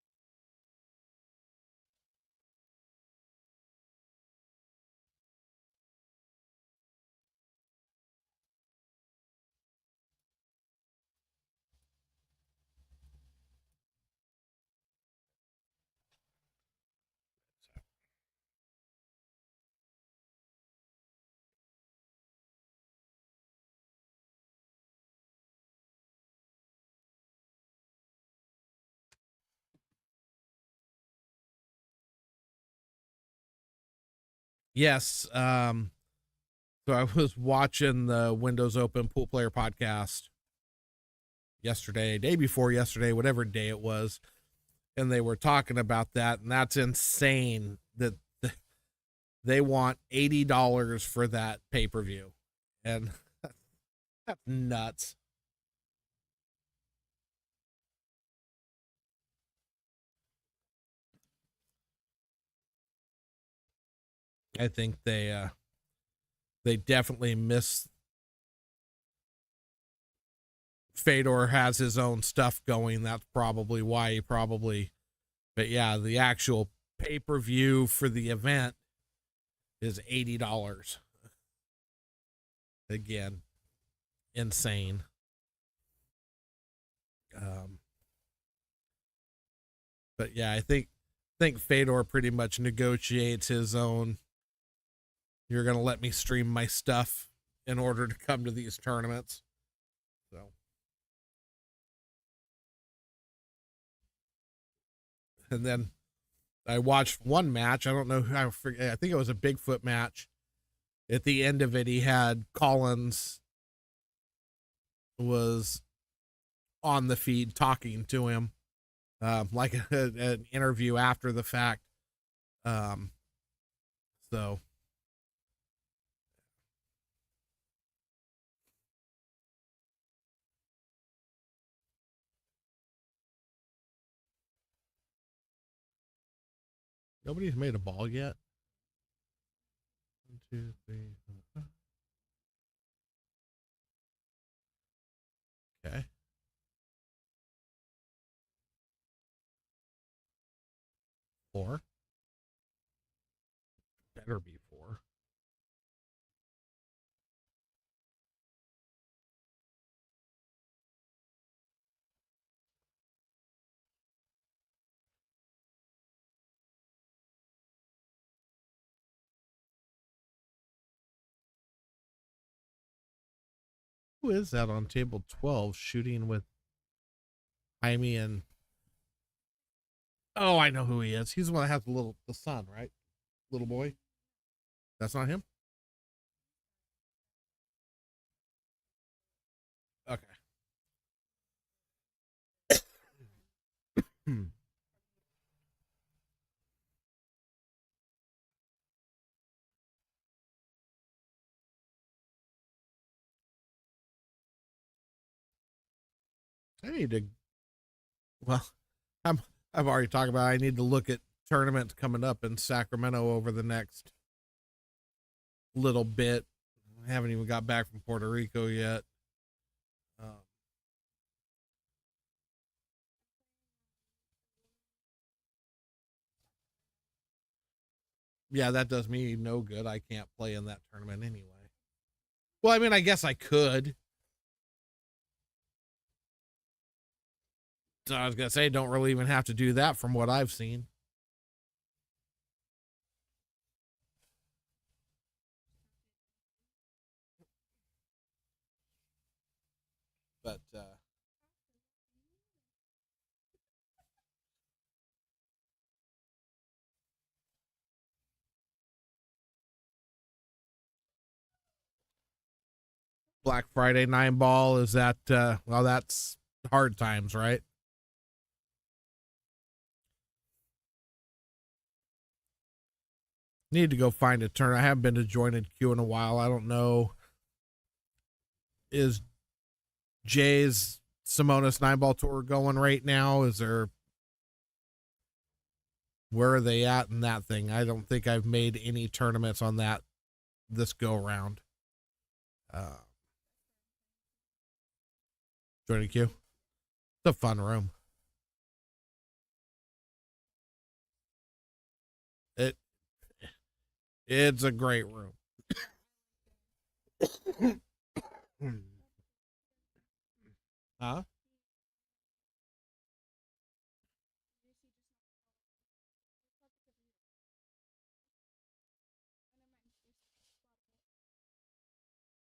Yes. So I was watching the Windows Open Pool Player podcast yesterday, day before yesterday, whatever day it was, and they were talking about that, and that's insane that they want $80 for that pay-per-view, and that's nuts. I think they definitely miss. Fedor has his own stuff going. That's probably why he probably. But yeah, the actual pay-per-view for the event is $80. Again, insane. Um, but yeah, I think Fedor pretty much negotiates his own. You're gonna let me stream my stuff in order to come to these tournaments. So, and then I watched one match. I don't know. I forget. I think it was a Bigfoot match. At the end of it, he had Collins was on the feed talking to him, like an interview after the fact. Um, so nobody's made a ball yet. 1, 2, 3. Okay. Four. Better be four. Who is that on table 12 shooting with Jaime and. Oh, I know who he is. He's the one that has the son, right? Little boy. That's not him. Okay. Hmm. I need to. Well, I'm. I've already talked about. I need to look at tournaments coming up in Sacramento over the next little bit. I haven't even got back from Puerto Rico yet. Um, yeah, that does me no good. I can't play in that tournament anyway. Well, I mean, I guess I could. So I was gonna say, don't really even have to do that from what I've seen. But Black Friday 9 ball, is that well, that's hard times, right? Need to go find a turn. I haven't been to Jointed Q in a while. I don't know. Is Jay's Simonis 9 ball tour going right now? Is there, where are they at in that thing? I don't think I've made any tournaments on that this go round. Jointed Q. It's a fun room. It's a great room. Huh?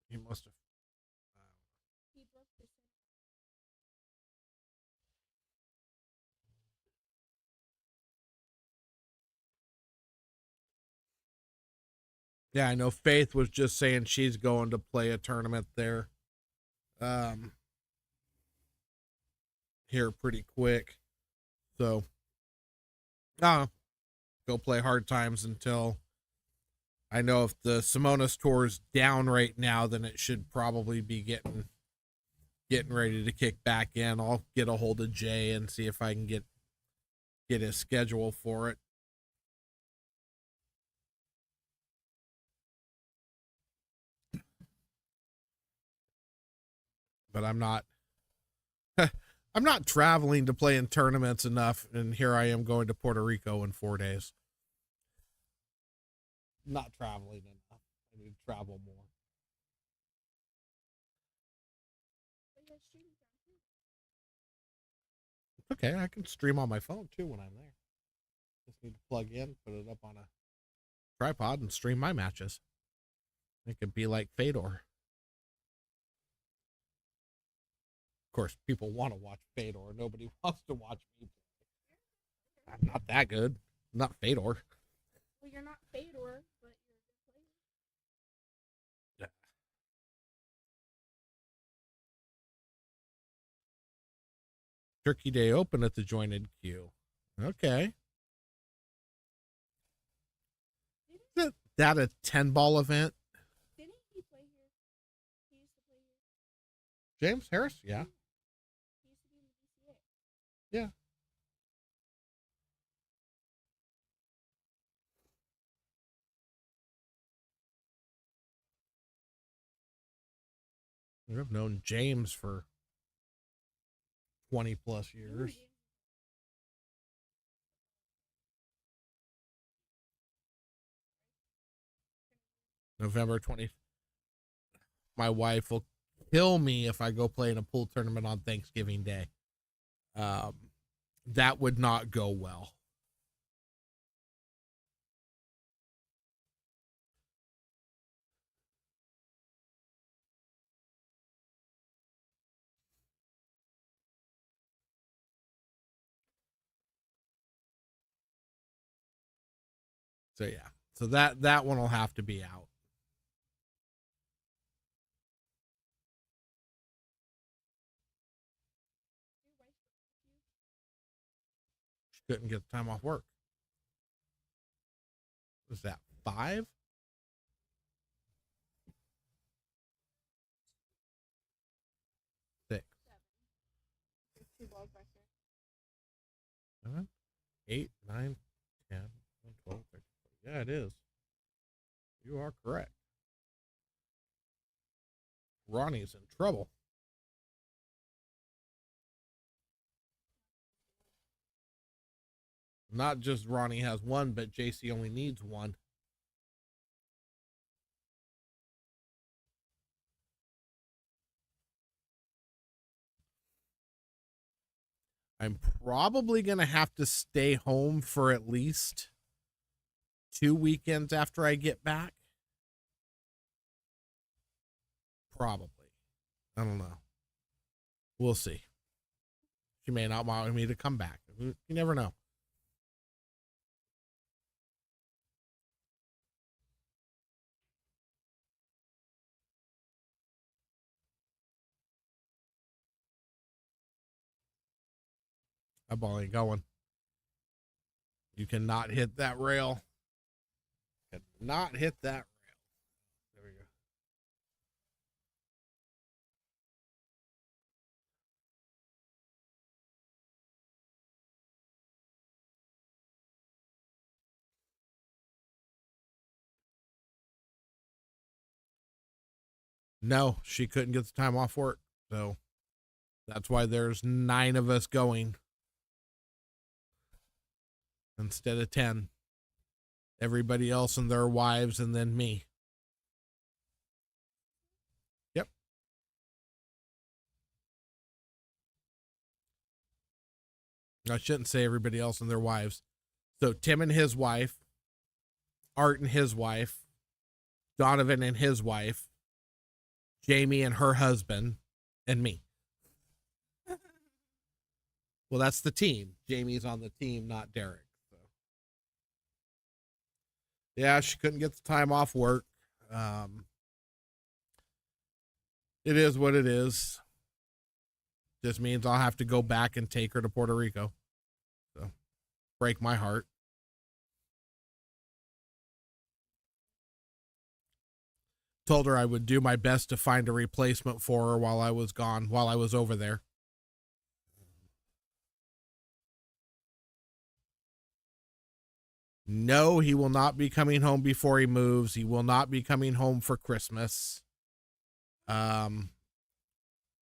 He must have. Yeah, I know Faith was just saying she's going to play a tournament there. Here pretty quick. So, go play hard times until I know if the Simonis tour's down right now, then it should probably be getting ready to kick back in. I'll get a hold of Jay and see if I can get his schedule for it. But I'm not I'm not traveling to play in tournaments enough, and here I am going to Puerto Rico in 4 days. Not traveling enough. I need to travel more. Okay, I can stream on my phone too when I'm there. Just need to plug in, put it up on a tripod, and stream my matches. It could be like Fedor. Of course, people want to watch Fedor. Nobody wants to watch me. I'm not that good. I'm not Fedor. Well, you're not Fedor, but you're a good player. Yeah. Turkey Day Open at the Jointed Q. Okay. Is that a 10 ball event? Didn't he play here? He used to play here. James Harris? Yeah. He used to be in the BCA. Yeah. I've known James for 20 plus years. November 20th. My wife will kill me if I go play in a pool tournament on Thanksgiving Day. That would not go well. So yeah. So that one will have to be out. She couldn't get the time off work. Was that 5? 6. 2 balls back there. 7, 8, 9, 10, 11, 12, 13, 14. Yeah, it is. You are correct. Ronnie's in trouble. Not just Ronnie has one, but JC only needs one. I'm probably going to have to stay home for at least 2 weekends after I get back. Probably. I don't know. We'll see. She may not want me to come back. You never know. That ball ain't going. You cannot hit that rail. Cannot hit that rail. There we go. No, she couldn't get the time off work. So that's why there's 9 of us going instead of 10. Everybody else and their wives, and then me. Yep. I shouldn't say everybody else and their wives. So Tim and his wife, Art and his wife, Donovan and his wife, Jamie and her husband, and me. Well, that's the team. Jamie's on the team, not Derek. So. Yeah, she couldn't get the time off work. It is what it is. Just means I'll have to go back and take her to Puerto Rico. So, break my heart. Told her I would do my best to find a replacement for her while I was gone, while I was over there. No, he will not be coming home before he moves. He will not be coming home for Christmas. I'm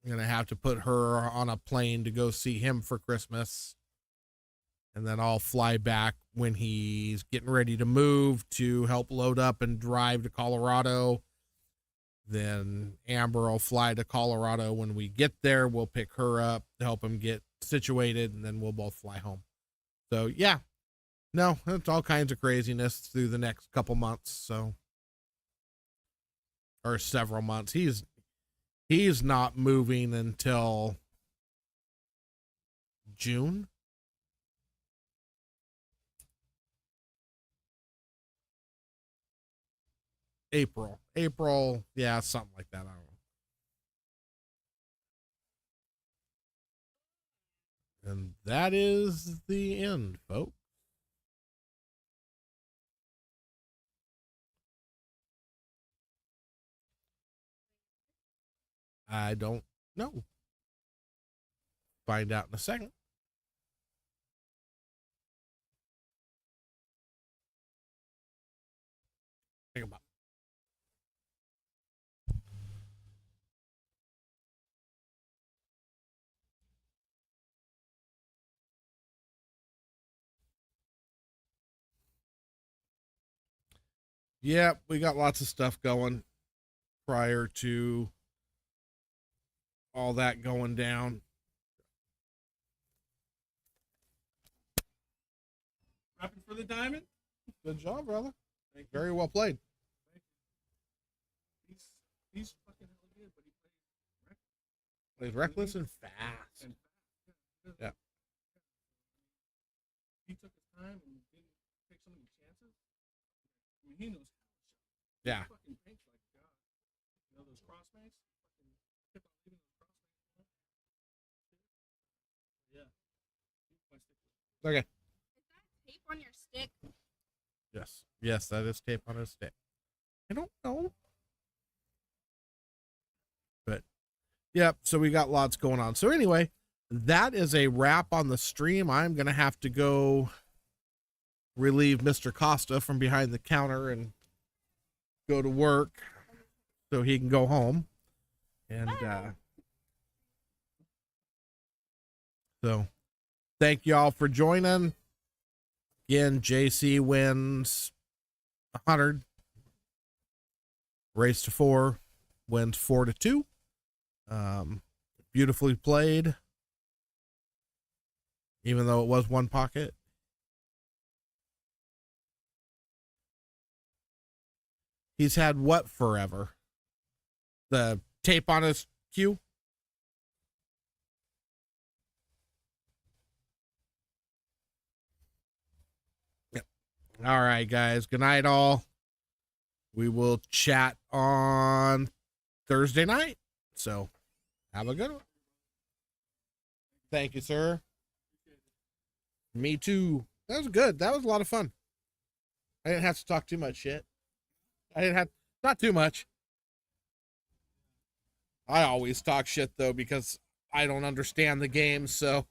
going to have to put her on a plane to go see him for Christmas. And then I'll fly back when he's getting ready to move to help load up and drive to Colorado. Then Amber will fly to Colorado. When we get there, we'll pick her up to help him get situated, and then we'll both fly home. So, yeah. No, it's all kinds of craziness through the next couple months. So, or several months. He's not moving until June. April, yeah, something like that. I don't know. And that is the end, folks. I don't know. Find out in a second. Think about it. Yeah, we got lots of stuff going prior to all that going down. Rapping for the diamond. Good job, brother. Thank you. Very well played. Thank you. He's fucking really good, but he Plays reckless and fast. Yeah. He took his time and didn't take so many chances. I mean, he knows how to shot. Yeah. He fucking paints like God. You know those crossmates? Fucking kept on leaving those crossmates. Yeah. Okay. Is that tape on your stick? Yes. Yes, that is tape on his stick. I don't know. But, yep, so we got lots going on. So anyway, that is a wrap on the stream. I'm going to have to go relieve Mr. Costa from behind the counter and go to work so he can go home. And so thank you all for joining. Again, JC wins 100. Race to 4 wins 4-2. Beautifully played. Even though it was one pocket. He's had what forever? The tape on his cue? Yep. All right, guys. Good night, all. We will chat on Thursday night. So have a good one. Thank you, sir. Me too. That was good. That was a lot of fun. I didn't have to talk too much shit. I didn't have, not too much. I always talk shit though because I don't understand the game, so